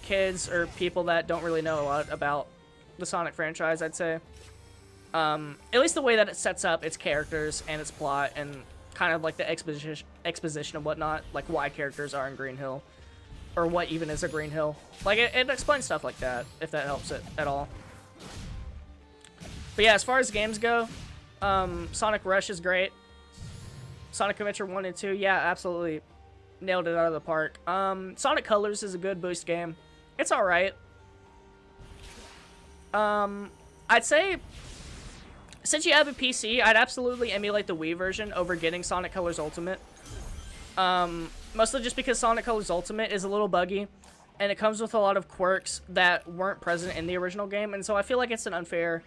[SPEAKER 1] kids or people that don't really know a lot about the Sonic franchise, I'd say. At least the way that it sets up its characters and its plot and kind of like the exposition and whatnot, like why characters are in Green Hill, or what even is a Green Hill. Like it explains stuff like that, if that helps it at all. But yeah, as far as games go, Sonic Rush is great. Sonic Adventure 1 and 2, yeah, absolutely nailed it out of the park. Sonic Colors is a good boost game. It's alright. I'd say, since you have a PC, I'd absolutely emulate the Wii version over getting Sonic Colors Ultimate. Mostly just because Sonic Colors Ultimate is a little buggy, and it comes with a lot of quirks that weren't present in the original game, and so I feel like it's an unfair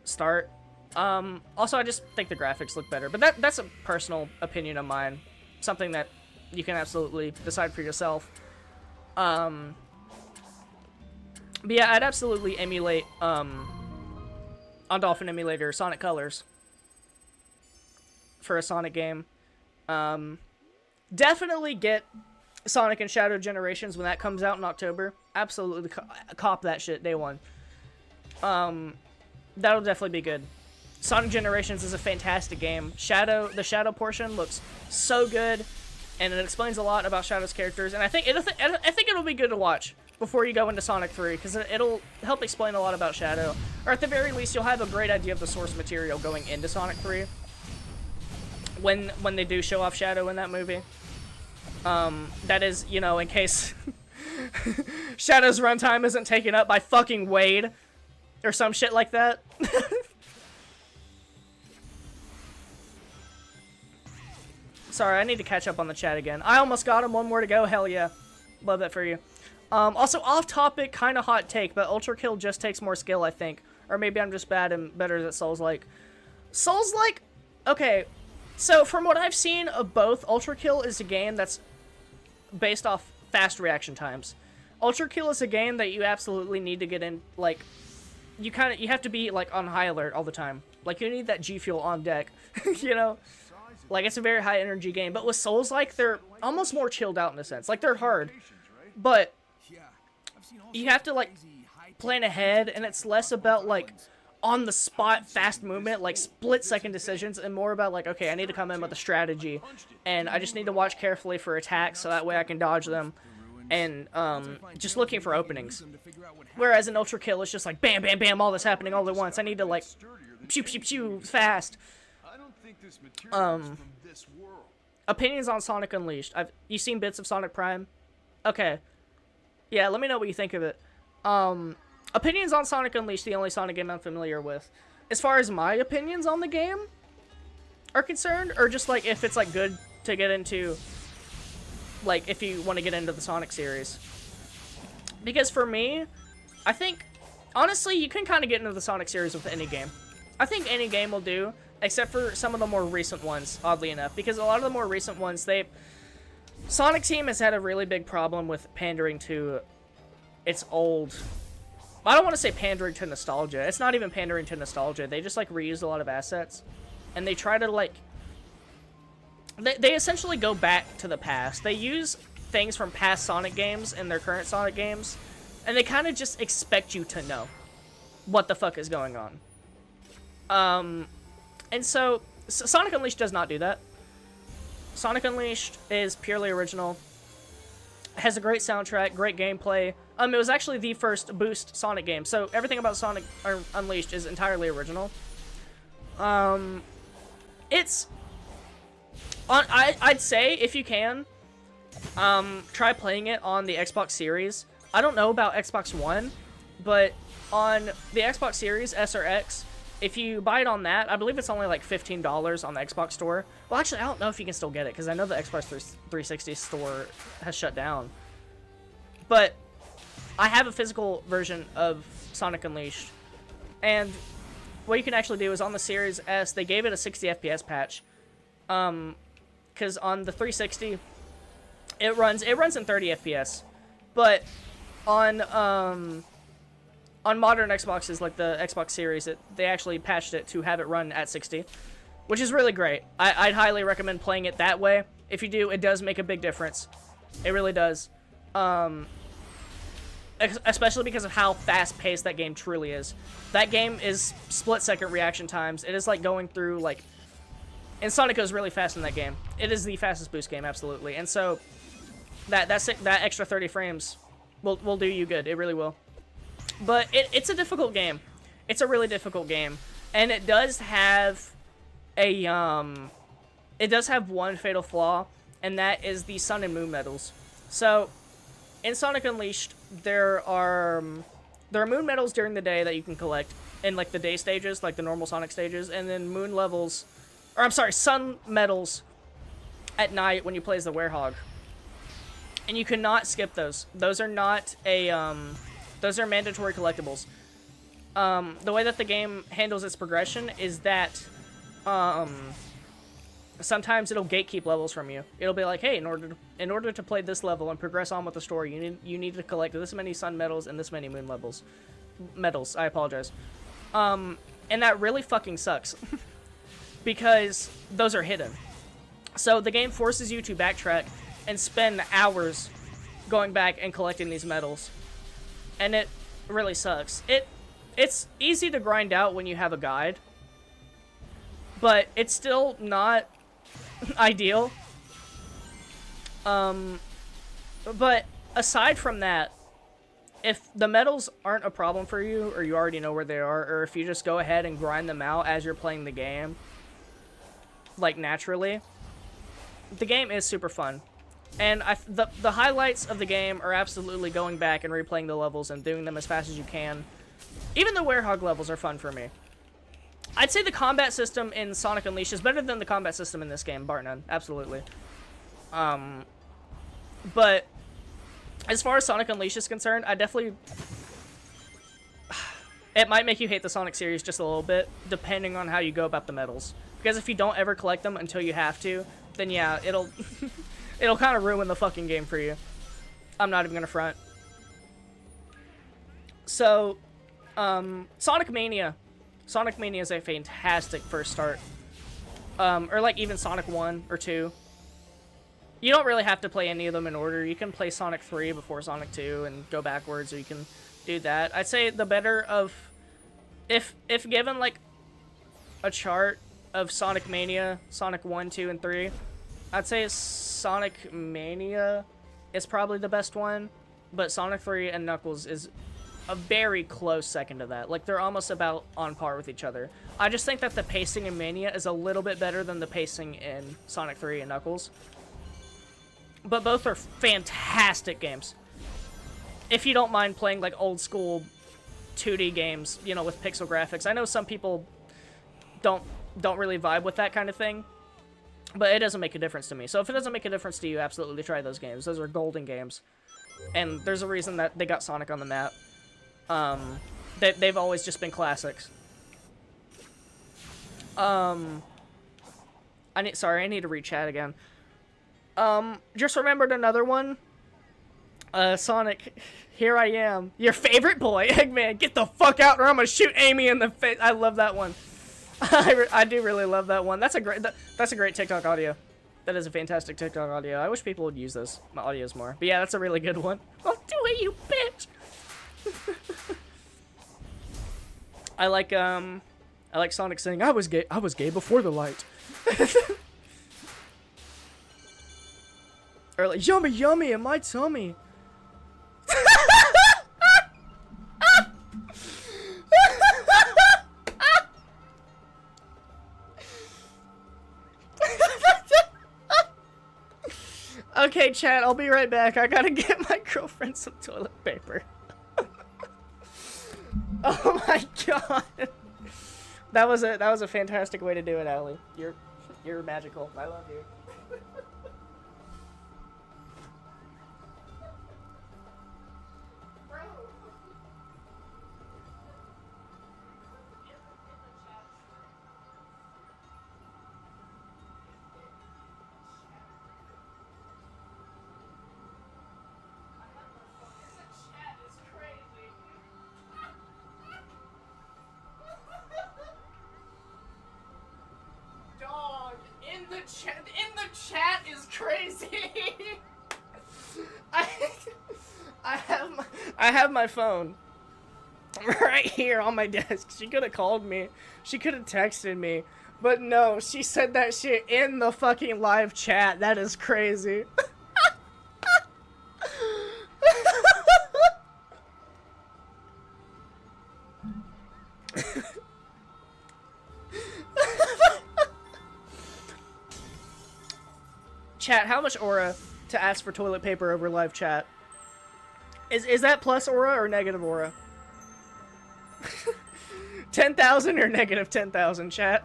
[SPEAKER 1] start. Also, I just think the graphics look better, but that's a personal opinion of mine. Something that you can absolutely decide for yourself. But yeah, I'd absolutely emulate, on Dolphin Emulator, Sonic Colors for a Sonic game. Definitely get Sonic and Shadow Generations when that comes out in October. Absolutely cop that shit day one. That'll definitely be good. Sonic Generations is a fantastic game. The Shadow portion looks so good, and it explains a lot about Shadow's characters, and I think it'll be good to watch before you go into Sonic 3, because it'll help explain a lot about Shadow. Or at the very least, you'll have a great idea of the source material going into Sonic 3 when they do show off Shadow in that movie. That is, you know, in case Shadow's runtime isn't taken up by fucking Wade or some shit like that. Sorry, I need to catch up on the chat again. I almost got him. One more to go. Hell yeah. Love that for you. Also, off topic, kind of hot take, but Ultra Kill just takes more skill, I think. Or maybe I'm just bad and better at Souls-like. Souls-like? Okay. So, from what I've seen of both, Ultra Kill is a game that's based off fast reaction times. Ultra Kill is a game that you absolutely need to get in, like, you have to be, like, on high alert all the time. Like, you need that G Fuel on deck, you know? Like, it's a very high energy game, but with Souls-like, they're almost more chilled out in a sense. Like, they're hard, but you have to, like, plan ahead, and it's less about, like, on-the-spot fast movement, like, split-second decisions, and more about, like, okay, I need to come in with a strategy, and I just need to watch carefully for attacks, so that way I can dodge them, and, just looking for openings. Whereas in Ultra Kill, it's just like, bam, bam, bam, all this happening all at once. I need to, like, pew, pew, pew, fast. Opinions on Sonic Unleashed. You seen bits of Sonic Prime? Okay. Yeah, let me know what you think of it. Opinions on Sonic Unleashed, the only Sonic game I'm familiar with. As far as my opinions on the game are concerned, or just, like, if it's, like, good to get into, like, if you want to get into the Sonic series. Because for me, I think, honestly, you can kind of get into the Sonic series with any game. I think any game will do, except for some of the more recent ones, oddly enough. Because a lot of the more recent ones, Sonic Team has had a really big problem with pandering to its old... I don't want to say pandering to nostalgia. It's not even pandering to nostalgia. They just, like, reuse a lot of assets. And they try to, like... They essentially go back to the past. They use things from past Sonic games in their current Sonic games. And they kind of just expect you to know what the fuck is going on. And so, Sonic Unleashed does not do that. Sonic Unleashed is purely original. Has a great soundtrack, great gameplay. It was actually the first Boost Sonic game, so everything about Sonic Unleashed is entirely original. I'd say, if you can, try playing it on the Xbox Series. I don't know about Xbox One, but on the Xbox Series, S or X, if you buy it on that, I believe it's only like $15 on the Xbox store. Well, actually, I don't know if you can still get it, because I know the Xbox 360 store has shut down. But I have a physical version of Sonic Unleashed. And what you can actually do is on the Series S, they gave it a 60 FPS patch. Because on the 360, it runs in 30 FPS. But on on modern Xboxes, like the Xbox Series, they actually patched it to have it run at 60, which is really great. I'd highly recommend playing it that way. If you do, it does make a big difference. It really does. Especially because of how fast-paced that game truly is. That game is split-second reaction times. It is like going through, like... And Sonic goes really fast in that game. It is the fastest boost game, absolutely. And so, that extra 30 frames will do you good. It really will. But it's a difficult game. It's a really difficult game. And it does have a, it does have one fatal flaw, and that is the Sun and Moon medals. So, in Sonic Unleashed, there are moon medals during the day that you can collect in, like, the day stages, like the normal Sonic stages, and then moon levels, or I'm sorry, sun medals at night when you play as the Werehog. And you cannot skip those. Those are not a, those are mandatory collectibles. The way that the game handles its progression is that, sometimes it'll gatekeep levels from you. It'll be like, hey, in order to play this level and progress on with the story, you need to collect this many sun medals and this many moon medals. I apologize. And that really fucking sucks. Because those are hidden. So the game forces you to backtrack and spend hours going back and collecting these medals. And it really sucks. It's easy to grind out when you have a guide. But it's still not ideal. But aside from that, if the medals aren't a problem for you, or you already know where they are, or if you just go ahead and grind them out as you're playing the game, like naturally, the game is super fun. And the highlights of the game are absolutely going back and replaying the levels and doing them as fast as you can. Even the Werehog levels are fun for me. I'd say the combat system in Sonic Unleashed is better than the combat system in this game, bar none. Absolutely. But as far as Sonic Unleashed is concerned, I definitely... It might make you hate the Sonic series just a little bit, depending on how you go about the medals. Because if you don't ever collect them until you have to, then yeah, it'll it'll kind of ruin the fucking game for you. I'm not even gonna front. So, Sonic Mania. Sonic Mania is a fantastic first start. Or like even Sonic 1 or 2. You don't really have to play any of them in order. You can play Sonic 3 before Sonic 2 and go backwards, or you can do that. I'd say the better of... If given like a chart of Sonic Mania, Sonic 1, 2, and 3, I'd say Sonic Mania is probably the best one, but Sonic 3 and Knuckles is a very close second to that. Like, they're almost about on par with each other. I just think that the pacing in Mania is a little bit better than the pacing in Sonic 3 and Knuckles. But both are fantastic games. If you don't mind playing, like, old school 2D games, you know, with pixel graphics. I know some people don't really vibe with that kind of thing, but it doesn't make a difference to me. So if it doesn't make a difference to you, absolutely try those games. Those are golden games. And there's a reason that they got Sonic on the map. They've always just been classics. Sorry, I need to read chat again. Just remembered another one. Sonic, here I am. Your favorite boy, Eggman, get the fuck out or I'm gonna shoot Amy in the face. I love that one. I do really love that one. That's a great TikTok audio. That is a fantastic TikTok audio. I wish people would use those audios more. But yeah, that's a really good one. I'll do it, you bitch! I like Sonic saying, I was gay before the light. Or like, yummy yummy in my tummy. Okay, chat, I'll be right back. I gotta get my girlfriend some toilet paper. Oh my god. That was a fantastic way to do it, Allie. You're magical. I love you. I have my phone right here on my desk. She could have called me. She could have texted me. But no, she said that shit in the fucking live chat. That is crazy. Chat, how much aura to ask for toilet paper over live chat? Is that plus aura or negative aura? 10,000 or negative 10,000, chat?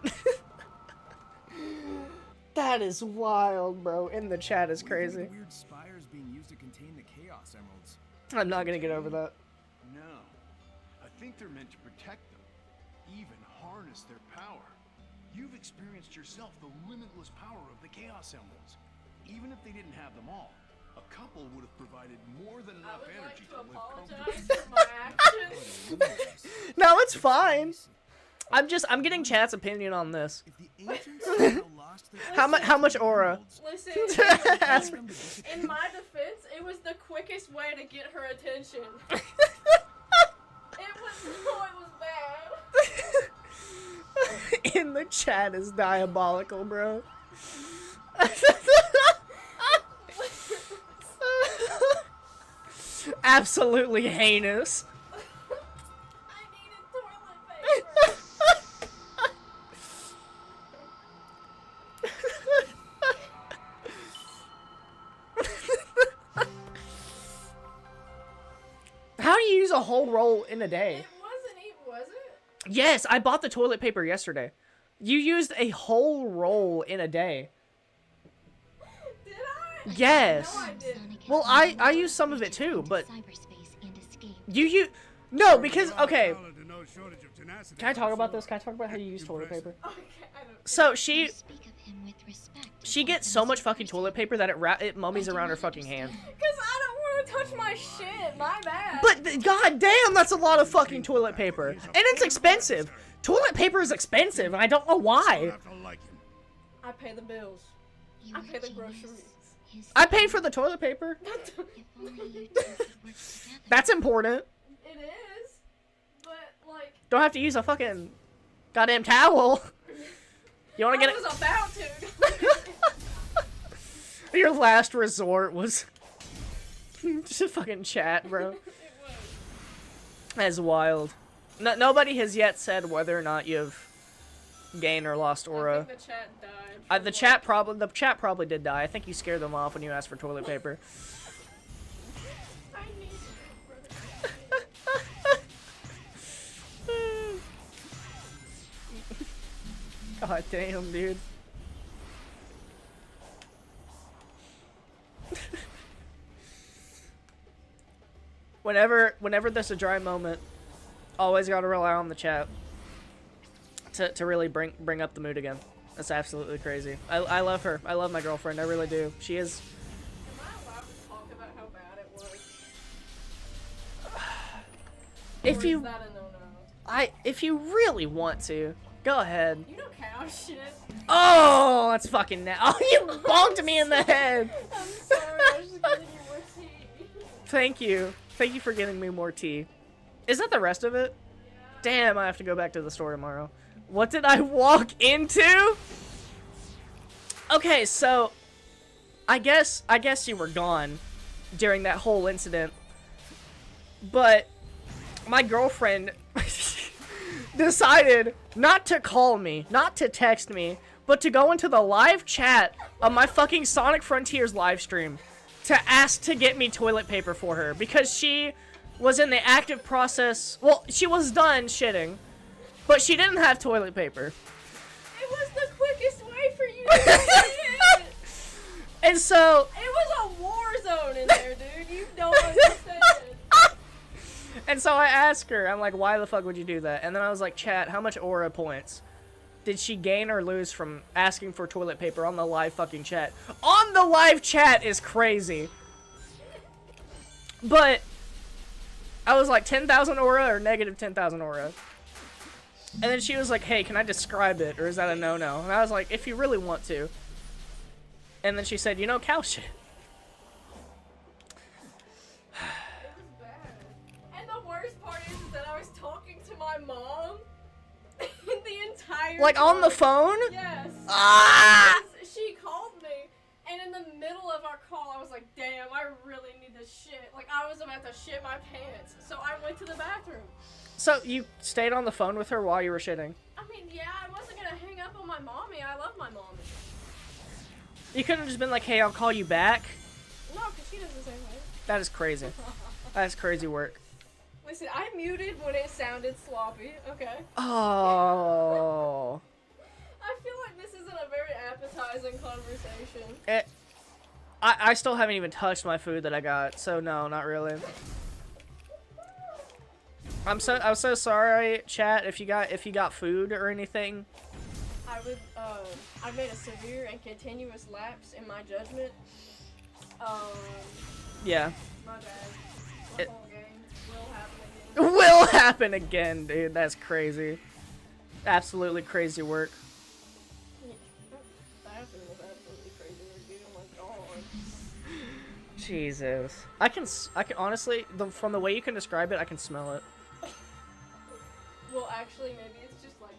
[SPEAKER 1] That is wild, bro. In the chat is crazy.
[SPEAKER 2] Weird spires being used to contain the Chaos Emeralds.
[SPEAKER 1] I'm not gonna get over that.
[SPEAKER 3] No. I think they're meant to protect them, even harness their power. You've experienced yourself the limitless power of the Chaos Emeralds. Even if they didn't have them all, a couple would have provided more than
[SPEAKER 5] I
[SPEAKER 3] enough
[SPEAKER 5] would
[SPEAKER 3] energy
[SPEAKER 5] like to
[SPEAKER 3] live comfortably.
[SPEAKER 5] apologize for my actions.
[SPEAKER 1] No, it's fine. I'm getting chat's opinion on this.
[SPEAKER 2] If the ancients somehow lost their
[SPEAKER 1] How much aura?
[SPEAKER 5] Listen,
[SPEAKER 1] Ask-
[SPEAKER 5] in my defense, it was the quickest way to get her attention. It was bad.
[SPEAKER 1] In the chat is diabolical, bro. Absolutely heinous.
[SPEAKER 5] I needed toilet paper.
[SPEAKER 1] How do you use a whole roll in a day?
[SPEAKER 5] It wasn't even, was it?
[SPEAKER 1] Yes, I bought the toilet paper yesterday. You used a whole roll in a day.
[SPEAKER 5] Did I?
[SPEAKER 1] Yes.
[SPEAKER 5] No, I didn't.
[SPEAKER 1] Well, I use some of it too, but
[SPEAKER 4] cyberspace and escape.
[SPEAKER 1] you no, because okay.
[SPEAKER 6] Solid and no shortage of tenacity.
[SPEAKER 1] Can I talk about this? Can I talk about how you use toilet paper?
[SPEAKER 5] Okay, I don't.
[SPEAKER 1] So
[SPEAKER 4] You
[SPEAKER 1] she
[SPEAKER 4] speak of him with respect.
[SPEAKER 1] she gets so much fucking toilet paper that it mummies around her fucking hand.
[SPEAKER 5] Because I don't want to touch my shit. My bad.
[SPEAKER 1] But god damn, that's a lot of fucking toilet paper, and it's expensive. Toilet paper is expensive, and I don't know
[SPEAKER 6] You
[SPEAKER 1] why.
[SPEAKER 6] have to like him.
[SPEAKER 5] I pay the bills.
[SPEAKER 4] You
[SPEAKER 5] I
[SPEAKER 4] are
[SPEAKER 5] pay the
[SPEAKER 4] genius.
[SPEAKER 5] groceries.
[SPEAKER 4] His
[SPEAKER 1] I pay for the toilet paper.
[SPEAKER 4] If only you two could work together.
[SPEAKER 1] That's important.
[SPEAKER 5] It is, but like
[SPEAKER 1] Don't have to use a fucking goddamn towel. You want
[SPEAKER 5] I
[SPEAKER 1] to get
[SPEAKER 5] was about to.
[SPEAKER 1] it? Your last resort was just a fucking chat, bro.
[SPEAKER 5] It was.
[SPEAKER 1] That's wild. No, nobody has yet said whether or not you've gained or lost
[SPEAKER 5] I
[SPEAKER 1] aura.
[SPEAKER 5] think the chat died.
[SPEAKER 1] The chat probably did die. I think you scared them off when you asked for toilet paper.
[SPEAKER 5] I need
[SPEAKER 1] God damn, dude. Whenever there's a dry moment, always gotta rely on the chat to really bring up the mood again. That's absolutely crazy. I love her. I love my girlfriend. I really do. She is.
[SPEAKER 5] Am I allowed to talk about how bad it was?
[SPEAKER 1] If
[SPEAKER 5] Or
[SPEAKER 1] you
[SPEAKER 5] is that a no-no?
[SPEAKER 1] if you really want to, go ahead.
[SPEAKER 5] You know cow shit.
[SPEAKER 1] Oh, that's fucking oh, you bonked me in the head.
[SPEAKER 5] I'm sorry, I was just giving you more tea.
[SPEAKER 1] Thank you. Thank you for getting me more tea. Is that the rest of it? Damn, I have to go back to the store tomorrow. What did I walk into? Okay, so I guess you were gone during that whole incident. But my girlfriend decided not to call me, not to text me, but to go into the live chat of my fucking Sonic Frontiers live stream to ask to get me toilet paper for her because she was in the active process. Well, she was done shitting, but she didn't have toilet paper.
[SPEAKER 5] It was the quickest way for you to do it.
[SPEAKER 1] And so,
[SPEAKER 5] It was a war zone in there, dude. You don't understand.
[SPEAKER 1] and so I asked her, I'm like, why the fuck would you do that? And then I was like, chat, how much aura points did she gain or lose from asking for toilet paper on the live fucking chat? On the live chat is crazy. But I was like 10,000 aura or negative 10,000 aura. And then she was like, hey, can I describe it? Or is that a no-no? And I was like, if you really want to. And then she said, you know, cow shit.
[SPEAKER 5] It was bad.
[SPEAKER 1] Like on the phone?
[SPEAKER 5] Yes.
[SPEAKER 1] Ah!
[SPEAKER 5] She called me, and in the middle of our call, I was like, damn, I really need this shit. Like, I was about to shit my pants. So I went to the bathroom.
[SPEAKER 1] So you stayed on the phone with her while you were shitting?
[SPEAKER 5] I mean, yeah, I wasn't gonna hang up on my mommy. I love my mommy.
[SPEAKER 1] You couldn't have just been like, hey, I'll call you back?
[SPEAKER 5] No, because she does the same way.
[SPEAKER 1] That is crazy. That is crazy work.
[SPEAKER 5] Listen, I muted when it sounded sloppy, okay?
[SPEAKER 1] Oh.
[SPEAKER 5] I feel like this isn't a very appetizing conversation.
[SPEAKER 1] I still haven't even touched my food that I got, so no, not really. I'm so sorry, chat, if you got food or anything.
[SPEAKER 5] I made a severe and continuous lapse in my judgment.
[SPEAKER 1] Yeah.
[SPEAKER 5] My bad.
[SPEAKER 1] It-
[SPEAKER 5] Whole game will happen again.
[SPEAKER 1] Will happen again, dude. That's crazy. Absolutely crazy work.
[SPEAKER 5] That was absolutely crazy, dude. Oh my god.
[SPEAKER 1] Jesus. I can honestly, from the way you can describe it, I can smell it.
[SPEAKER 5] Well, actually, maybe it's just like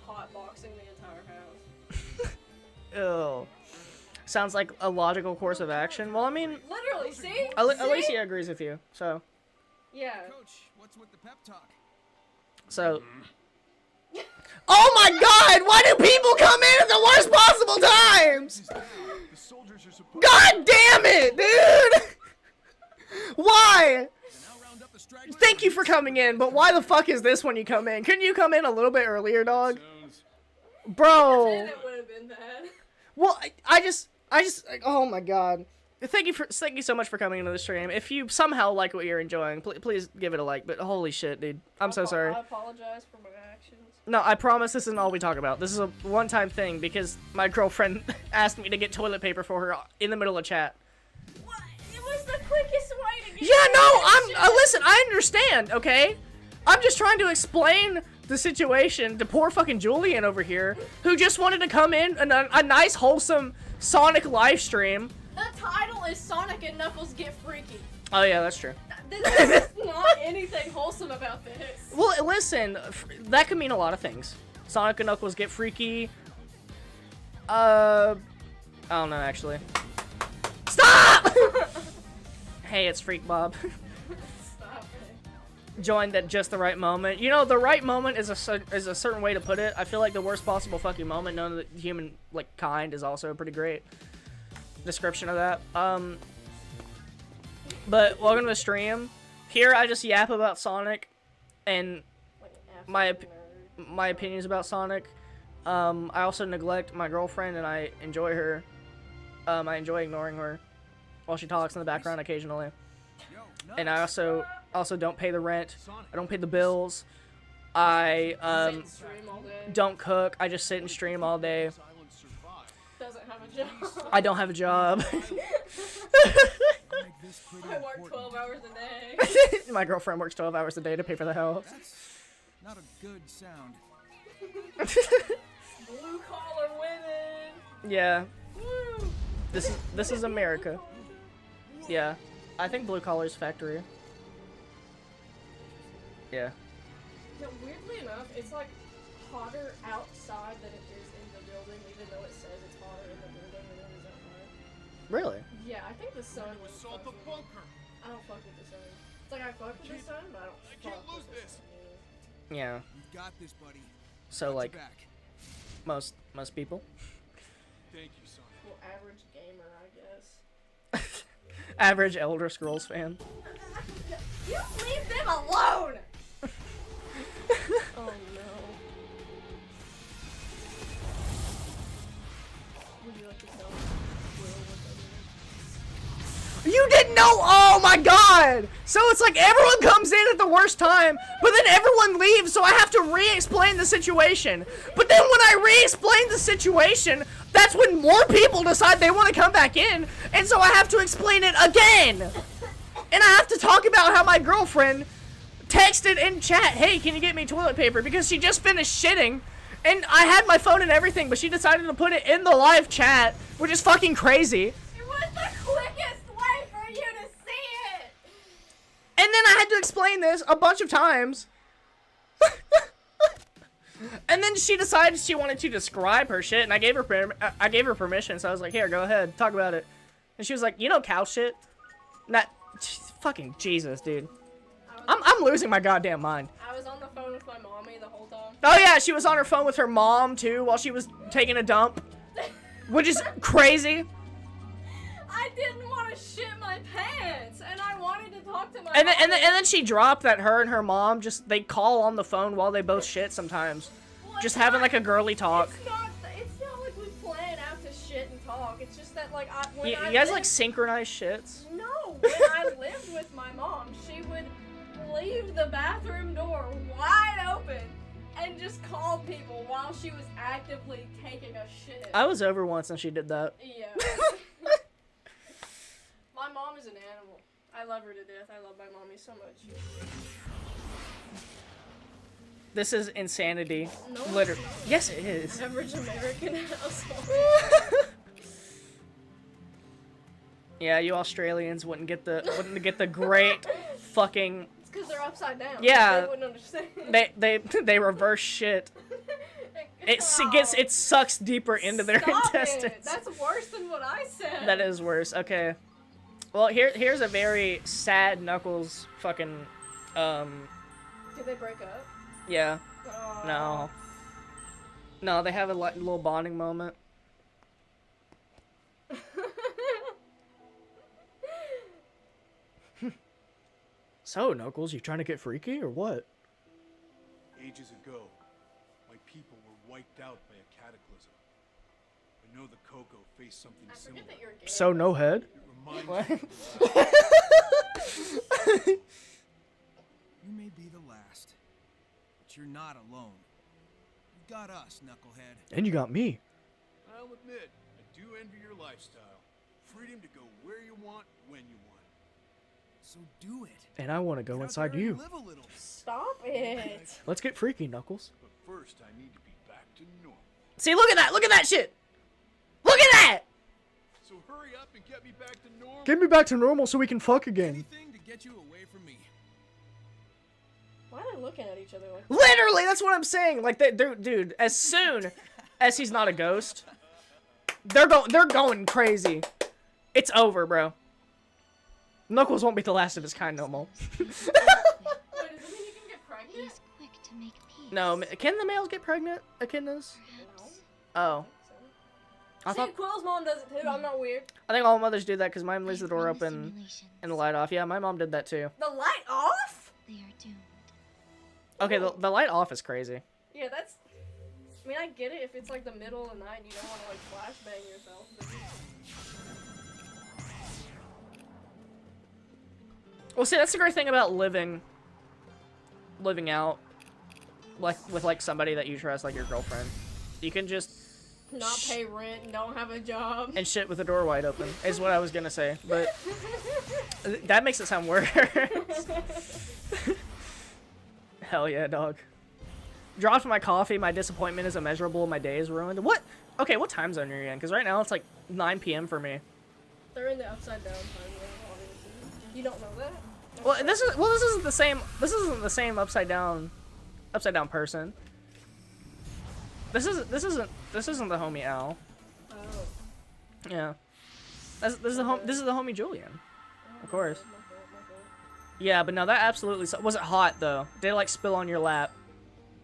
[SPEAKER 5] hotboxing the entire house.
[SPEAKER 1] Ew. Sounds like a logical course of action. Well, I mean,
[SPEAKER 5] Literally, see?
[SPEAKER 1] Alicia agrees with you. So,
[SPEAKER 5] Yeah.
[SPEAKER 2] Coach, what's with the pep talk?
[SPEAKER 1] so. Oh my God! Why do people come in at the worst possible times?
[SPEAKER 3] The soldiers are supposed
[SPEAKER 1] God damn it, dude! Why?
[SPEAKER 2] Now round up the stragglers.
[SPEAKER 1] Thank you for coming in, but why the fuck is this when you come in? Couldn't you come in a little bit earlier, dog? Bro.
[SPEAKER 5] It would have been bad.
[SPEAKER 1] Well, I just, oh my God. Thank you so much for coming into the stream. If you somehow like what you're enjoying, please give it a like, but holy shit, dude. I'm so sorry.
[SPEAKER 5] I apologize for my actions.
[SPEAKER 1] No, I promise this isn't all we talk about. This is a one-time thing because my girlfriend asked me to get toilet paper for her in the middle of chat.
[SPEAKER 5] What? It was the quickest way to get
[SPEAKER 1] Yeah, no,
[SPEAKER 5] that
[SPEAKER 1] listen, I understand, okay? I'm just trying to explain the situation to poor fucking Julian over here, who just wanted to come in a nice, wholesome Sonic live stream.
[SPEAKER 5] The title is Sonic and Knuckles Get Freaky.
[SPEAKER 1] Oh yeah, that's true.
[SPEAKER 5] There's not anything wholesome about this.
[SPEAKER 1] Well, listen, that could mean a lot of things. Sonic and Knuckles get freaky. I don't know, actually. Stop! Hey, it's Freak Bob.
[SPEAKER 5] Stop it.
[SPEAKER 1] Joined at just the right moment. You know, the right moment is a certain way to put it. I feel like the worst possible fucking moment known to the human, like, kind is also a pretty great description of that. But welcome to the stream. Here I just yap about Sonic and
[SPEAKER 5] Like an
[SPEAKER 1] my
[SPEAKER 5] absolute
[SPEAKER 1] my opinions about Sonic. I also neglect my girlfriend and I enjoy her. I enjoy ignoring her while she talks in the background occasionally.
[SPEAKER 2] Yo,
[SPEAKER 1] And I also don't pay the rent. I don't pay the bills. I
[SPEAKER 5] nerd. Sit and stream all day.
[SPEAKER 1] don't cook. I just sit and stream all day.
[SPEAKER 3] silence survive.
[SPEAKER 5] Doesn't have a job.
[SPEAKER 1] I don't have a job.
[SPEAKER 2] make this pretty
[SPEAKER 5] I work
[SPEAKER 2] important.
[SPEAKER 5] 12 hours a day.
[SPEAKER 1] My girlfriend works 12 hours a day to pay for the house.
[SPEAKER 2] That's not a good sound.
[SPEAKER 5] Blue collar women.
[SPEAKER 1] Yeah,
[SPEAKER 5] Woo.
[SPEAKER 1] this is America. Yeah, I think blue collar's factory. Yeah.
[SPEAKER 5] No, weirdly enough, it's like hotter outside than it is in the building, even though it says it's hotter in the building than it is outside.
[SPEAKER 1] Really?
[SPEAKER 5] Yeah, I think the sun was
[SPEAKER 3] Assault the
[SPEAKER 5] fucking-
[SPEAKER 3] bunker.
[SPEAKER 5] I don't fuck with the sun. It's like I fuck with the sun, but I don't
[SPEAKER 3] can't
[SPEAKER 5] fuck
[SPEAKER 3] lose
[SPEAKER 5] with the
[SPEAKER 3] this.
[SPEAKER 5] sun.
[SPEAKER 1] Yeah.
[SPEAKER 2] You've got this, buddy.
[SPEAKER 1] So
[SPEAKER 2] Got your
[SPEAKER 1] like
[SPEAKER 2] back.
[SPEAKER 1] most people.
[SPEAKER 3] Thank you, Sonic.
[SPEAKER 5] Well, average gamer, I guess.
[SPEAKER 1] Average Elder Scrolls fan.
[SPEAKER 5] You leave them alone! Oh no. Would you like to tell Will what that is?
[SPEAKER 1] You didn't know? Oh my God! So it's like everyone comes in at the worst time, but then everyone leaves, so I have to re-explain the situation. But then when I re-explain the situation, that's when more people decide they want to come back in, and so I have to explain it again. And I have to talk about how my girlfriend texted in chat, hey, can you get me toilet paper? Because she just finished shitting, and I had my phone and everything, but she decided to put it in the live chat, which is fucking crazy.
[SPEAKER 5] It was the quickest way for you to see it!
[SPEAKER 1] And then I had to explain this a bunch of times. And then she decided she wanted to describe her shit, and I gave her permission. So I was like, "Here, go ahead, talk about it." And she was like, "You know, cow shit." Not fucking Jesus, dude. I'm losing my goddamn mind.
[SPEAKER 5] I was on the phone with my mommy the whole time.
[SPEAKER 1] Oh yeah, she was on her phone with her mom too while she was taking a dump, which is crazy.
[SPEAKER 5] I didn't want to shit my pants, and I wanted to talk to my
[SPEAKER 1] And
[SPEAKER 5] mom.
[SPEAKER 1] then she dropped that her and her mom they call on the phone while they both shit sometimes,
[SPEAKER 5] Well,
[SPEAKER 1] just
[SPEAKER 5] it's
[SPEAKER 1] having
[SPEAKER 5] not-
[SPEAKER 1] like a girly talk.
[SPEAKER 5] It's not like we plan out to shit and talk. It's just that like when
[SPEAKER 1] You
[SPEAKER 5] I
[SPEAKER 1] guys
[SPEAKER 5] lived,
[SPEAKER 1] like synchronized shits?
[SPEAKER 5] No, when I lived with my mom, she would leave the bathroom door wide open and just call people while she was actively taking a shit.
[SPEAKER 1] I was over once and she did that.
[SPEAKER 5] Yeah. My mom is an animal. I love her to death. I love my mommy so much.
[SPEAKER 1] This is insanity.
[SPEAKER 5] No,
[SPEAKER 1] Literally.
[SPEAKER 5] it's not.
[SPEAKER 1] Yes, it is.
[SPEAKER 5] Average American household.
[SPEAKER 1] Yeah, you Australians wouldn't get the great fucking.
[SPEAKER 5] It's because they're upside down.
[SPEAKER 1] Yeah.
[SPEAKER 5] They wouldn't understand.
[SPEAKER 1] They reverse shit. It sucks deeper into their
[SPEAKER 5] Stop
[SPEAKER 1] intestines.
[SPEAKER 5] It. That's worse than what I said.
[SPEAKER 1] That is worse. Okay. Well, here's a very sad Knuckles fucking
[SPEAKER 5] Did they break up?
[SPEAKER 1] yeah.
[SPEAKER 5] Aw.
[SPEAKER 1] No, they have a little bonding moment. So, Knuckles, you trying to get freaky or what?
[SPEAKER 3] Ages ago, my people were wiped out by a cataclysm. I know the Coco faced something
[SPEAKER 5] I
[SPEAKER 3] similar.
[SPEAKER 5] forget that you're gay.
[SPEAKER 1] So no head?
[SPEAKER 3] It reminds
[SPEAKER 1] What?
[SPEAKER 3] me of that.
[SPEAKER 2] You may be the last, but you're not alone. You got us, Knucklehead.
[SPEAKER 1] And you got me.
[SPEAKER 3] I'll admit, I do envy your lifestyle. Freedom to go where you want, when you want.
[SPEAKER 2] So do it.
[SPEAKER 1] And I want to go
[SPEAKER 2] Get out
[SPEAKER 1] inside
[SPEAKER 2] there and
[SPEAKER 1] you.
[SPEAKER 2] Live a little.
[SPEAKER 5] Stop it.
[SPEAKER 1] Let's get freaky, Knuckles.
[SPEAKER 3] But first, I need to be back to normal.
[SPEAKER 1] See, look at that! Look at that shit! Look at that!
[SPEAKER 3] So hurry up and get me back to normal.
[SPEAKER 1] Get me back to normal so we can fuck again.
[SPEAKER 2] Anything to get you away from me.
[SPEAKER 5] Why are they looking at each other like
[SPEAKER 1] Literally, that's what I'm saying. Like, dude, as soon as he's not a ghost, they're going crazy. It's over, bro. Knuckles won't be the last of his kind no more.
[SPEAKER 5] Wait, does it mean you can get pregnant?
[SPEAKER 4] He's quick to make peace.
[SPEAKER 1] No, can the males get pregnant? Echidnas?
[SPEAKER 4] Perhaps.
[SPEAKER 1] Oh. I
[SPEAKER 5] See,
[SPEAKER 1] thought
[SPEAKER 5] Quill's mom does it too. I'm not weird.
[SPEAKER 1] I think all mothers do that because mine leaves the
[SPEAKER 4] I've
[SPEAKER 1] door
[SPEAKER 4] run the
[SPEAKER 1] open
[SPEAKER 4] simulations.
[SPEAKER 1] and the light off. Yeah, my mom did that too.
[SPEAKER 5] The light off?
[SPEAKER 4] They are doomed.
[SPEAKER 1] Okay, the light off is crazy.
[SPEAKER 5] Yeah, that's. I mean, I get it if it's like the middle of the night and you don't want to like flashbang yourself. But...
[SPEAKER 1] Well, see, that's the great thing about living out, like with like somebody that you trust, like your girlfriend. You can just
[SPEAKER 5] Not pay rent and don't have a job.
[SPEAKER 1] and shit with the door wide open is what I was gonna say, but that makes it sound worse. Hell yeah, dog. Dropped my coffee. My disappointment is immeasurable. My day is ruined. What? Okay, what time zone are you in? Because right now it's like 9 p.m. for me.
[SPEAKER 5] They're in the upside down time zone, obviously. You don't know that?
[SPEAKER 1] Well, this isn't the same. This isn't the same upside down person. This isn't the homie Al.
[SPEAKER 5] Oh.
[SPEAKER 1] Yeah. This is the homie Julian. Of course.
[SPEAKER 5] My fault.
[SPEAKER 1] Yeah, but no, that absolutely was it hot though? Did it like spill on your lap?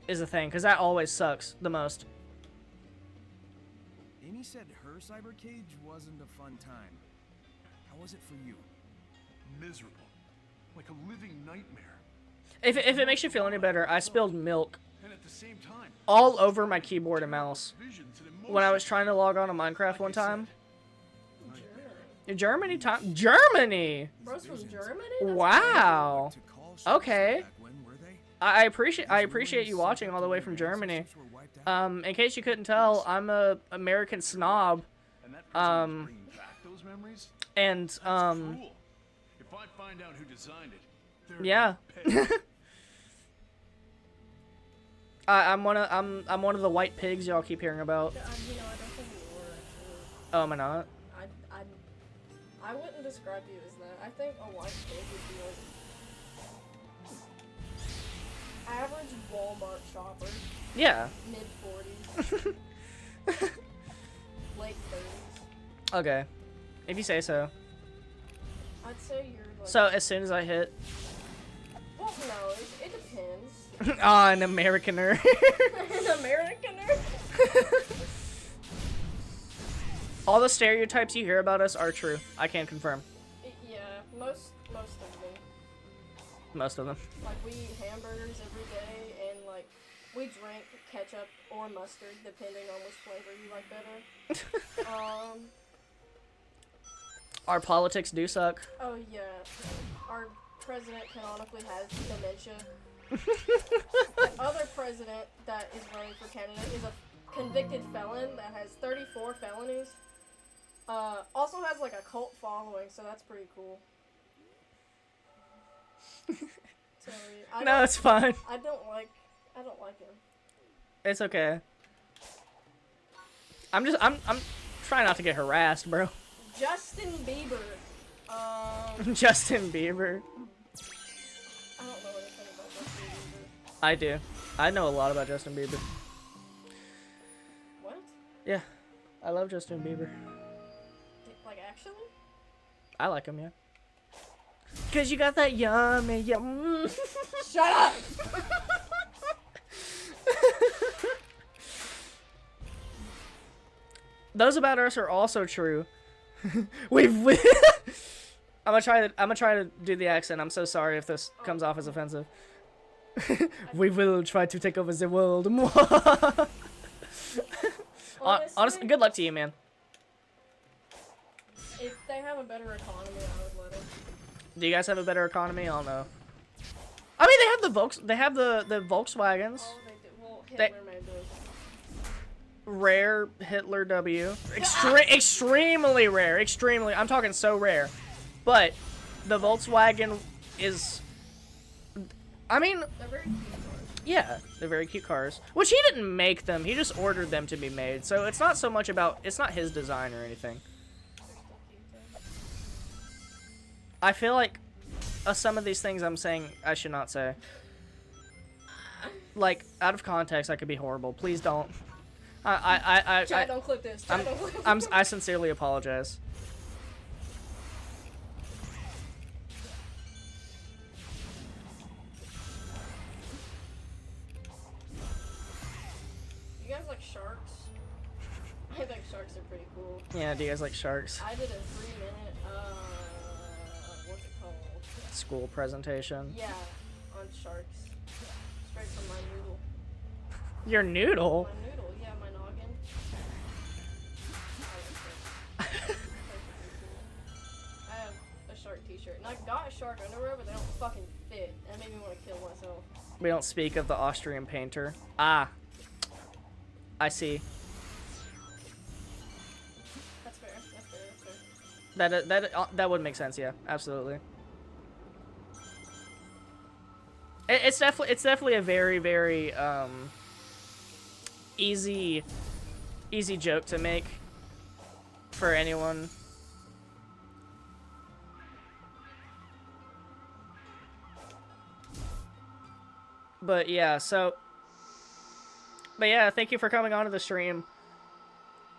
[SPEAKER 1] Is the thing, because that always sucks the most.
[SPEAKER 2] Amy said her cyber cage wasn't a fun time. How was it for you?
[SPEAKER 3] Miserable. Like a living nightmare.
[SPEAKER 1] If it makes you feel any better, I spilled milk
[SPEAKER 3] And at the same time,
[SPEAKER 1] all over my keyboard and mouse
[SPEAKER 3] visions and
[SPEAKER 1] when I was
[SPEAKER 3] emotions.
[SPEAKER 1] trying to log on to Minecraft one time.
[SPEAKER 5] Germany.
[SPEAKER 1] Germany.
[SPEAKER 5] Bro's from Germany? That's
[SPEAKER 1] Wow.
[SPEAKER 2] To call shows
[SPEAKER 1] Okay.
[SPEAKER 2] back when, were they?
[SPEAKER 1] I appreciate you watching all the way from Germany. In case you couldn't tell, I'm a American snob,
[SPEAKER 3] And that person was bringing back those memories?
[SPEAKER 1] and
[SPEAKER 3] That's cool. If I find out who designed it, they're
[SPEAKER 1] yeah.
[SPEAKER 3] gonna pay.
[SPEAKER 1] I'm one of the white pigs y'all keep hearing about.
[SPEAKER 5] You know, I don't think you were actually.
[SPEAKER 1] Oh, am I not?
[SPEAKER 5] I wouldn't describe you as that. I think a white pig would be like average Walmart shopper.
[SPEAKER 1] Yeah.
[SPEAKER 5] mid 40s, late 30s.
[SPEAKER 1] Okay. If you say so.
[SPEAKER 5] I'd say you're like.
[SPEAKER 1] So as soon as I hit,
[SPEAKER 5] Well, no, it depends.
[SPEAKER 1] ah, an Americaner.
[SPEAKER 5] An Americaner?
[SPEAKER 1] All the stereotypes you hear about us are true. I can confirm.
[SPEAKER 5] Yeah, most of them.
[SPEAKER 1] Most of them.
[SPEAKER 5] Like, we eat hamburgers every day, and, like, we drink ketchup or mustard, depending on which flavor you like better.
[SPEAKER 1] Our politics do suck.
[SPEAKER 5] Oh, yeah. Our president canonically has dementia. The other president that is running for Canada is a convicted felon that has 34 felonies. Also has, like, a cult following, so that's pretty cool. Sorry.
[SPEAKER 1] No, it's fine.
[SPEAKER 5] I don't like him.
[SPEAKER 1] It's okay. I'm trying not to get harassed, bro.
[SPEAKER 5] Justin Bieber.
[SPEAKER 1] Justin Bieber.
[SPEAKER 5] I don't know anything about Justin Bieber.
[SPEAKER 1] I do. I know a lot about Justin Bieber.
[SPEAKER 5] What?
[SPEAKER 1] Yeah. I love Justin Bieber.
[SPEAKER 5] Like, actually?
[SPEAKER 1] I like him, yeah. Cause you got that yummy yum.
[SPEAKER 5] Shut up!
[SPEAKER 1] Those about us are also true. I'm gonna try to do the accent. I'm so sorry if this comes off as offensive. We will try to take over the world. Honestly, good luck to you, man.
[SPEAKER 5] If they have a better economy, I would let them.
[SPEAKER 1] Do you guys have a better economy? I don't know. I mean, they have the Volkswagens.
[SPEAKER 5] Oh, they do. Well,
[SPEAKER 1] They-
[SPEAKER 5] Hitler made those.
[SPEAKER 1] Rare Hitler W. Extremely rare. Extremely. I'm talking so rare. But the Volkswagen is. I mean,
[SPEAKER 5] They're very cute cars.
[SPEAKER 1] yeah, they're very cute cars. Which he didn't make them. He just ordered them to be made. So it's not so much about. It's not his design or anything.
[SPEAKER 5] They're still cute, though.
[SPEAKER 1] I feel like some of these things I'm saying I should not say. Like, out of context, I could be horrible. Please don't.
[SPEAKER 5] Chad, don't clip this. Chad, don't clip this.
[SPEAKER 1] I sincerely apologize.
[SPEAKER 5] You guys like sharks? I think sharks are pretty cool.
[SPEAKER 1] Yeah, do you guys like sharks?
[SPEAKER 5] I did a 3-minute, what's it called?
[SPEAKER 1] School presentation.
[SPEAKER 5] Yeah, on sharks. Straight from my noodle.
[SPEAKER 1] Your noodle?
[SPEAKER 5] My noodle, yeah, my noggin. I like sharks. Sharks are pretty cool. I have a shark t-shirt. And I got a shark underwear, but they don't fucking fit. That made me want to kill myself.
[SPEAKER 1] We don't speak of the Austrian painter. Ah. I see.
[SPEAKER 5] That's fair. That's fair. That's fair.
[SPEAKER 1] That would make sense, yeah. Absolutely. It's definitely a very, very easy joke to make for anyone. But yeah, but yeah, thank you for coming onto the stream.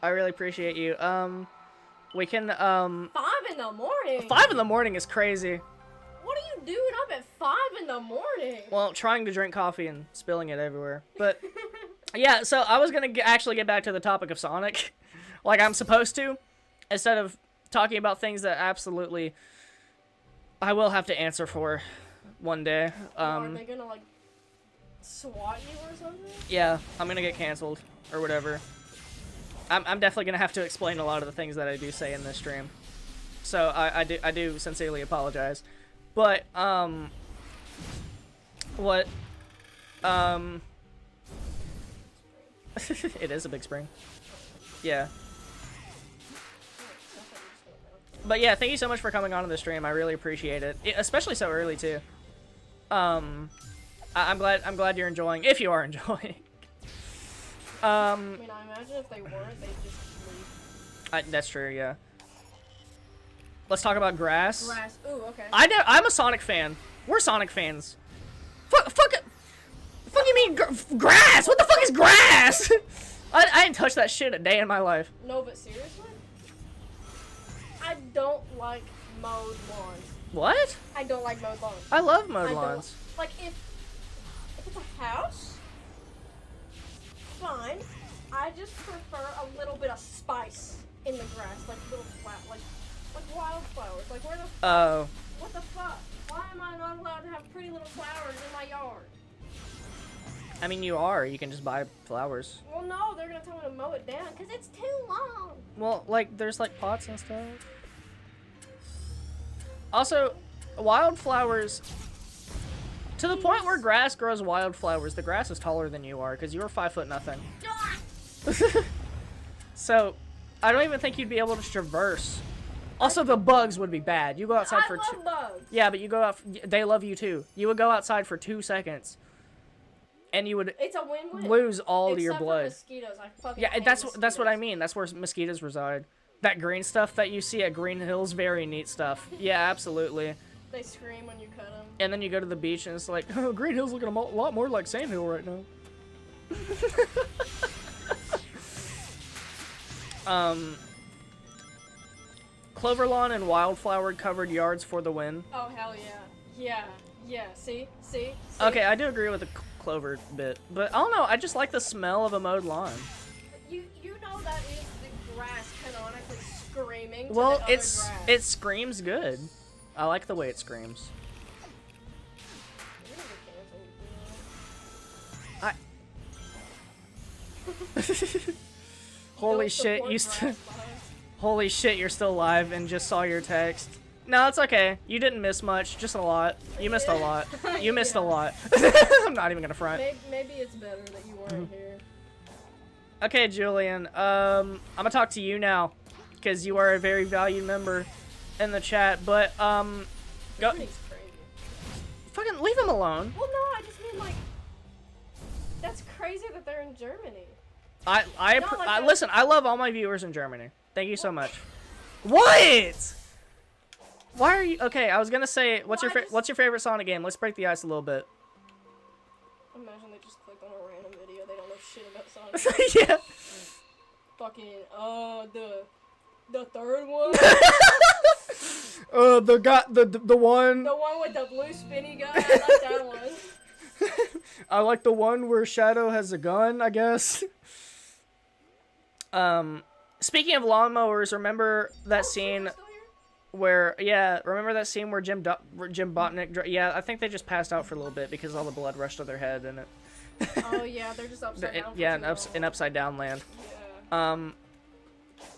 [SPEAKER 1] I really appreciate you. We can
[SPEAKER 5] 5 in the morning?
[SPEAKER 1] 5 in the morning is crazy.
[SPEAKER 5] What are you doing up at 5 in the morning?
[SPEAKER 1] Well, trying to drink coffee and spilling it everywhere. But yeah, so I was gonna actually get back to the topic of Sonic, like I'm supposed to, instead of talking about things that absolutely I will have to answer for one day.
[SPEAKER 5] Are they gonna like swat you or something?
[SPEAKER 1] Yeah, I'm gonna get canceled or whatever. I'm definitely gonna have to explain a lot of the things that I do say in this stream. So I do sincerely apologize. But what it is a big spring. Yeah. But yeah, thank you so much for coming on to the stream. I really appreciate it, especially so early too. I'm glad you're enjoying. If you are enjoying.
[SPEAKER 5] I mean, I imagine if they weren't, they'd just leave.
[SPEAKER 1] That's true. Yeah. Let's talk about grass.
[SPEAKER 5] Grass. Ooh, okay.
[SPEAKER 1] I'm a Sonic fan. We're Sonic fans. Fuck you mean Grass! What the fuck is grass? I didn't touch that shit a day in my life.
[SPEAKER 5] No, but seriously? I don't like mowed lawns.
[SPEAKER 1] What?
[SPEAKER 5] I don't like mowed lawns.
[SPEAKER 1] I love mowed
[SPEAKER 5] I don't-
[SPEAKER 1] lawns.
[SPEAKER 5] Like, if it's a house, fine. I just prefer a little bit of spice in the grass. Like little like wildflowers. Like, where the
[SPEAKER 1] Oh.
[SPEAKER 5] what the fuck? Why am I not allowed to have pretty little flowers in my yard?
[SPEAKER 1] I mean, you are. You can just buy flowers.
[SPEAKER 5] Well, no, they're gonna tell me to mow it down because it's too long.
[SPEAKER 1] Well, like, there's like pots and stuff. Also, wildflowers. To the point where grass grows wildflowers, the grass is taller than you are because you are 5 foot nothing. So, I don't even think you'd be able to traverse. Also, the bugs would be bad. You go outside
[SPEAKER 5] I
[SPEAKER 1] for
[SPEAKER 5] love bugs.
[SPEAKER 1] Yeah, but you go out. They love you too. You would go outside for 2 seconds, and you would
[SPEAKER 5] It's a win-win.
[SPEAKER 1] lose all of your
[SPEAKER 5] Except for
[SPEAKER 1] blood.
[SPEAKER 5] mosquitoes. I fucking
[SPEAKER 1] Yeah,
[SPEAKER 5] hate
[SPEAKER 1] that's what I
[SPEAKER 5] mosquitoes.
[SPEAKER 1] mean. That's where mosquitoes reside. That green stuff that you see at Green Hills, very neat stuff. Yeah, absolutely.
[SPEAKER 5] They scream when you cut them.
[SPEAKER 1] And then you go to the beach and it's like, oh, Green Hill's looking a lot more like Sand Hill right now. Clover lawn and wildflower covered yards for the win.
[SPEAKER 5] Oh hell yeah, yeah. See.
[SPEAKER 1] Okay, I do agree with the clover bit, but I don't know. I just like the smell of a mowed lawn.
[SPEAKER 5] You know that is the grass canonically screaming. To
[SPEAKER 1] Well,
[SPEAKER 5] the other
[SPEAKER 1] it
[SPEAKER 5] grass.
[SPEAKER 1] screams good. I like the way it screams.
[SPEAKER 5] You're gonna get canceled,
[SPEAKER 1] Holy
[SPEAKER 5] Don't
[SPEAKER 1] shit,
[SPEAKER 5] support
[SPEAKER 1] you
[SPEAKER 5] grass
[SPEAKER 1] still.
[SPEAKER 5] fires.
[SPEAKER 1] Holy shit, you're still alive and just saw your text. No, it's okay. You didn't miss much, just a lot. You missed a lot. You missed a
[SPEAKER 5] Yeah.
[SPEAKER 1] lot. I'm not even gonna front.
[SPEAKER 5] Maybe it's better that you weren't here.
[SPEAKER 1] Okay, Julian. I'm gonna talk to you now, because you are a very valued member in the chat. But go.
[SPEAKER 5] Germany's crazy.
[SPEAKER 1] Fucking leave him alone.
[SPEAKER 5] Well, no, I just mean like that's crazy that they're in Germany.
[SPEAKER 1] Listen. I love all my viewers in Germany. Thank you so much. What? Why are you? Okay, I was gonna say, what's your favorite Sonic game? Let's break the ice a little bit.
[SPEAKER 5] Imagine they just clicked on a random video. They don't know shit about Sonic.
[SPEAKER 1] Yeah.
[SPEAKER 5] Fucking the third one.
[SPEAKER 1] The one.
[SPEAKER 5] The one with the blue spinny gun. I like that one.
[SPEAKER 1] I like the one where Shadow has a gun, I guess. Speaking of lawnmowers, remember that scene where, remember that scene where Jim Botnick, I think they just passed out for a little bit because all the blood rushed to their head and it.
[SPEAKER 5] Oh yeah, they're just upside down.
[SPEAKER 1] In upside down land.
[SPEAKER 5] Yeah.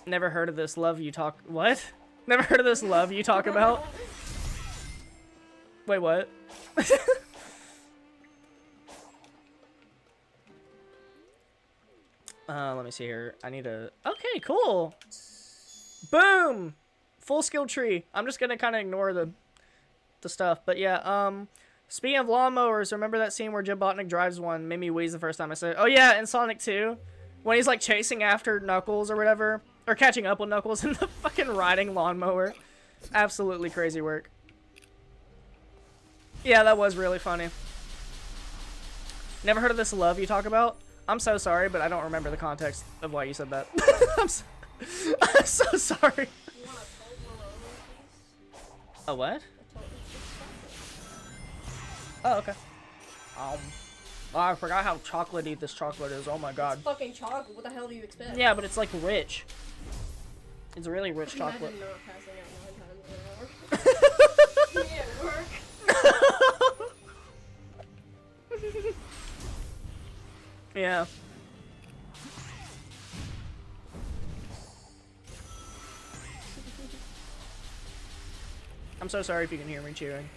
[SPEAKER 1] Never heard of this love you talk. What? Never heard of this love you talk about? Wait, what? Let me see here. I need a. Okay, cool. Boom. Full skill tree. I'm just gonna kind of ignore the stuff, but yeah. Speaking of lawnmowers, remember that scene where Jim Botnick drives one? Made me wheeze the first time I said it. Oh yeah, in Sonic 2, when he's like chasing after Knuckles or whatever, or catching up with Knuckles in the fucking riding lawnmower. Absolutely crazy work. Yeah, that was really funny. Never heard of this love you talk about? I'm so sorry, but I don't remember the context of why you said that. I'm so sorry.
[SPEAKER 5] You want a Toblerone piece?
[SPEAKER 1] A what?
[SPEAKER 5] A Toblerone.
[SPEAKER 1] Oh, okay. Oh, I forgot how chocolatey this chocolate is. Oh my god.
[SPEAKER 5] It's fucking chocolate. What the hell do you expect?
[SPEAKER 1] Yeah, but it's like rich. It's a really rich
[SPEAKER 5] Imagine
[SPEAKER 1] chocolate.
[SPEAKER 5] not passing out 9 times an hour. Me at work.
[SPEAKER 1] Yeah. I'm so sorry if you can hear me cheering.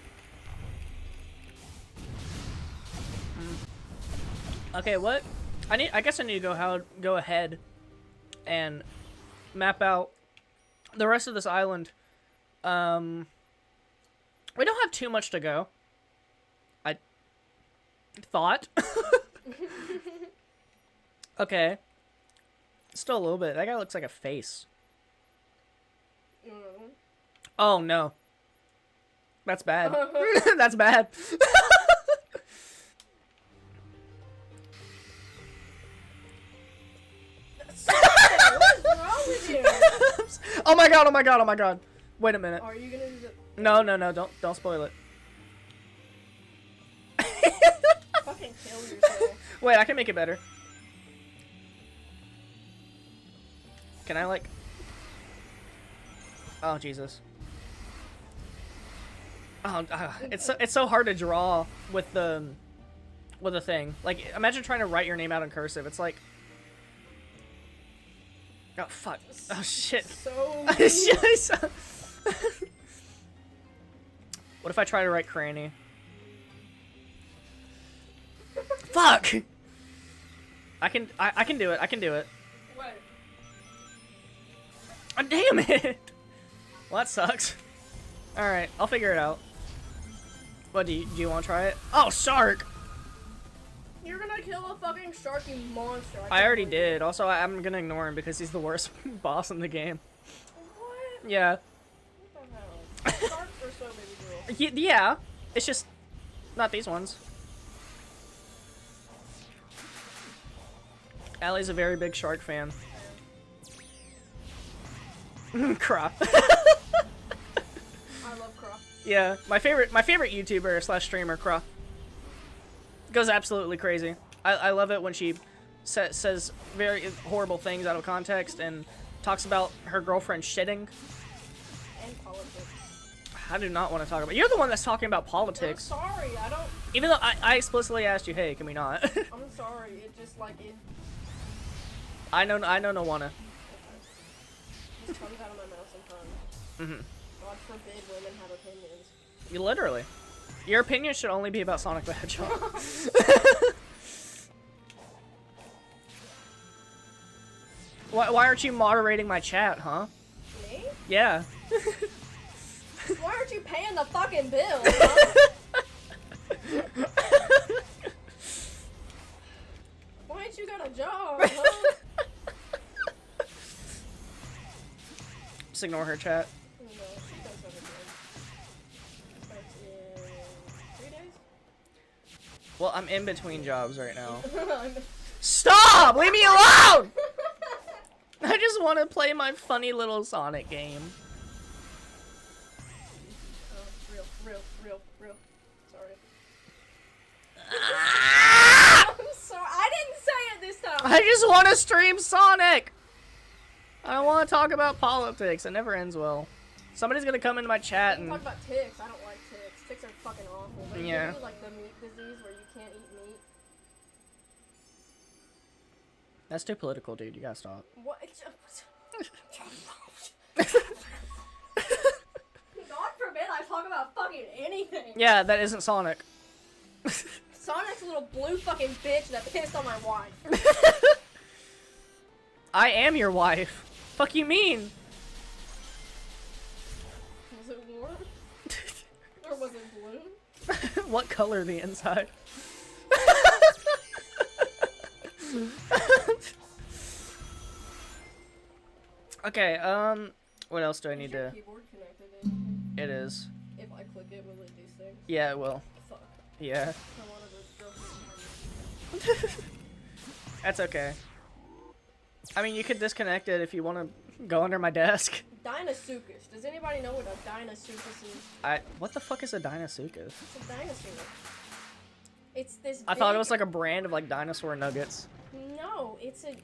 [SPEAKER 1] Okay, what? I guess I need to go ahead and map out the rest of this island. We don't have too much to go. I thought. Okay. Still a little bit. That guy looks like a face. Oh no. That's bad. That's bad.
[SPEAKER 5] with you?
[SPEAKER 1] Oh my god, oh my god, oh my god. Wait a minute.
[SPEAKER 5] Are you gonna do the
[SPEAKER 1] No, no, no, don't spoil it.
[SPEAKER 5] fucking kill yourself?
[SPEAKER 1] Wait, I can make it better. Can I like... Oh, Jesus. Oh, it's so hard to draw with the thing. Like, imagine trying to write your name out in cursive. It's like... Oh, fuck. Oh, shit.
[SPEAKER 5] So
[SPEAKER 1] What if I try to write Cranni? Fuck! I can do it. I can do it.
[SPEAKER 5] What?
[SPEAKER 1] Oh, damn it! Well, that sucks. Alright, I'll figure it out. What, do you want to try it? Oh, shark!
[SPEAKER 5] You're gonna kill a fucking shark, you monster.
[SPEAKER 1] I already did. Also, I'm gonna ignore him because he's the worst boss in the game.
[SPEAKER 5] What?
[SPEAKER 1] Yeah.
[SPEAKER 5] What the hell? Sharks are so baby girl.
[SPEAKER 1] Yeah. It's just... not these ones. Allie's a very big shark fan. Crop.
[SPEAKER 5] I love Croc.
[SPEAKER 1] Yeah, my favorite YouTuber / streamer, Croc. Goes absolutely crazy. I love it when she says very horrible things out of context and talks about her girlfriend shitting.
[SPEAKER 5] And politics.
[SPEAKER 1] I do not want to talk about... You're the one that's talking about
[SPEAKER 5] I'm
[SPEAKER 1] politics.
[SPEAKER 5] sorry, I don't...
[SPEAKER 1] Even though I explicitly asked you, hey, can we not?
[SPEAKER 5] I'm sorry, it just like it
[SPEAKER 1] I know no wanna.
[SPEAKER 5] just comes out of my mouth sometimes. God forbid women have opinions.
[SPEAKER 1] You literally. Your opinion should only be about Sonic the Hedgehog. Why aren't you moderating my chat, huh?
[SPEAKER 5] Me?
[SPEAKER 1] Yeah.
[SPEAKER 5] Why aren't you paying the fucking bill? Huh? Why ain't you got a job, huh?
[SPEAKER 1] Just ignore her chat.
[SPEAKER 5] No, she does have a job. Starts in 3 days?
[SPEAKER 1] Well, I'm in between jobs right now.
[SPEAKER 5] I'm-
[SPEAKER 1] Stop! Leave me alone! I just want to play my funny little Sonic game.
[SPEAKER 5] real. Sorry.
[SPEAKER 1] Ah!
[SPEAKER 5] I'm sorry. I didn't say it this time.
[SPEAKER 1] I just want to stream Sonic! I don't want to talk about politics. It never ends well. Somebody's gonna come into my chat
[SPEAKER 5] We
[SPEAKER 1] and...
[SPEAKER 5] can talk about ticks. I don't like ticks. Ticks are fucking awful. They
[SPEAKER 1] Yeah.
[SPEAKER 5] give you like the meat disease where you can't eat meat.
[SPEAKER 1] That's too political, dude. You gotta stop.
[SPEAKER 5] What? God forbid I talk about fucking anything.
[SPEAKER 1] Yeah, that isn't Sonic.
[SPEAKER 5] Sonic's a little blue fucking bitch that pissed on my wife.
[SPEAKER 1] I am your wife. Fuck you mean?
[SPEAKER 5] Was it warm? Or was it blue?
[SPEAKER 1] What color the inside? Okay, what else do I
[SPEAKER 5] Is
[SPEAKER 1] need
[SPEAKER 5] your
[SPEAKER 1] to...
[SPEAKER 5] keyboard connected to anything?
[SPEAKER 1] It is.
[SPEAKER 5] If I click it, will it do things?
[SPEAKER 1] Yeah, it will.
[SPEAKER 5] Fuck.
[SPEAKER 1] Yeah.
[SPEAKER 5] I wanted to go through
[SPEAKER 1] That's okay. I mean, you could disconnect it if you want to go under my desk.
[SPEAKER 5] Dinosuchus. Does anybody know what a Dinosuchus is?
[SPEAKER 1] What the fuck is a Dinosuchus?
[SPEAKER 5] It's a dinosaur. It's this.
[SPEAKER 1] I thought it
[SPEAKER 5] big-
[SPEAKER 1] was like a brand of like dinosaur nuggets.
[SPEAKER 5] No, it's like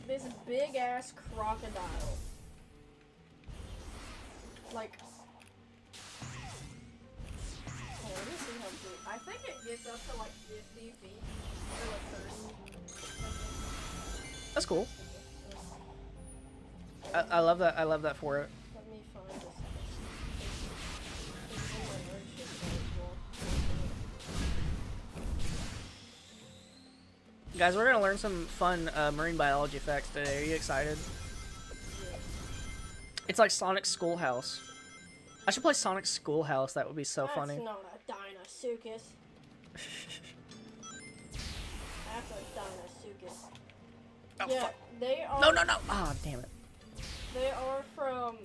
[SPEAKER 5] this big ass crocodile. Like. Oh, let me see how big. I think it gets up to like 50 feet or like 30.
[SPEAKER 1] That's cool. I love that. I love that for it.
[SPEAKER 5] Let me find this. It's in my nerd shit as well.
[SPEAKER 1] Guys, we're gonna learn some fun marine biology facts today. Are you excited? It's like Sonic's Schoolhouse. I should play Sonic's Schoolhouse. That would be so funny.
[SPEAKER 5] That's not a Dinosuchus. That's a Dinosuchus.
[SPEAKER 1] Oh,
[SPEAKER 5] Yeah,
[SPEAKER 1] fuck.
[SPEAKER 5] they are.
[SPEAKER 1] No, no, no! Ah, damn it.
[SPEAKER 5] They are from.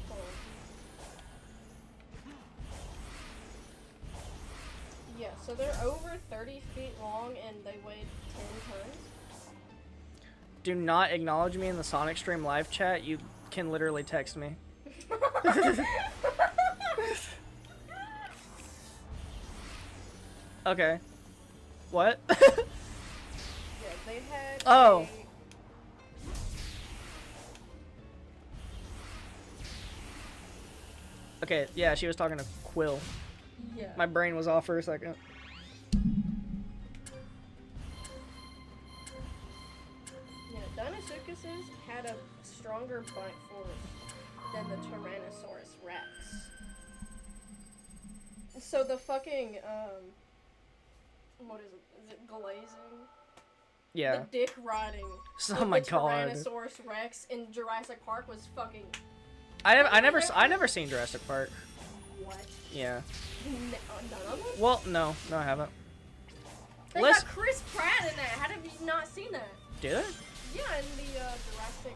[SPEAKER 5] Hold on. So they're over 30 feet long and they weigh 10 tons.
[SPEAKER 1] Do not acknowledge me in the Sonic Stream live chat. You can literally text me. Okay. What?
[SPEAKER 5] Yeah, they had.
[SPEAKER 1] Oh. Okay, yeah, she was talking to Quill.
[SPEAKER 5] Yeah.
[SPEAKER 1] My brain was off for a second.
[SPEAKER 5] Yeah, Deinosuchuses had a stronger bite force than the Tyrannosaurus Rex. So the fucking, what is it? Is it glazing?
[SPEAKER 1] Yeah.
[SPEAKER 5] The dick riding
[SPEAKER 1] Oh
[SPEAKER 5] of
[SPEAKER 1] my
[SPEAKER 5] the
[SPEAKER 1] god.
[SPEAKER 5] Tyrannosaurus Rex in Jurassic Park was fucking...
[SPEAKER 1] I never seen Jurassic Park.
[SPEAKER 5] What?
[SPEAKER 1] Yeah.
[SPEAKER 5] None of them?
[SPEAKER 1] Well, no, I haven't.
[SPEAKER 5] They
[SPEAKER 1] Let's-
[SPEAKER 5] got Chris Pratt in that. How have you not seen that?
[SPEAKER 1] Did it?
[SPEAKER 5] Yeah, in the Jurassic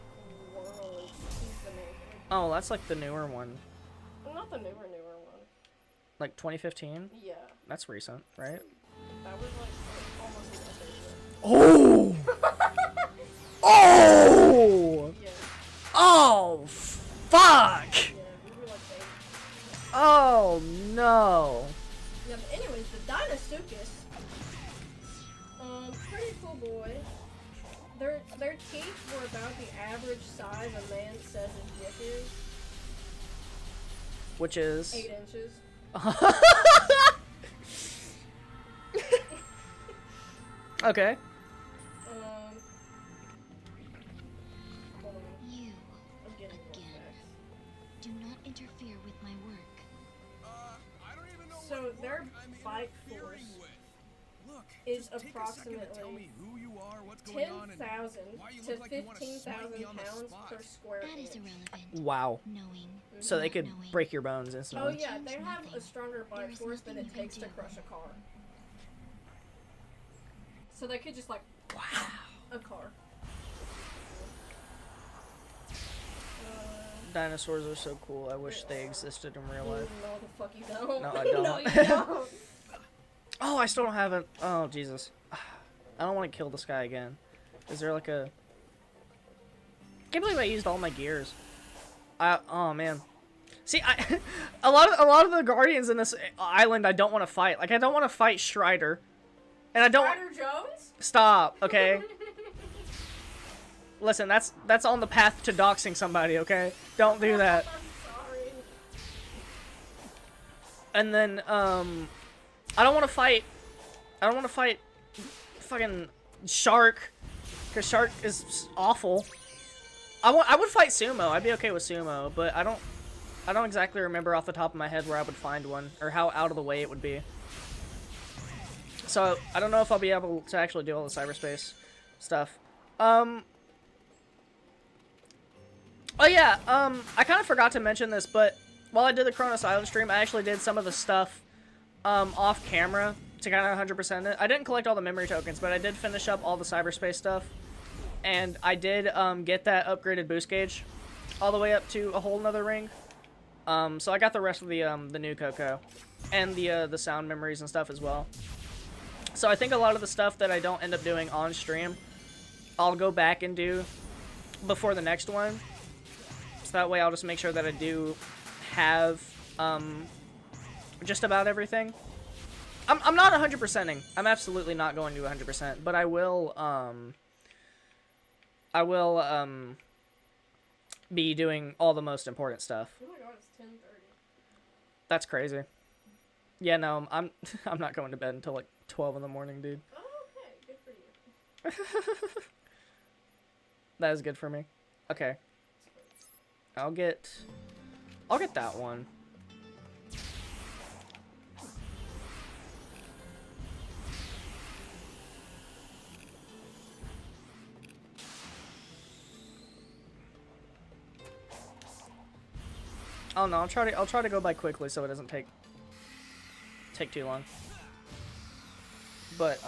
[SPEAKER 5] World, he's the main.
[SPEAKER 1] Oh, that's like the newer one.
[SPEAKER 5] Not the newer one.
[SPEAKER 1] Like 2015?
[SPEAKER 5] Yeah,
[SPEAKER 1] That's recent, right?
[SPEAKER 5] that was like almost a decade
[SPEAKER 1] Oh! Oh!
[SPEAKER 5] ago. Yeah,
[SPEAKER 1] Oh, fuck!
[SPEAKER 5] yeah, we were like babies.
[SPEAKER 1] Oh, no.
[SPEAKER 5] Yeah, but anyways, the Deinosuchus, pretty cool boy. Their teeth were about the average size a man says his dick is.
[SPEAKER 1] Which is...
[SPEAKER 5] 8 inches.
[SPEAKER 1] Okay.
[SPEAKER 5] Hold on,
[SPEAKER 4] You,
[SPEAKER 5] I'm getting more
[SPEAKER 4] again.
[SPEAKER 5] facts.
[SPEAKER 4] Do not interfere with my work.
[SPEAKER 2] I don't even know
[SPEAKER 5] So
[SPEAKER 2] what
[SPEAKER 5] their
[SPEAKER 2] work I'm
[SPEAKER 5] bite
[SPEAKER 2] interfering
[SPEAKER 5] force
[SPEAKER 2] with. Look,
[SPEAKER 5] is
[SPEAKER 2] just take a second to tell
[SPEAKER 5] approximately
[SPEAKER 2] me who you are, what's going on, and
[SPEAKER 5] 10,000
[SPEAKER 2] why you
[SPEAKER 5] to
[SPEAKER 2] look like you wanna smack
[SPEAKER 5] 15,000
[SPEAKER 2] me on the
[SPEAKER 5] pounds
[SPEAKER 2] spot.
[SPEAKER 5] per square
[SPEAKER 4] That is
[SPEAKER 5] inch.
[SPEAKER 4] irrelevant.
[SPEAKER 1] Wow.
[SPEAKER 4] Knowing.
[SPEAKER 1] So they
[SPEAKER 4] not
[SPEAKER 1] could
[SPEAKER 4] knowing.
[SPEAKER 1] break your bones
[SPEAKER 5] Oh
[SPEAKER 1] instantly.
[SPEAKER 5] yeah, they
[SPEAKER 4] Change
[SPEAKER 5] have a
[SPEAKER 4] nothing.
[SPEAKER 5] stronger
[SPEAKER 4] There
[SPEAKER 5] bite
[SPEAKER 4] is
[SPEAKER 5] force than
[SPEAKER 4] nothing
[SPEAKER 5] it
[SPEAKER 4] you can
[SPEAKER 5] takes to
[SPEAKER 4] do.
[SPEAKER 5] crush a car. So they could just like a car.
[SPEAKER 1] Dinosaurs are so cool. I wish they existed in real life.
[SPEAKER 5] No, the fuck you don't.
[SPEAKER 1] No, I don't.
[SPEAKER 5] No, you don't.
[SPEAKER 1] Oh, I still don't have it. Oh, Jesus. I don't want to kill this guy again. Is there like a... I can't believe I used all my gears. Oh, man. See, a lot of the guardians in this island I don't want to fight. Like, I don't want to fight Strider. And I don't...
[SPEAKER 5] Ryder Jones?
[SPEAKER 1] Stop, okay? Listen, that's on the path to doxing somebody, okay? Don't do that.
[SPEAKER 5] I'm sorry.
[SPEAKER 1] And then, I don't want to fight fucking Shark, because Shark is awful. I would fight Sumo. I'd be okay with Sumo, but I don't exactly remember off the top of my head where I would find one, or how out of the way it would be. So, I don't know if I'll be able to actually do all the cyberspace stuff. Oh yeah, I kind of forgot to mention this, but while I did the Cronus Island stream, I actually did some of the stuff, off camera to kind of 100% it. I didn't collect all the memory tokens, but I did finish up all the cyberspace stuff. And I did, get that upgraded boost gauge all the way up to a whole nother ring. So I got the rest of the new Coco. And the sound memories and stuff as well. So I think a lot of the stuff that I don't end up doing on stream, I'll go back and do before the next one. So that way I'll just make sure that I do have, just about everything. I'm not 100%ing. I'm absolutely not going to 100%, but I will be doing all the most important stuff.
[SPEAKER 5] Oh my god, it's 10:30.
[SPEAKER 1] That's crazy. Yeah, no, I'm not going to bed until like 12 in the morning, dude.
[SPEAKER 5] Oh, okay, good for you.
[SPEAKER 1] That is good for me. Okay. I'll get that one. Oh no, I'll try to go by quickly so it doesn't take too long. But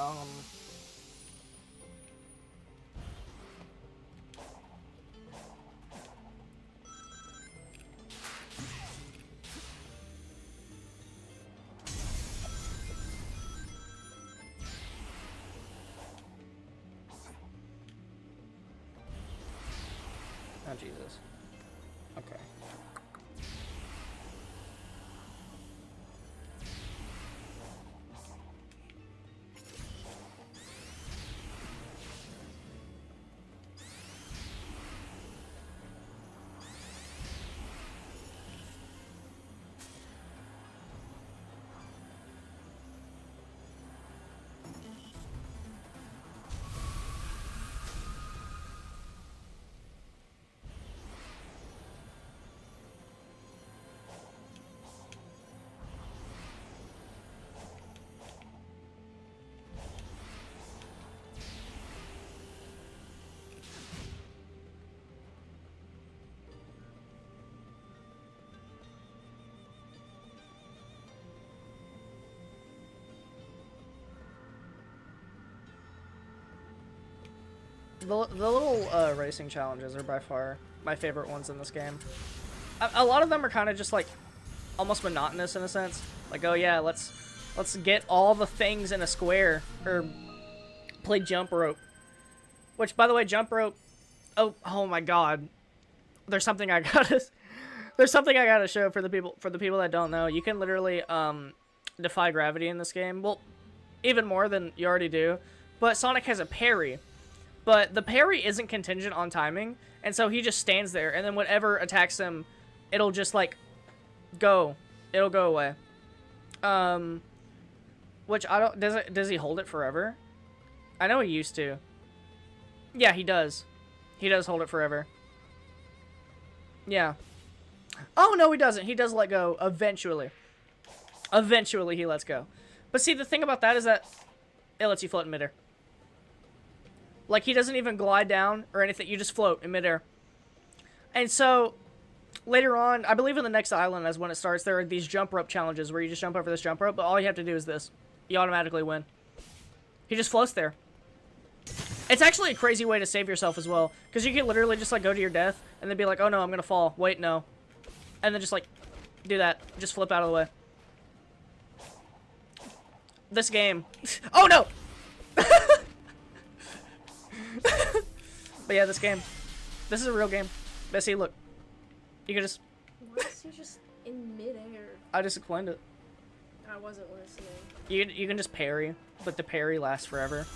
[SPEAKER 1] Oh, Jesus. Okay. The little racing challenges are by far my favorite ones in this game. A lot of them are kind of just like almost monotonous in a sense. Like, oh yeah, let's get all the things in a square, or play jump rope. Which, by the way, jump rope. Oh my God. There's something I gotta show for the people that don't know. You can literally defy gravity in this game. Well, even more than you already do. But Sonic has a parry. But the parry isn't contingent on timing, and so he just stands there, and then whatever attacks him, it'll just, like, go. It'll go away. Which I don't... Does he hold it forever? I know he used to. Yeah, he does. He does hold it forever. Yeah. Oh, no, he doesn't. He does let go eventually. Eventually, he lets go. But see, the thing about that is that it lets you float in midair. Like, he doesn't even glide down or anything. You just float in midair. And so, later on, I believe in the next island, as when it starts, there are these jump rope challenges where you just jump over this jump rope, but all you have to do is this. You automatically win. He just floats there. It's actually a crazy way to save yourself as well, because you can literally just, like, go to your death, and then be like, oh no, I'm gonna fall. Wait, no. And then just, like, do that. Just flip out of the way. This game. Oh no! But yeah, this game. This is a real game. But see, look. You can just...
[SPEAKER 5] Why is he just in midair?
[SPEAKER 1] I just explained it.
[SPEAKER 5] I wasn't listening.
[SPEAKER 1] You can just parry, but the parry lasts forever.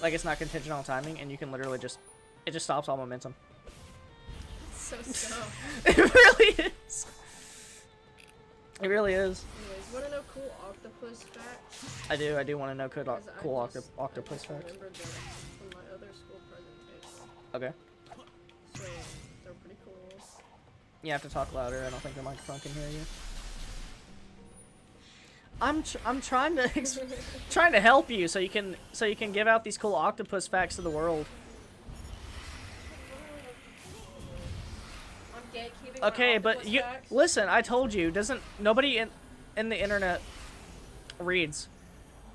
[SPEAKER 1] Like, it's not contingent on timing, and you can literally just... It just stops all momentum.
[SPEAKER 5] So slow.
[SPEAKER 1] It really is. It really is.
[SPEAKER 5] Anyways, wanna know cool octopus facts?
[SPEAKER 1] I do want to know cool octopus
[SPEAKER 5] I
[SPEAKER 1] facts.
[SPEAKER 5] remembered them from my other school presentation.
[SPEAKER 1] Okay.
[SPEAKER 5] So, they're pretty cool.
[SPEAKER 1] You have to talk louder. I don't think the microphone can hear you. I'm trying to trying to help you so you can give out these cool octopus facts to the world.
[SPEAKER 5] I'm gatekeeping my
[SPEAKER 1] Okay, but
[SPEAKER 5] octopus
[SPEAKER 1] you
[SPEAKER 5] facts.
[SPEAKER 1] listen. I told you. Nobody in the internet reads.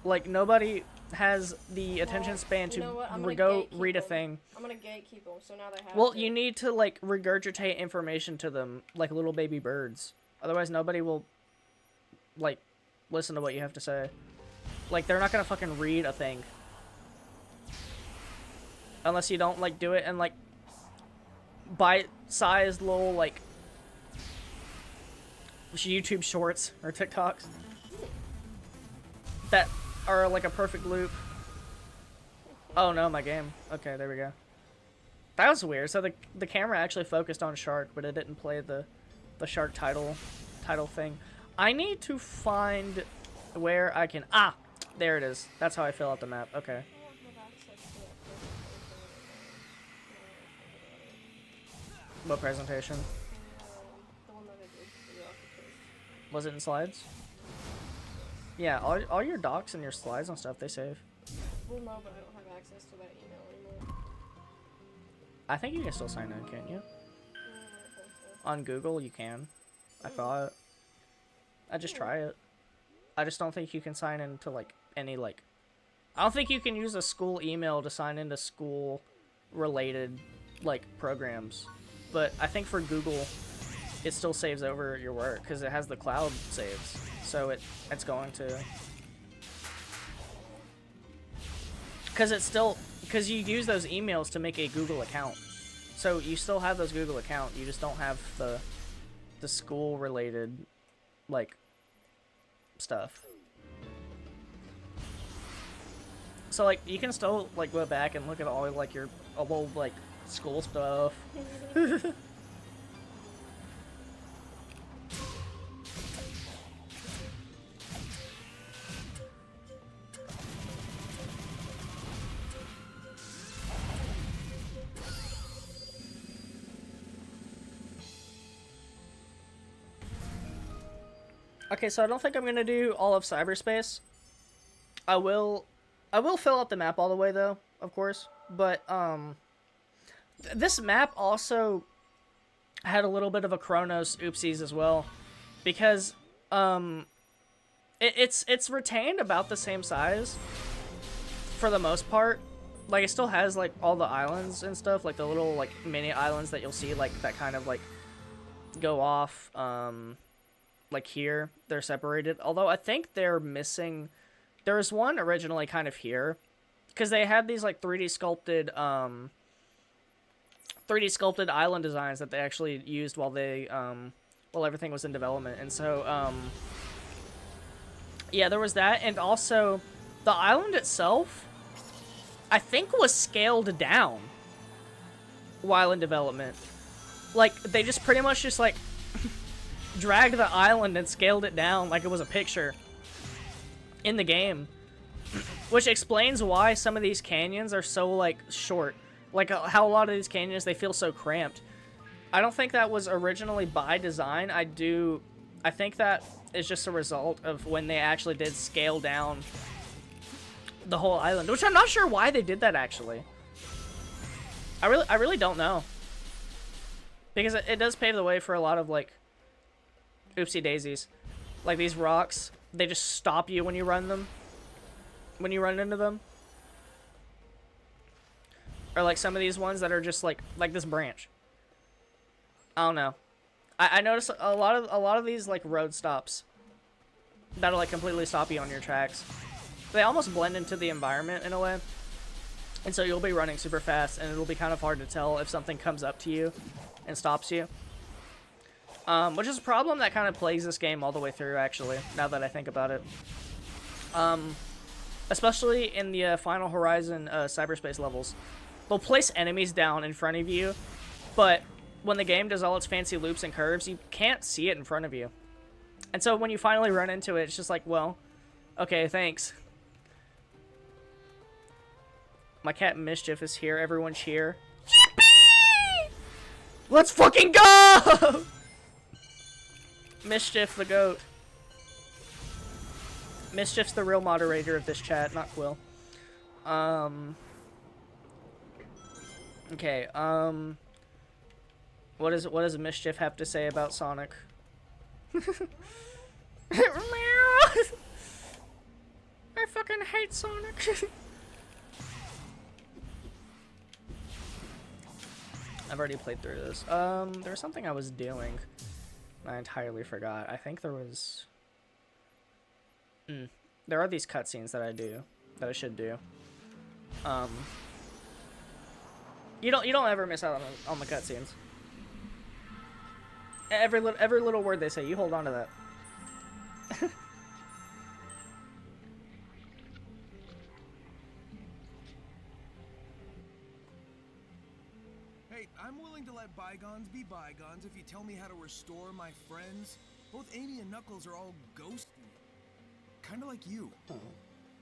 [SPEAKER 1] Like, nobody has the attention span
[SPEAKER 5] you know
[SPEAKER 1] to
[SPEAKER 5] what? I'm gonna
[SPEAKER 1] go
[SPEAKER 5] gatekeep
[SPEAKER 1] read a
[SPEAKER 5] them.
[SPEAKER 1] thing.
[SPEAKER 5] I'm gonna gatekeep them, so now they have
[SPEAKER 1] Well,
[SPEAKER 5] to.
[SPEAKER 1] you need to, like, regurgitate information to them like little baby birds. Otherwise, nobody will, like, listen to what you have to say. Like, they're not gonna fucking read a thing. Unless you don't, like, do it in, like, bite-sized little, like, YouTube shorts or TikToks that are, like, a perfect loop. Oh, no, my game. Okay, there we go. That was weird. So the camera actually focused on shark, but it didn't play the shark title thing. I need to find where I can... Ah! There it is. That's how I fill out the map. Okay. What presentation?
[SPEAKER 5] The one that I did for the octopus.
[SPEAKER 1] Was it in slides? Yeah, all your docs and your slides and stuff, they save.
[SPEAKER 5] Well, no, but I don't have access to that email anymore.
[SPEAKER 1] I think you can still sign in, can't you?
[SPEAKER 5] I don't think so.
[SPEAKER 1] On Google, you can. I thought. I just try it. I just don't think you can sign into, like, any, like... I don't think you can use a school email to sign into school-related, like, programs. But I think for Google, it still saves over your work, because it has the cloud saves. So it's going to... Because it's still... Because you use those emails to make a Google account. So you still have those Google account, you just don't have the school related like stuff. So like you can still like go back and look at all like your old like school stuff. Okay, so I don't think I'm gonna do all of cyberspace. I will fill out the map all the way though, of course. But this map also had a little bit of a Chronos oopsies as well, because it's retained about the same size for the most part. Like it still has like all the islands and stuff, like the little like mini islands that you'll see like that kind of like go off. Like here, they're separated. Although I think they're missing. There was one originally kind of here, because they had these like 3D sculpted island designs that they actually used while they while everything was in development. And so yeah, there was that, and also the island itself I think was scaled down while in development. Like they just pretty much just like dragged the island and scaled it down like it was a picture in the game, which explains why some of these canyons are so like short, like how a lot of these canyons they feel so cramped. I don't think that was originally by design. I think that is just a result of when they actually did scale down the whole island, which I'm not sure why they did that actually. I really don't know, because it does pave the way for a lot of like oopsie daisies. Like these rocks, they just stop you when you run them. When you run into them. Or like some of these ones that are just like this branch. I don't know. I noticed a lot of these like road stops that'll like completely stop you on your tracks. They almost blend into the environment in a way. And so you'll be running super fast and it'll be kind of hard to tell if something comes up to you and stops you. Which is a problem that kind of plagues this game all the way through, actually, now that I think about it. Especially in the Final Horizon cyberspace levels. They'll place enemies down in front of you, but when the game does all its fancy loops and curves, you can't see it in front of you. And so when you finally run into it, it's just like, well, okay, thanks. My cat Mischief is here. Everyone cheer. Yippee! Let's fucking go! Mischief the goat. Mischief's the real moderator of this chat, not Quill. Okay, what does Mischief have to say about Sonic? I fucking hate Sonic. I've already played through this. There was something I was doing. I entirely forgot. I think there was... There are these cutscenes that I should do. You don't ever miss out on the cutscenes. Every little word they say, you hold on to that.
[SPEAKER 2] Hey, I'm willing to let bygones be bygones if you tell me how to restore my friends. Both Amy and Knuckles are all ghosty. Kinda like you.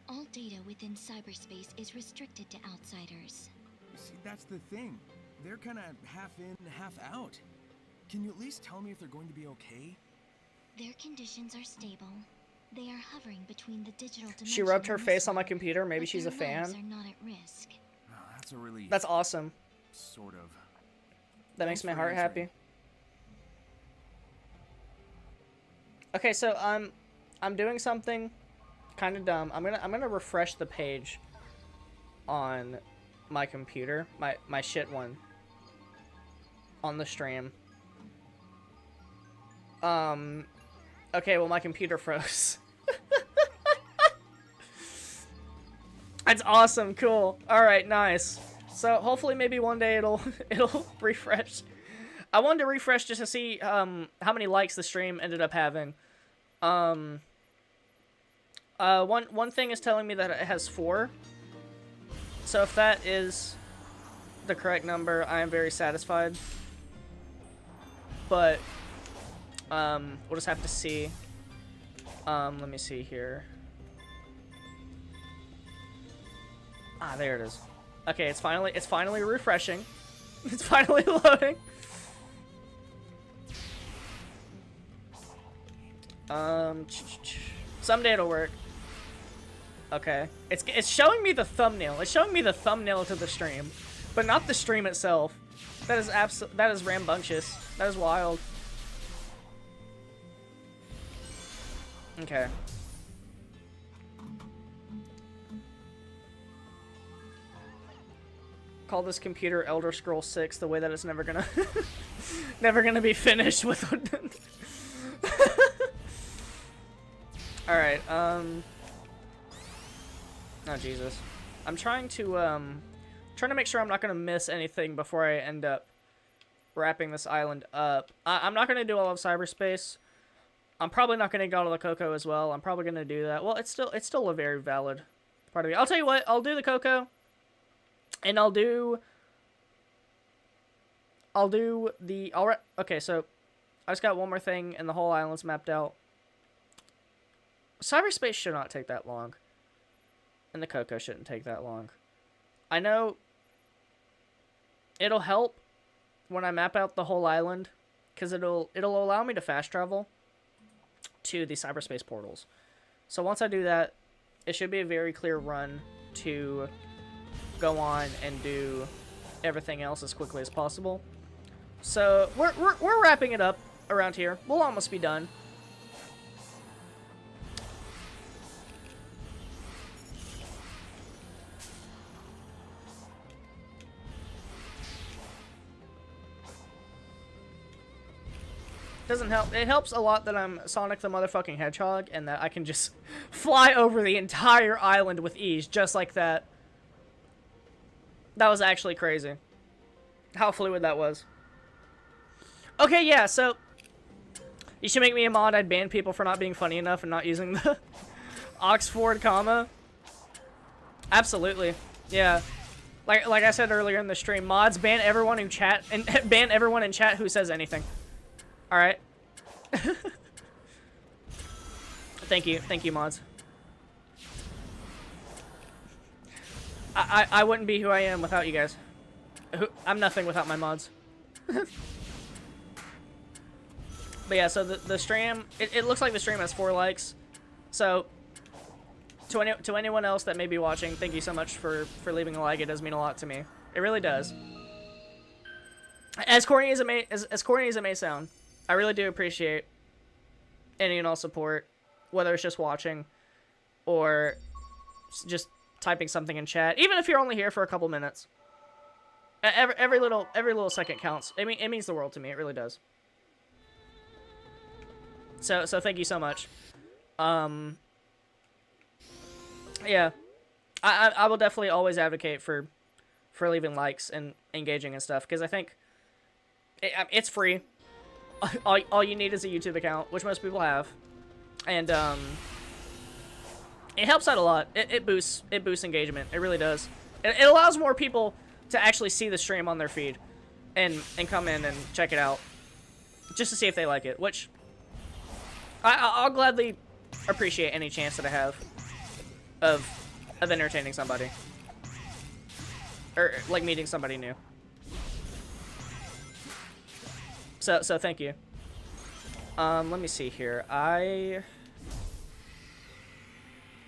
[SPEAKER 4] All data within cyberspace is restricted to outsiders.
[SPEAKER 2] See, that's the thing. They're kinda half in, half out. Can you at least tell me if they're going to be okay?
[SPEAKER 4] Their conditions are stable. They are hovering between the digital dimension.
[SPEAKER 1] She rubbed her
[SPEAKER 4] and
[SPEAKER 1] face
[SPEAKER 4] this
[SPEAKER 1] on my
[SPEAKER 4] one,
[SPEAKER 1] computer. Maybe
[SPEAKER 4] but
[SPEAKER 1] she's a
[SPEAKER 4] their lives
[SPEAKER 1] fan.
[SPEAKER 4] are not at risk.
[SPEAKER 2] Oh, that's a relief.
[SPEAKER 1] That's awesome.
[SPEAKER 2] Sort of.
[SPEAKER 1] That makes
[SPEAKER 2] Thanks
[SPEAKER 1] my
[SPEAKER 2] for
[SPEAKER 1] heart
[SPEAKER 2] answering.
[SPEAKER 1] happy. Okay, so I'm doing something kind of dumb. I'm gonna refresh the page on my computer, my shit one, on the stream. Okay, well my computer froze. That's awesome, cool. All right, nice. So hopefully maybe one day it'll it'll refresh. I wanted to refresh just to see how many likes the stream ended up having. One thing is telling me that it has 4. So if that is the correct number, I am very satisfied. But we'll just have to see. Let me see here. Ah, there it is. Okay, it's finally refreshing. It's finally loading. Someday it'll work. Okay, it's showing me the thumbnail. It's showing me the thumbnail to the stream, but not the stream itself. That is rambunctious. That is wild. Okay. Call this computer Elder Scrolls 6 the way that it's never gonna never gonna be finished with. Alright, oh Jesus. I'm trying to make sure I'm not gonna miss anything before I end up wrapping this island up. I'm not gonna do all of cyberspace. I'm probably not gonna go to the Cocoa as well. I'm probably gonna do that. Well, it's still a very valid part of it. I'll tell you what, I'll do the Cocoa. And I'll do the, okay, so I just got one more thing and the whole island's mapped out. Cyberspace should not take that long. And the Cocoa shouldn't take that long. I know it'll help when I map out the whole island, because it'll allow me to fast travel to the cyberspace portals. So once I do that, it should be a very clear run to go on and do everything else as quickly as possible. So we're wrapping it up around here. We'll almost be done. Doesn't help. It helps a lot that I'm Sonic the motherfucking Hedgehog and that I can just fly over the entire island with ease just like that. That was actually crazy. How fluid that was. Okay, yeah, so you should make me a mod. I'd ban people for not being funny enough and not using the Oxford comma. Absolutely. Yeah. Like I said earlier in the stream, mods ban everyone who chat and ban everyone in chat who says anything. All right. Thank you mods. I wouldn't be who I am without you guys. I'm nothing without my mods. But yeah, so the stream, it looks like the stream has 4 likes. So to anyone else that may be watching, thank you so much for leaving a like. It does mean a lot to me. It really does. As corny as it may sound, I really do appreciate any and all support, whether it's just watching or just typing something in chat, even if you're only here for a couple minutes. Every little second counts. I mean, it means the world to me. It really does. So thank you so much. Yeah, I will definitely always advocate for leaving likes and engaging and stuff, because I think it's free. All you need is a YouTube account, which most people have, and it helps out a lot. It boosts engagement. It really does. It allows more people to actually see the stream on their feed and come in and check it out just to see if they like it, which I'll gladly appreciate any chance that I have of entertaining somebody or like meeting somebody new. So thank you. Let me see here.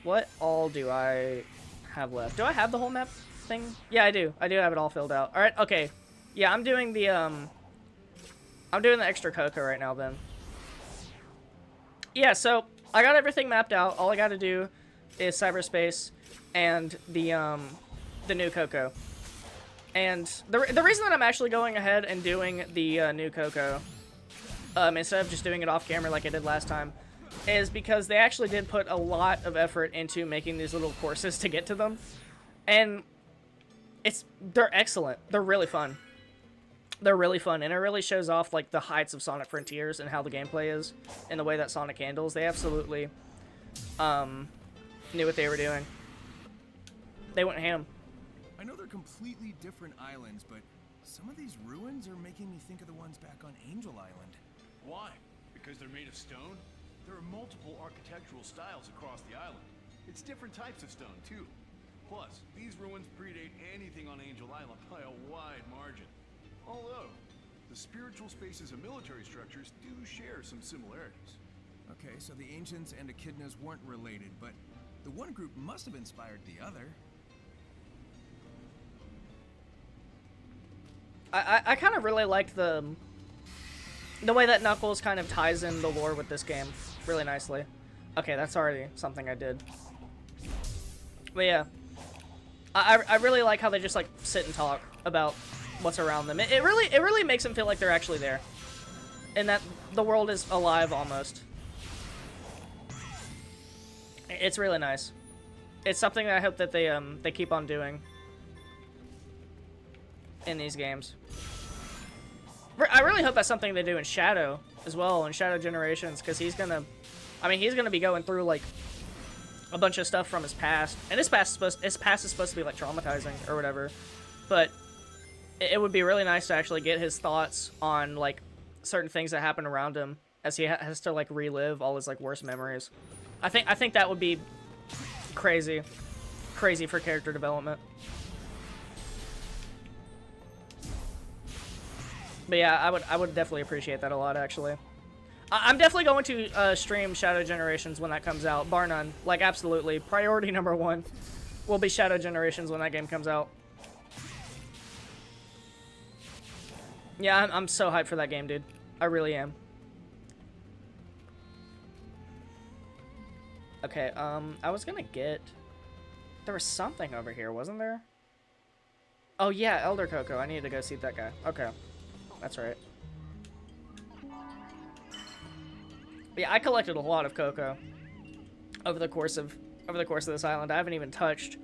[SPEAKER 1] What all do I have left? Do I have the whole map thing? Yeah, I do. I do have it all filled out. All right. Okay. Yeah, I'm doing the extra Cocoa right now then. Yeah, so I got everything mapped out. All I got to do is cyberspace and the new Cocoa. And the reason that I'm actually going ahead and doing the new Cocoa, instead of just doing it off camera like I did last time, is because they actually did put a lot of effort into making these little courses to get to them. And they're excellent. They're really fun. They're really fun, and it really shows off like the heights of Sonic Frontiers and how the gameplay is, and the way that Sonic handles. They absolutely knew what they were doing. They went ham.
[SPEAKER 2] I know they're completely different islands, but some of these ruins are making me think of the ones back on Angel Island.
[SPEAKER 3] Why? Because they're made of stone? There are multiple architectural styles across the island. It's different types of stone, too. Plus, these ruins predate anything on Angel Island by a wide margin. Although, the spiritual spaces and military structures do share some similarities.
[SPEAKER 2] Okay, so the ancients and echidnas weren't related, but the one group must have inspired the other.
[SPEAKER 1] I kind of really like the way that Knuckles kind of ties in the lore with this game really nicely. Okay, that's already something I did. But yeah, I really like how they just like sit and talk about what's around them. It really makes them feel like they're actually there, and that the world is alive almost. It's really nice. It's something that I hope that they keep on doing in these games. I really hope that's something they do in Shadow as well, in Shadow Generations, because he's gonna be going through like a bunch of stuff from his past, and his past is supposed to be like traumatizing or whatever, but it would be really nice to actually get his thoughts on like certain things that happen around him as he has to like relive all his like worst memories. I think that would be crazy for character development. But yeah, I would definitely appreciate that a lot, actually. I'm definitely going to stream Shadow Generations when that comes out, bar none. Like, absolutely. Priority number one will be Shadow Generations when that game comes out. Yeah, I'm so hyped for that game, dude. I really am. Okay, I was gonna get... There was something over here, wasn't there? Oh, yeah, Elder Coco. I need to go see that guy. Okay. That's right. But yeah, I collected a lot of Coco over the course of this island. I haven't even touched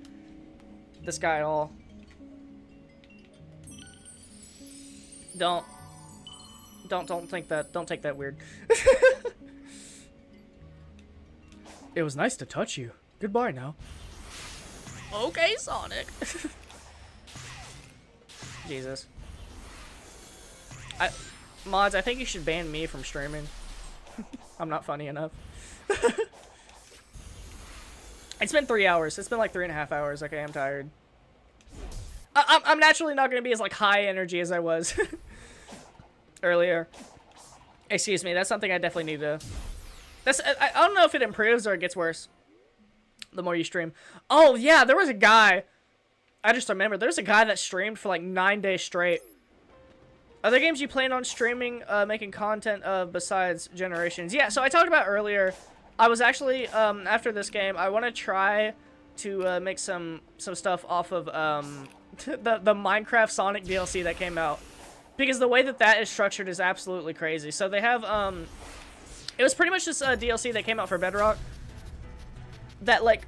[SPEAKER 1] this guy at all. Don't think that. Don't take that weird. It was nice to touch you. Goodbye now. Okay, Sonic. Jesus. Mods, I think you should ban me from streaming. I'm not funny enough. It's been 3 hours. It's been like 3.5 hours. Okay, I'm tired. I'm naturally not going to be as like high energy as I was earlier. Excuse me. That's something I definitely need to... I don't know if it improves or it gets worse the more you stream. Oh, yeah, there was a guy. I just remembered. There's a guy that streamed for like 9 days straight. Are there games you plan on streaming, making content of besides Generations? Yeah, so I talked about earlier, I was actually, after this game, I want to try to make some stuff off of the Minecraft Sonic DLC that came out. Because the way that is structured is absolutely crazy. So they have, it was pretty much just a DLC that came out for Bedrock. That, like,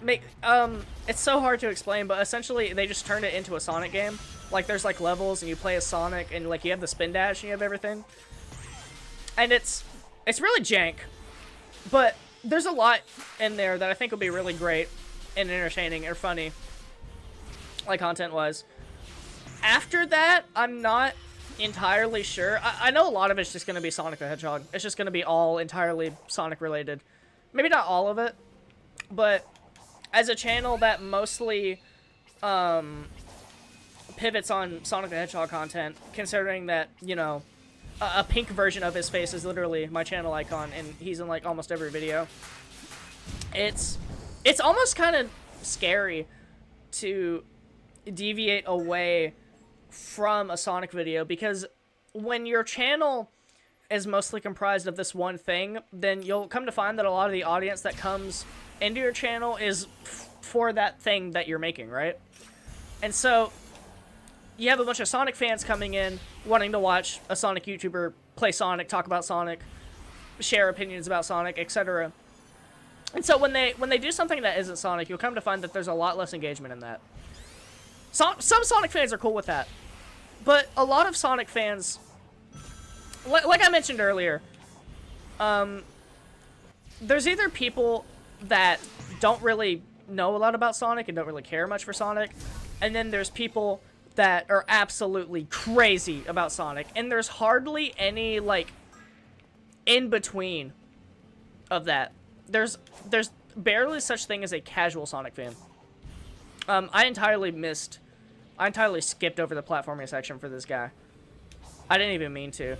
[SPEAKER 1] it's so hard to explain, but essentially they just turned it into a Sonic game. Like, there's, like, levels, and you play as Sonic, and, like, you have the spin dash, and you have everything. And it's really jank. But there's a lot in there that I think will be really great and entertaining or funny, like, content-wise. After that, I'm not entirely sure. I know a lot of it's just going to be Sonic the Hedgehog. It's just going to be all entirely Sonic-related. Maybe not all of it, but as a channel that mostly, pivots on Sonic the Hedgehog content, considering that, you know, a pink version of his face is literally my channel icon, and he's in, like, almost every video. It's almost kind of scary to deviate away from a Sonic video, because when your channel is mostly comprised of this one thing, then you'll come to find that a lot of the audience that comes into your channel is for that thing that you're making, right? And so you have a bunch of Sonic fans coming in, wanting to watch a Sonic YouTuber play Sonic, talk about Sonic, share opinions about Sonic, etc. And so when they do something that isn't Sonic, you'll come to find that there's a lot less engagement in that. Some Sonic fans are cool with that. But a lot of Sonic fans, like I mentioned earlier, there's either people that don't really know a lot about Sonic and don't really care much for Sonic, and then there's people that are absolutely crazy about Sonic, and there's hardly any, like, in between of that. There's barely such thing as a casual Sonic fan. I entirely skipped over the platforming section for this guy. I didn't even mean to.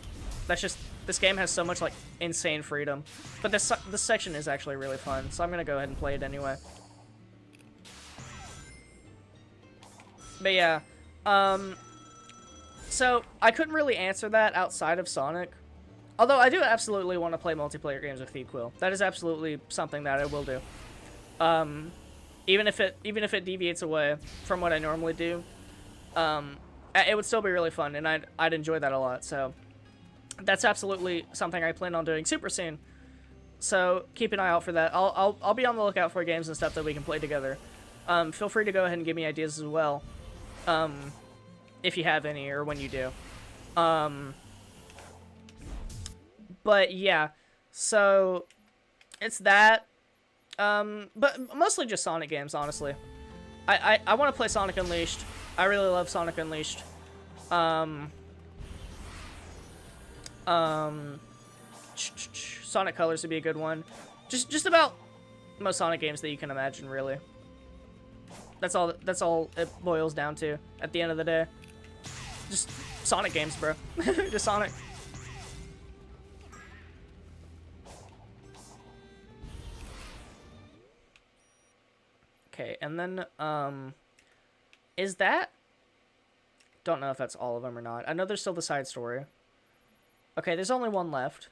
[SPEAKER 1] That's just, this game has so much, like, insane freedom. But this section is actually really fun, so I'm gonna go ahead and play it anyway. But yeah, so I couldn't really answer that outside of Sonic. Although I do absolutely want to play multiplayer games with Thief Quill. That is absolutely something that I will do. Even if it deviates away from what I normally do, it would still be really fun, and I'd enjoy that a lot. So that's absolutely something I plan on doing super soon. So keep an eye out for that. I'll be on the lookout for games and stuff that we can play together. Feel free to go ahead and give me ideas as well. If you have any, or when you do. But yeah, so it's that. But mostly just Sonic games, honestly. I want to play Sonic Unleashed. I really love Sonic Unleashed. Sonic Colors would be a good one. Just about most Sonic games that you can imagine, really. That's all it boils down to at the end of the day. Just Sonic games, bro. Just Sonic. Okay, and then, is that... Don't know if that's all of them or not. I know there's still the side story. Okay, there's only one left.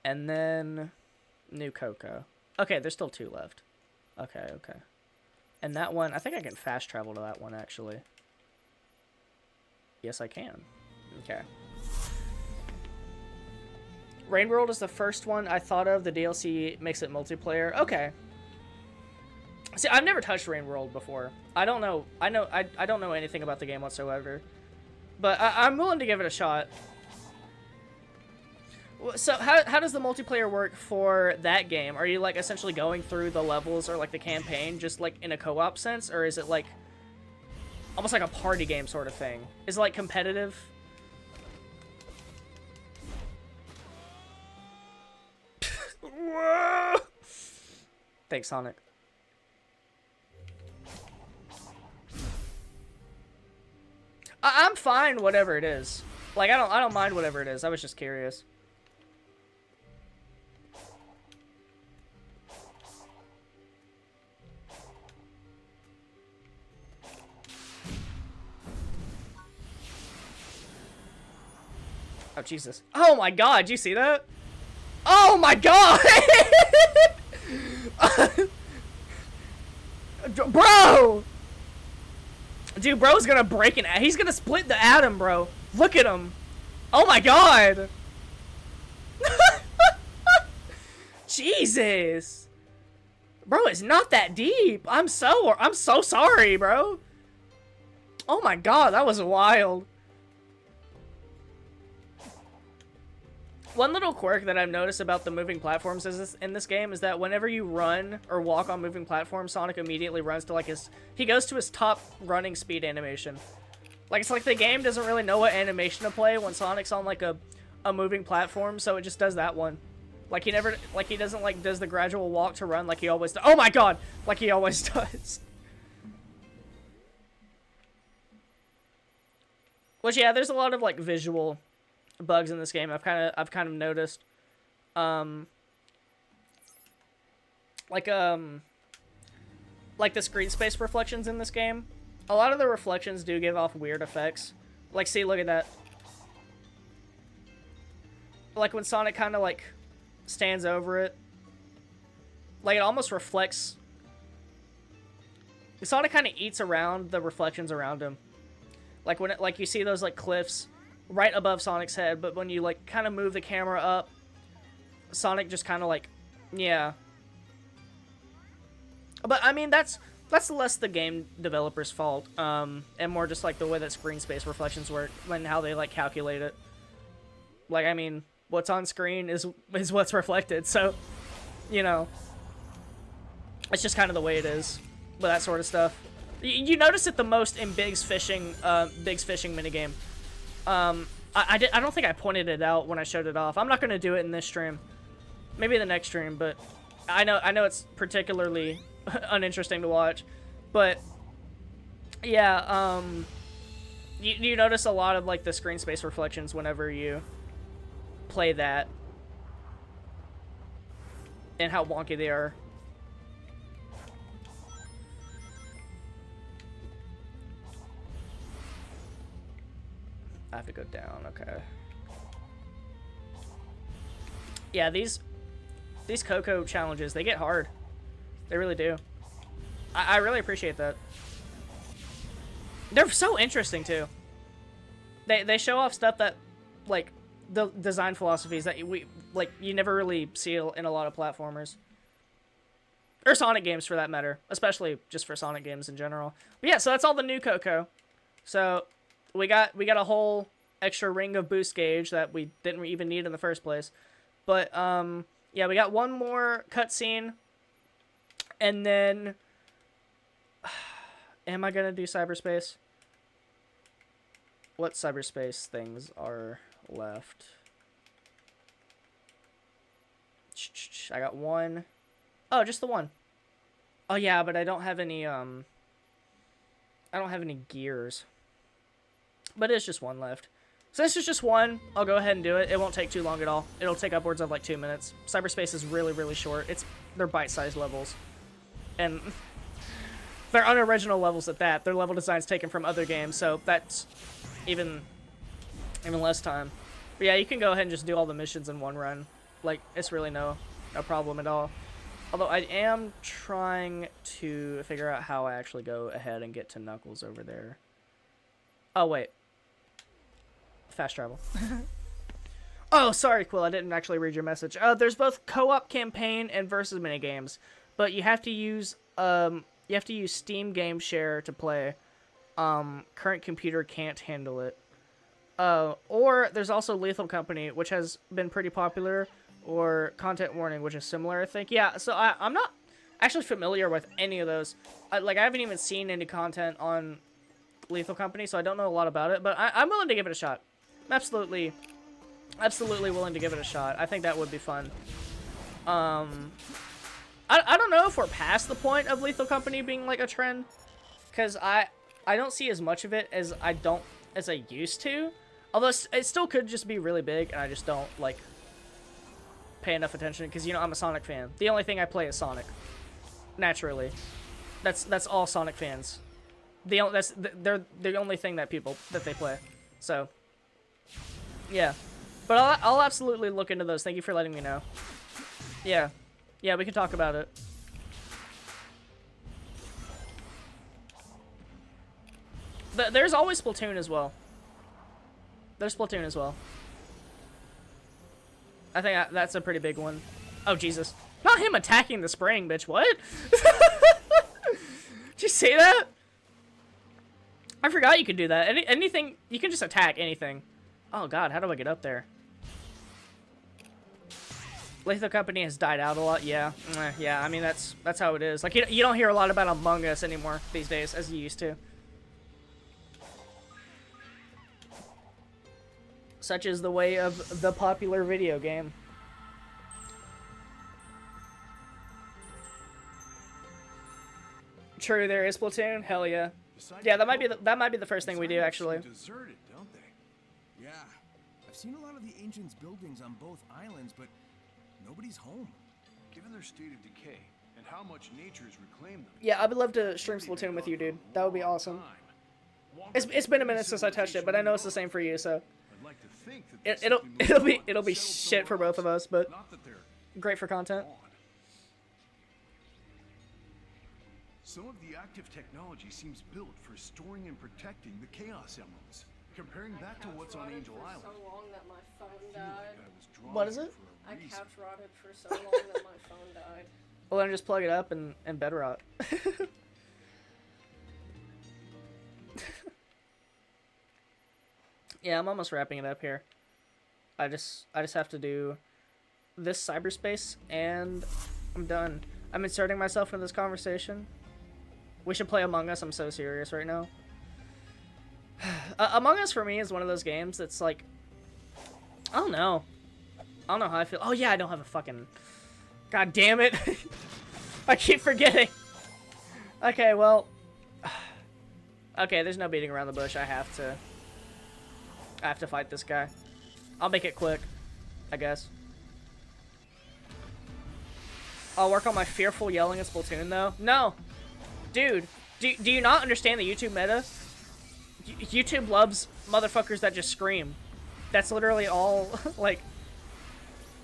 [SPEAKER 1] And then... New Coco. Okay, there's still 2 left. Okay. And that one, I think I can fast travel to that one, actually. Yes, I can. Okay. Rain World is the first one I thought of. The DLC makes it multiplayer. Okay. See, I've never touched Rain World before. I don't know. I don't know anything about the game whatsoever. But I'm willing to give it a shot. So how does the multiplayer work for that game? Are you, like, essentially going through the levels or, like, the campaign just, like, in a co-op sense? Or is it, like, almost like a party game sort of thing? Is it, like, competitive? Thanks, Sonic. I'm fine whatever it is. Like, I don't mind whatever it is. I was just curious. Oh, Jesus. Oh, my God. Did you see that? Oh, my God. Bro. Dude, bro's gonna break an... He's gonna split the atom, bro. Look at him. Oh, my God. Jesus. Bro, it's not that deep. I'm so sorry, bro. Oh, my God. That was wild. One little quirk that I've noticed about the moving platforms in this game is that whenever you run or walk on moving platforms, Sonic immediately runs to, like, he goes to his top running speed animation. Like, it's like the game doesn't really know what animation to play when Sonic's on, like, a moving platform, so it just does that one. Like, he doesn't, like, does the gradual walk to run like he always does. Oh my God! Like he always does. Which, yeah, there's a lot of, like, visual bugs in this game. I've kind of noticed, like the screen space reflections in this game. A lot of the reflections do give off weird effects. Like, see, look at that. Like when Sonic kind of like stands over it, like it almost reflects. Sonic kind of eats around the reflections around him. Like when like you see those like cliffs right above Sonic's head, but when you, like, kind of move the camera up, Sonic just kind of, like, yeah. But, I mean, that's that's less the game developer's fault, and more just like the way that screen space reflections work and how they like calculate it. Like, I mean, what's on screen is what's reflected, so, you know, it's just kind of the way it is with that sort of stuff. You notice it the most in Big's fishing minigame. I don't think I pointed it out when I showed it off. I'm not gonna do it in this stream. Maybe the next stream, but I know it's particularly uninteresting to watch. But yeah, you notice a lot of like the screen space reflections whenever you play that, and how wonky they are. I have to go down, okay. Yeah, these Coco challenges, they get hard. They really do. I really appreciate that. They're so interesting, too. They show off stuff that, like, the design philosophies that you never really see in a lot of platformers. Or Sonic games, for that matter. Especially just for Sonic games in general. But yeah, so that's all the new Coco. So we got a whole extra ring of boost gauge that we didn't even need in the first place. But yeah, we got one more cutscene, and then am I gonna do cyberspace? What cyberspace things are left? I got one. Oh, just the one. Oh yeah, but I don't have any gears. But it's just one left. So this is just one. I'll go ahead and do it. It won't take too long at all. It'll take upwards of like 2 minutes. Cyberspace is really, really short. They're bite-sized levels. And they're unoriginal levels at that. Their level design's taken from other games, so that's even less time. But yeah, you can go ahead and just do all the missions in one run. Like, it's really no problem at all. Although I am trying to figure out how I actually go ahead and get to Knuckles over there. Oh, wait. Fast travel. Oh, sorry, Quill. I didn't actually read your message. There's both co-op campaign and versus minigames, but you have to use Steam Game Share to play. Current computer can't handle it. Or there's also Lethal Company, which has been pretty popular, or Content Warning, which is similar, I think. Yeah, so I'm not actually familiar with any of those. I haven't even seen any content on Lethal Company, so I don't know a lot about it, but I'm willing to give it a shot. Absolutely willing to give it a shot. I think that would be fun. I don't know if we're past the point of Lethal Company being like a trend, because I don't see as much of it as I used to. Although it still could just be really big, and I just don't like pay enough attention, because you know I'm a Sonic fan. The only thing I play is Sonic. Naturally, that's all Sonic fans. They're the only thing that they play. So yeah, but I'll absolutely look into those. Thank you for letting me know. Yeah, we can talk about it. There's always Splatoon as well. There's Splatoon as well. I think that's a pretty big one. Oh Jesus! Not him attacking the spring, bitch. What? Did you see that? I forgot you could do that. Anything, you can just attack anything. Oh god, how do I get up there? Lethal Company has died out a lot. Yeah, yeah. I mean that's how it is. Like you don't hear a lot about Among Us anymore these days as you used to. Such is the way of the popular video game. True, there is Splatoon. Hell yeah. Yeah, that might be the first thing we do actually.
[SPEAKER 3] Deserted, don't they?
[SPEAKER 2] Yeah. I've seen a lot of the Ancients' buildings on both islands, but nobody's home.
[SPEAKER 3] Given their state of decay and how much nature has reclaimed them.
[SPEAKER 1] Yeah, I would love to stream Splatoon with you, dude. That would be awesome. It's been a minute since I touched it, but I know it's the same for you, so
[SPEAKER 3] I'd like to think that
[SPEAKER 1] it'll be shit for both of us, but great for content.
[SPEAKER 3] Some of the active technology seems built for storing and protecting the Chaos Emeralds. Comparing that to what's on Angel Island.
[SPEAKER 5] So long that my phone died.
[SPEAKER 1] What is it?
[SPEAKER 5] I couch rotted for so long that my phone died.
[SPEAKER 1] Well, then just plug it up and bed rot. Yeah, I'm almost wrapping it up here. I just have to do this cyberspace, and I'm done. I'm inserting myself into this conversation. We should play Among Us. I'm so serious right now. Among Us for me is one of those games that's like, I don't know how I feel. Oh yeah, I don't have a fucking, god damn it. I keep forgetting. Okay, well, okay, there's no beating around the bush. I have to fight this guy. I'll make it quick, I guess. I'll work on my fearful yelling in Splatoon, though. No! Dude, do you not understand the YouTube meta? YouTube loves motherfuckers that just scream. That's literally all, like...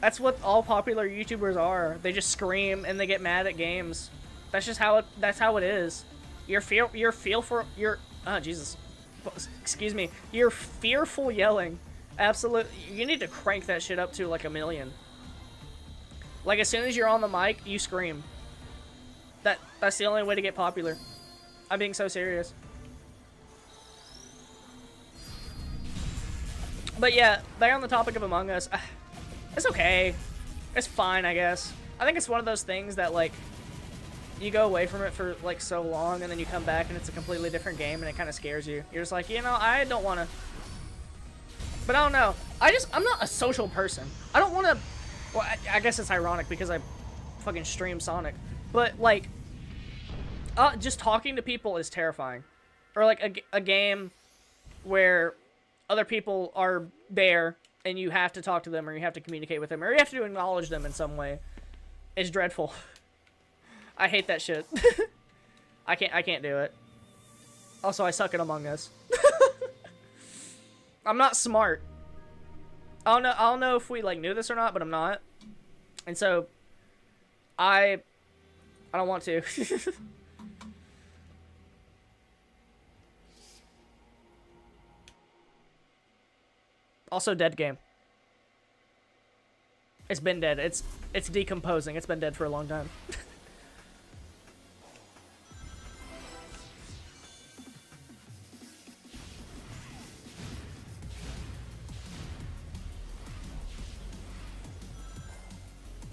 [SPEAKER 1] That's what all popular YouTubers are. They just scream and they get mad at games. That's just how it is. Oh, Jesus. Excuse me. Your fearful yelling. Absolutely. You need to crank that shit up to like 1,000,000. Like, as soon as you're on the mic, you scream. That's the only way to get popular. I'm being so serious. But yeah, back on the topic of Among Us, it's okay. It's fine, I guess. I think it's one of those things that, like, you go away from it for, like, so long, and then you come back and it's a completely different game, and it kind of scares you. You're just like, you know, I don't want to... But I don't know. I'm not a social person. I don't want to... Well, I guess it's ironic because I fucking stream Sonic. But, like, just talking to people is terrifying. Or, like, a game where other people are there and you have to talk to them or you have to communicate with them or you have to acknowledge them in some way is dreadful. I hate that shit. I can't do it. Also, I suck at Among Us. I'm not smart. I don't know if we like knew this or not, but I'm not. And so I don't want to. Also, dead game. It's been dead. It's decomposing. It's been dead for a long time.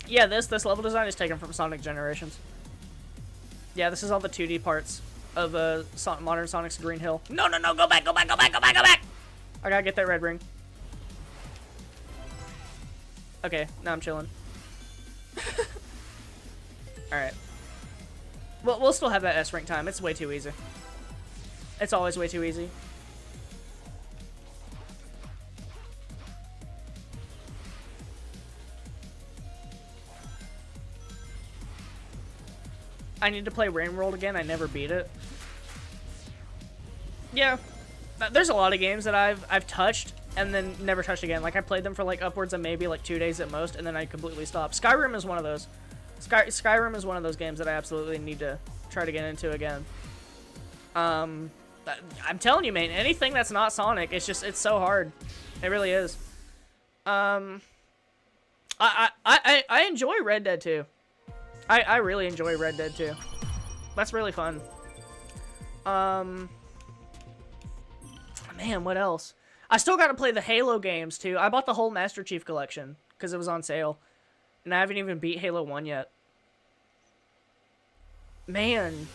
[SPEAKER 1] Yeah, this level design is taken from Sonic Generations. Yeah, this is all the 2D parts of modern Sonic's Green Hill. No, go back! I gotta get that red ring. Okay, now I'm chilling. Alright. Well, we'll still have that S rank time. It's way too easy. It's always way too easy. I need to play Rain World again. I never beat it. Yeah. There's a lot of games that I've touched and then never touched again. Like, I played them for like upwards of maybe like 2 days at most, and then I completely stopped. Skyrim is one of those. Skyrim is one of those games that I absolutely need to try to get into again. I'm telling you, man, anything that's not Sonic, it's so hard. It really is. I enjoy Red Dead 2. I really enjoy Red Dead 2. That's really fun. Man, what else? I still gotta play the Halo games, too. I bought the whole Master Chief Collection, because it was on sale. And I haven't even beat Halo 1 yet. Man.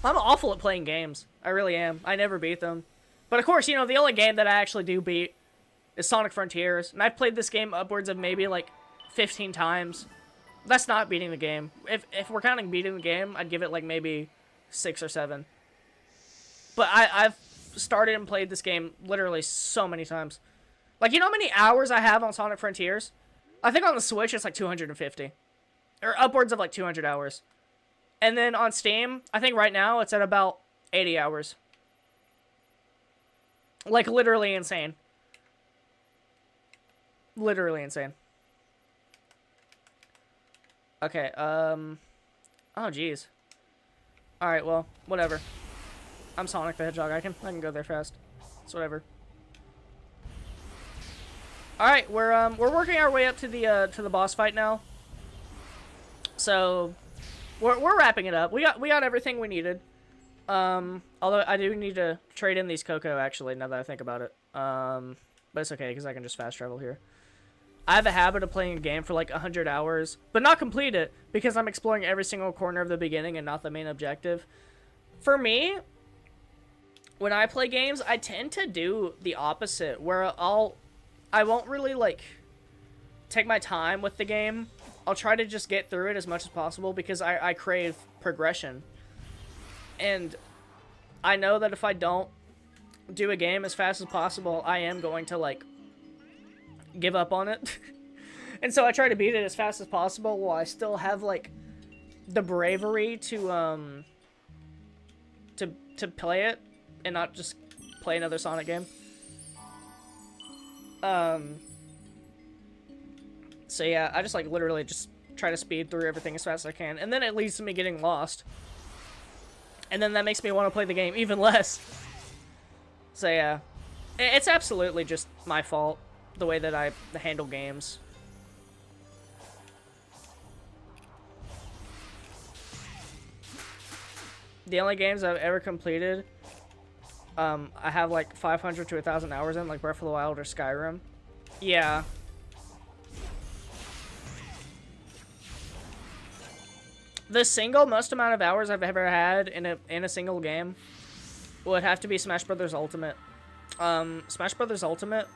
[SPEAKER 1] I'm awful at playing games. I really am. I never beat them. But of course, you know, the only game that I actually do beat is Sonic Frontiers. And I've played this game upwards of maybe, like, 15 times. That's not beating the game. If we're counting beating the game, I'd give it like maybe 6 or 7. But I've started and played this game literally so many times. Like, you know how many hours I have on Sonic Frontiers? I think on the Switch it's like 250. Or upwards of like 200 hours. And then on Steam, I think right now it's at about 80 hours. Like, literally insane. Literally insane. Okay, oh, jeez. Alright, well, whatever. I'm Sonic the Hedgehog. I can go there fast. It's whatever. Alright, we're working our way up to the boss fight now. So, we're wrapping it up. We got everything we needed. Although I do need to trade in these cocoa, actually, now that I think about it. But it's okay, because I can just fast travel here. I have a habit of playing a game for like 100 hours, but not complete it, because I'm exploring every single corner of the beginning and not the main objective. For me, when I play games, I tend to do the opposite, where I won't really, like, take my time with the game. I'll try to just get through it as much as possible, because I crave progression. And I know that if I don't do a game as fast as possible, I am going to, like, give up on it. And so I try to beat it as fast as possible while I still have, like, the bravery to play it and not just play another Sonic game. So yeah, I just, like, literally just try to speed through everything as fast as I can, and then it leads to me getting lost. And then that makes me want to play the game even less. So yeah, it's absolutely just my fault, the way that I handle games. The only games I've ever completed, I have like 500 to 1,000 hours in, like Breath of the Wild or Skyrim. Yeah. The single most amount of hours I've ever had in a single game would have to be Smash Brothers Ultimate. Smash Brothers Ultimate,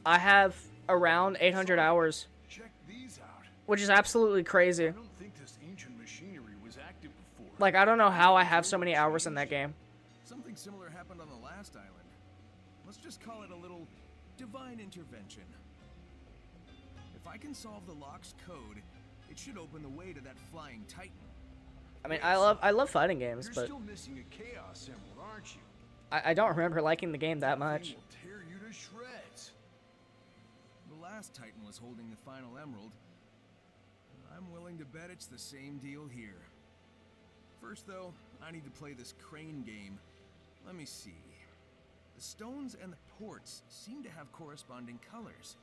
[SPEAKER 1] I have around 800 hours,
[SPEAKER 3] Check these out.
[SPEAKER 1] which is absolutely crazy.
[SPEAKER 3] I don't think this ancient machinery was active before.
[SPEAKER 1] Like, I don't know how I have so many hours in that game.
[SPEAKER 2] Something similar happened on the last island. Let's just call it a little divine intervention. If I can solve the lock's code, it should open the way to that flying titan.
[SPEAKER 1] I mean, I love fighting games,
[SPEAKER 3] You're
[SPEAKER 1] but
[SPEAKER 3] still missing a Chaos Emerald, aren't you?
[SPEAKER 1] I don't remember liking the game that much.
[SPEAKER 3] Thing will tear you to shreds.
[SPEAKER 2] The last titan was holding the final emerald. I'm willing to bet it's the same deal here. First, though, I need to play this crane game. Let me see. The stones and the ports seem to have corresponding colors.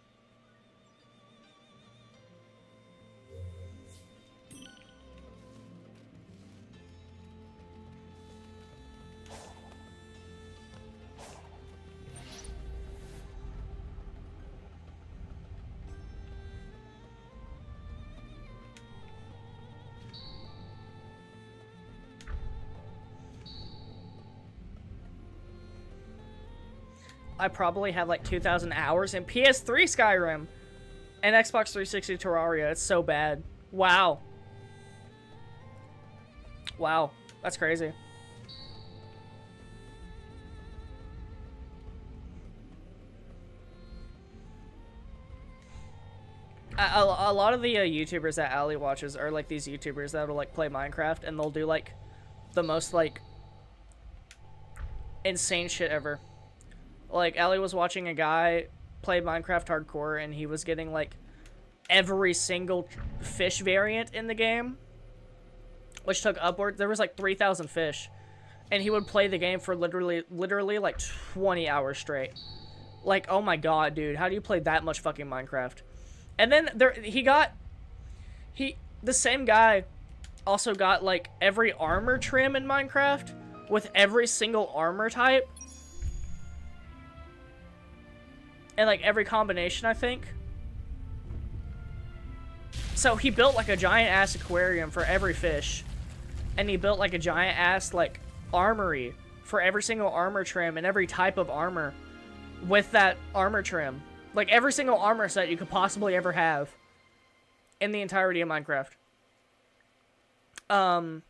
[SPEAKER 1] I probably have like 2,000 hours in PS3 Skyrim and Xbox 360 Terraria. It's so bad. Wow. Wow. That's crazy. A lot of the YouTubers that Ali watches are like these YouTubers that'll like play Minecraft, and they'll do like the most like insane shit ever. Like, Ali was watching a guy play Minecraft hardcore, and he was getting, like, every single fish variant in the game, which took upward. There was, like, 3,000 fish, and he would play the game for literally, like, 20 hours straight. Like, oh my god, dude, how do you play that much fucking Minecraft? And then the same guy also got, like, every armor trim in Minecraft with every single armor type. And, like, every combination, I think. So he built, like, a giant-ass aquarium for every fish. And he built, like, a giant-ass, like, armory for every single armor trim and every type of armor with that armor trim. Like, every single armor set you could possibly ever have in the entirety of Minecraft. And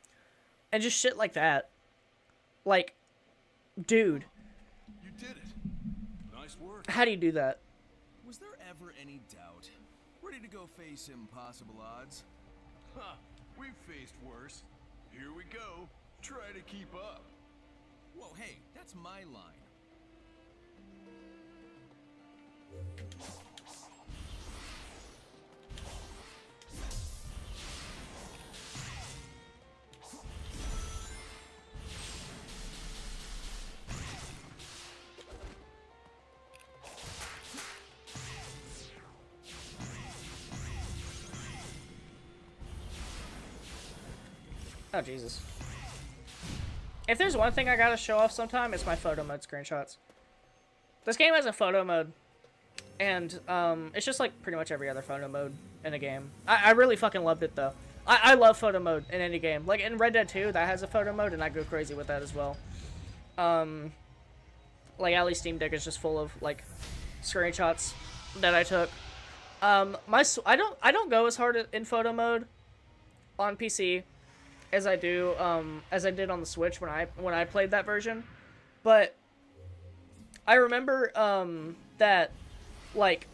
[SPEAKER 1] just shit like that. Like, dude.
[SPEAKER 3] You did it. Nice work.
[SPEAKER 1] How do you do that?
[SPEAKER 2] Was there ever any doubt? Ready to go face impossible odds?
[SPEAKER 3] Huh. We've faced worse. Here we go. Try to keep up.
[SPEAKER 2] Whoa, hey, that's my line.
[SPEAKER 1] Oh, Jesus. If there's one thing I gotta show off sometime, it's my photo mode screenshots. This game has a photo mode, and it's just like pretty much every other photo mode in a game. I really fucking loved it though. I love photo mode in any game. Like in Red Dead 2, that has a photo mode, and I go crazy with that as well. Like at least Steam Deck is just full of like screenshots that I took. I don't go as hard in photo mode on PC as I do as I did on the Switch when I played that version, but I remember that like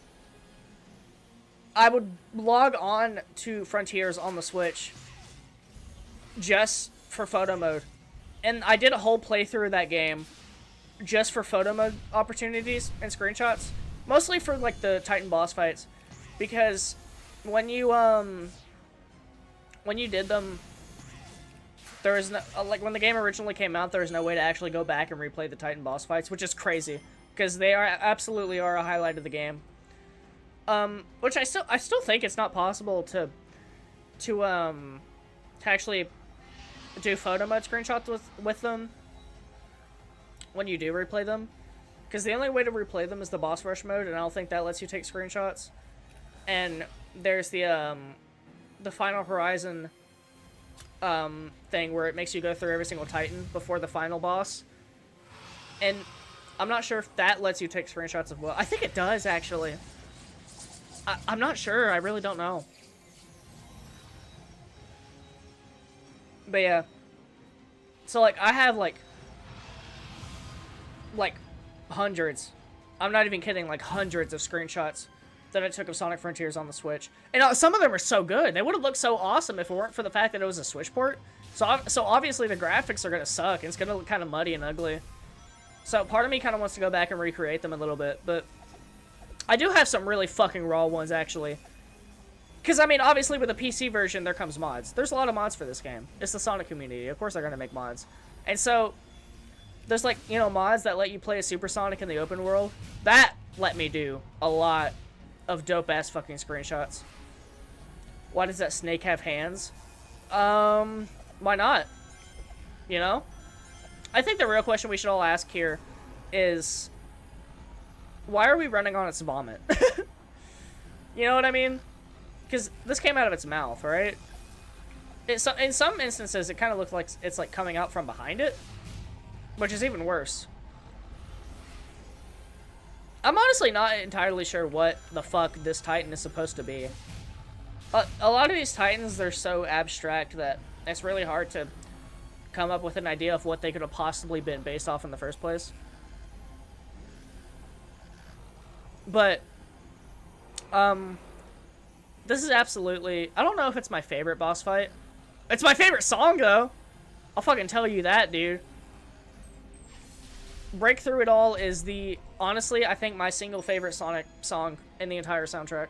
[SPEAKER 1] I would log on to Frontiers on the Switch just for photo mode, and I did a whole playthrough of that game just for photo mode opportunities and screenshots, mostly for like the Titan boss fights, because when you did them, there was no, like, when the game originally came out, there was no way to actually go back and replay the Titan boss fights, which is crazy, because they absolutely are a highlight of the game. Which I still think it's not possible to actually do photo mode screenshots with them when you do replay them, because the only way to replay them is the boss rush mode, and I don't think that lets you take screenshots. And there's the Final Horizon thing where it makes you go through every single Titan before the final boss, and I'm not sure if that lets you take screenshots as well. I think it does, actually. I'm not sure. I really don't know. But yeah. So, like, I have, like hundreds. I'm not even kidding, like, hundreds of screenshots that I took of Sonic Frontiers on the Switch. And some of them are so good. They would have looked so awesome if it weren't for the fact that it was a Switch port. So obviously the graphics are going to suck, and it's going to look kind of muddy and ugly. So part of me kind of wants to go back and recreate them a little bit, but I do have some really fucking raw ones, actually. Because, I mean, obviously with the PC version, there comes mods. There's a lot of mods for this game. It's the Sonic community. Of course they're going to make mods. And so, there's, like, you know, mods that let you play a Super Sonic in the open world. That let me do a lot of dope-ass fucking screenshots. Why does that snake have hands? Why not? You know? I think the real question we should all ask here is, why are we running on its vomit? You know what I mean? Because this came out of its mouth, right? In some instances, it kind of looks like it's like coming out from behind it, which is even worse. I'm honestly not entirely sure what the fuck this Titan is supposed to be. A lot of these Titans, they're so abstract that it's really hard to come up with an idea of what they could have possibly been based off in the first place. But, this is absolutely... I don't know if it's my favorite boss fight. It's my favorite song, though. I'll fucking tell you that, dude. Breakthrough It All is the... Honestly, I think my single favorite Sonic song in the entire soundtrack.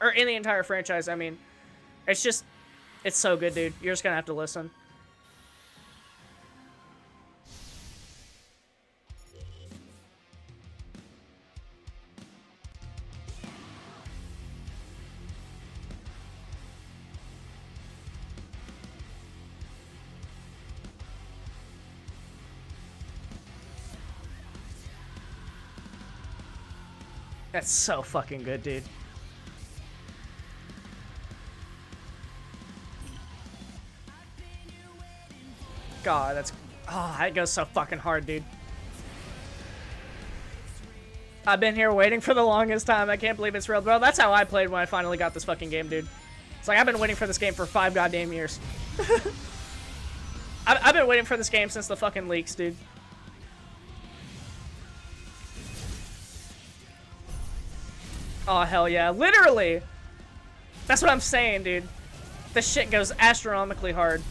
[SPEAKER 1] Or in the entire franchise, I mean. It's just... It's so good, dude. You're just gonna have to listen. That's so fucking good, dude. God, that's... Oh, that goes so fucking hard, dude. I've been here waiting for the longest time. I can't believe it's real. Bro, that's how I played when I finally got this fucking game, dude. It's like, I've been waiting for this game for 5 goddamn years. I've been waiting for this game since the fucking leaks, dude. Oh, hell yeah. Literally! That's what I'm saying, dude. This shit goes astronomically hard.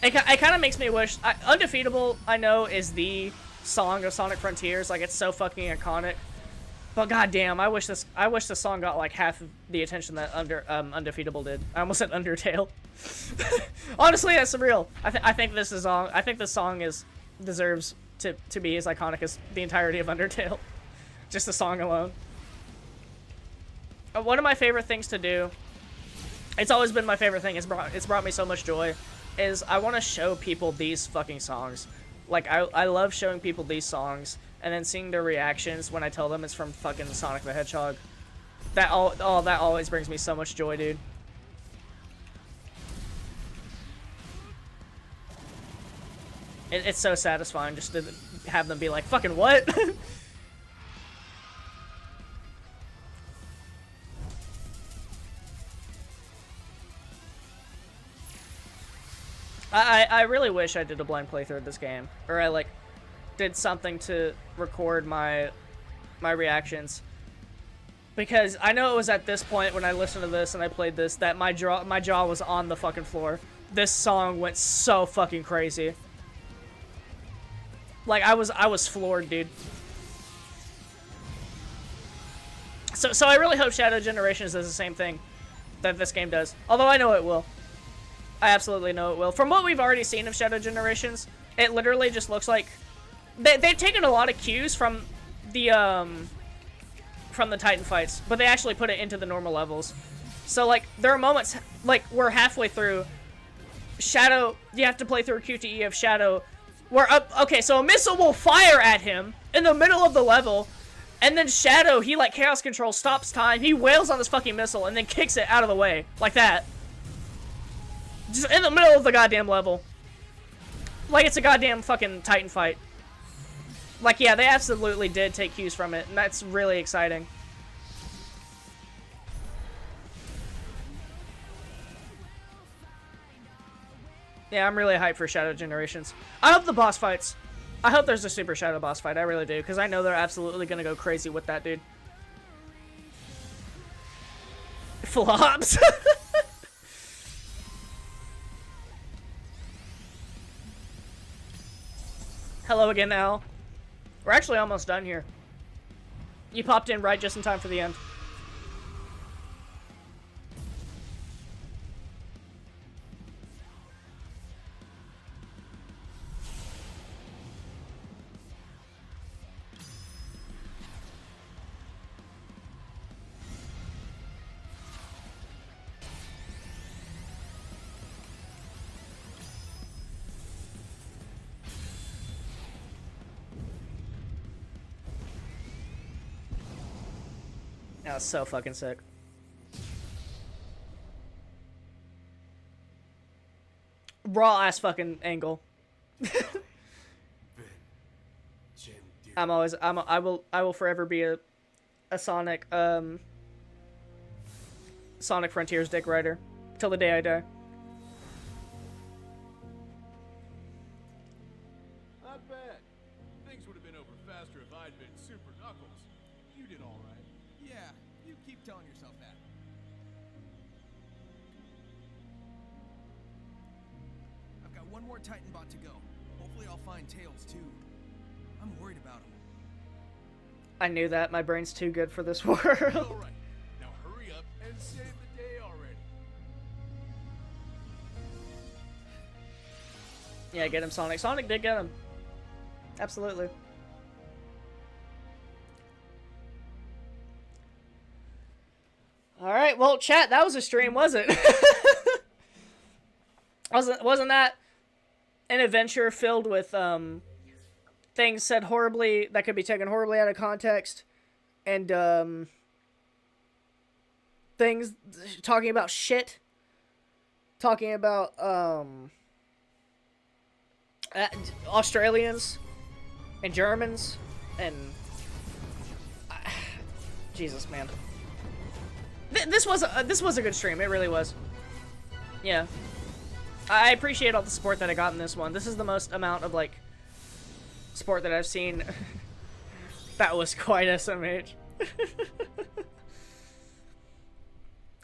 [SPEAKER 1] It kind of makes me wish... Undefeatable, I know, is the song of Sonic Frontiers. Like, it's so fucking iconic. But goddamn, I wish this song got, like, half of the attention that Undefeatable did. I almost said Undertale. Honestly, that's real. I think this song deserves to be as iconic as the entirety of Undertale. Just the song alone. One of my favorite things to do, it's always been my favorite thing, it's brought me so much joy, is I want to show people these fucking songs. Like, I love showing people these songs and then seeing their reactions when I tell them it's from fucking Sonic the Hedgehog. That always brings me so much joy, dude. It's so satisfying just to have them be like, fucking what? I really wish I did a blind playthrough of this game, or I like did something to record my reactions, because I know it was at this point when I listened to this and I played this that my jaw was on the fucking floor. This song went so fucking crazy. Like I was floored, dude. So I really hope Shadow Generations does the same thing that this game does. Although I know it will. I absolutely know it will. From what we've already seen of Shadow Generations, it literally just looks like they've taken a lot of cues from the Titan fights, but they actually put it into the normal levels. So like there are moments like we're halfway through Shadow, you have to play through a QTE of Shadow where okay, so a missile will fire at him in the middle of the level, and then Shadow, he like chaos control, stops time, he wails on this fucking missile and then kicks it out of the way like that. Just in the middle of the goddamn level. Like it's a goddamn fucking Titan fight. Like, yeah, they absolutely did take cues from it, and that's really exciting. Yeah, I'm really hyped for Shadow Generations. I hope the boss fights. I hope there's a Super Shadow boss fight. I really do, because I know they're absolutely going to go crazy with that, dude. Flops. Hello again, Al. We're actually almost done here. You popped in right just in time for the end. That was so fucking sick. Raw ass fucking angle. I will forever be a Sonic Sonic Frontiers dick rider till the day I die.
[SPEAKER 2] Not bad. Things would have been over faster if I'd been Super Knuckles. You did all right. Yeah, you keep telling yourself that. I've got one more Titan bot to go. Hopefully I'll find Tails too. I'm worried about him.
[SPEAKER 1] I knew that. My brain's too good for this world.
[SPEAKER 2] All right. Now hurry up and save the day already.
[SPEAKER 1] Yeah, get him, Sonic. Sonic did get him. Absolutely. Alright, well, chat, that was a stream, was it? Wasn't that an adventure filled with, things said horribly, that could be taken horribly out of context, and, things talking about shit, talking about, Australians, and Germans, and, Jesus, man. This was a good stream. It really was. Yeah. I appreciate all the support that I got in this one. This is the most amount of, like, support that I've seen. That was quite SMH.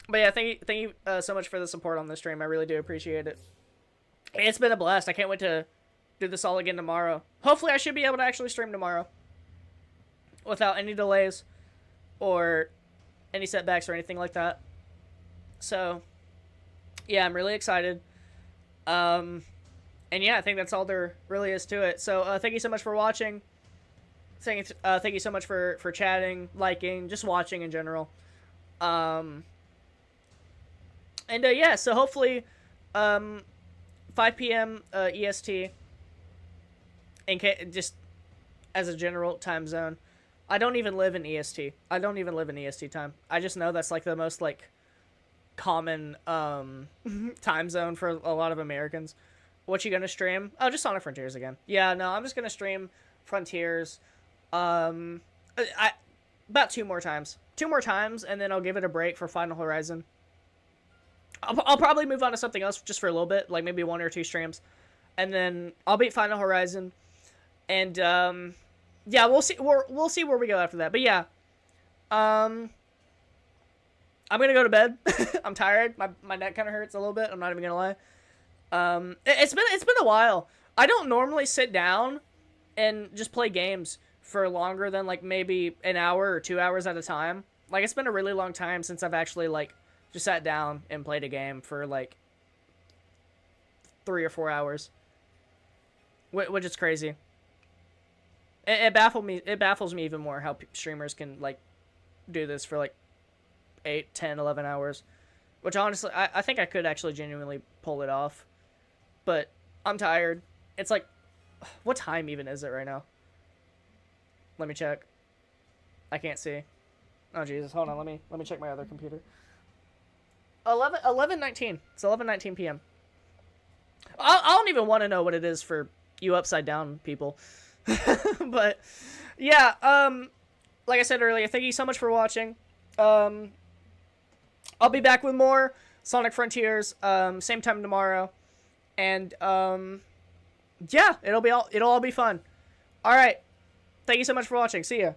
[SPEAKER 1] But yeah, thank you so much for the support on this stream. I really do appreciate it. It's been a blast. I can't wait to do this all again tomorrow. Hopefully I should be able to actually stream tomorrow without any delays or any setbacks or anything like that. So, yeah, I'm really excited. And yeah, I think that's all there really is to it. So, thank you so much for watching. Thank you so much for chatting, liking, just watching in general. And yeah, so hopefully, 5 p.m. EST. Just as a general time zone. I don't even live in EST. I don't even live in EST time. I just know that's like the most like common time zone for a lot of Americans. What you gonna stream? Oh, just Sonic Frontiers again. Yeah, no, I'm just gonna stream Frontiers. About 2 more times. 2 more times, and then I'll give it a break for Final Horizon. I'll probably move on to something else just for a little bit, like maybe 1 or 2 streams, and then I'll beat Final Horizon, and yeah, we'll see. We'll see where we go after that. But yeah, I'm gonna go to bed. I'm tired. My neck kind of hurts a little bit. I'm not even gonna lie. It's been a while. I don't normally sit down and just play games for longer than like maybe an hour or 2 hours at a time. Like, it's been a really long time since I've actually like just sat down and played a game for like 3 or 4 hours, which is crazy. It baffles me even more how streamers can like do this for like 8, 10, 11 hours, which honestly I think I could actually genuinely pull it off, but I'm tired. It's like, what time even is it right now? Let me check. I can't see. Oh Jesus, hold on. Let me check my other computer. 11:19. It's 11:19 p.m. I don't even want to know what it is for you upside down people. But yeah, like I said earlier, thank you so much for watching. I'll be back with more Sonic Frontiers same time tomorrow, and yeah, it'll all be fun. All right. Thank you so much for watching. See ya.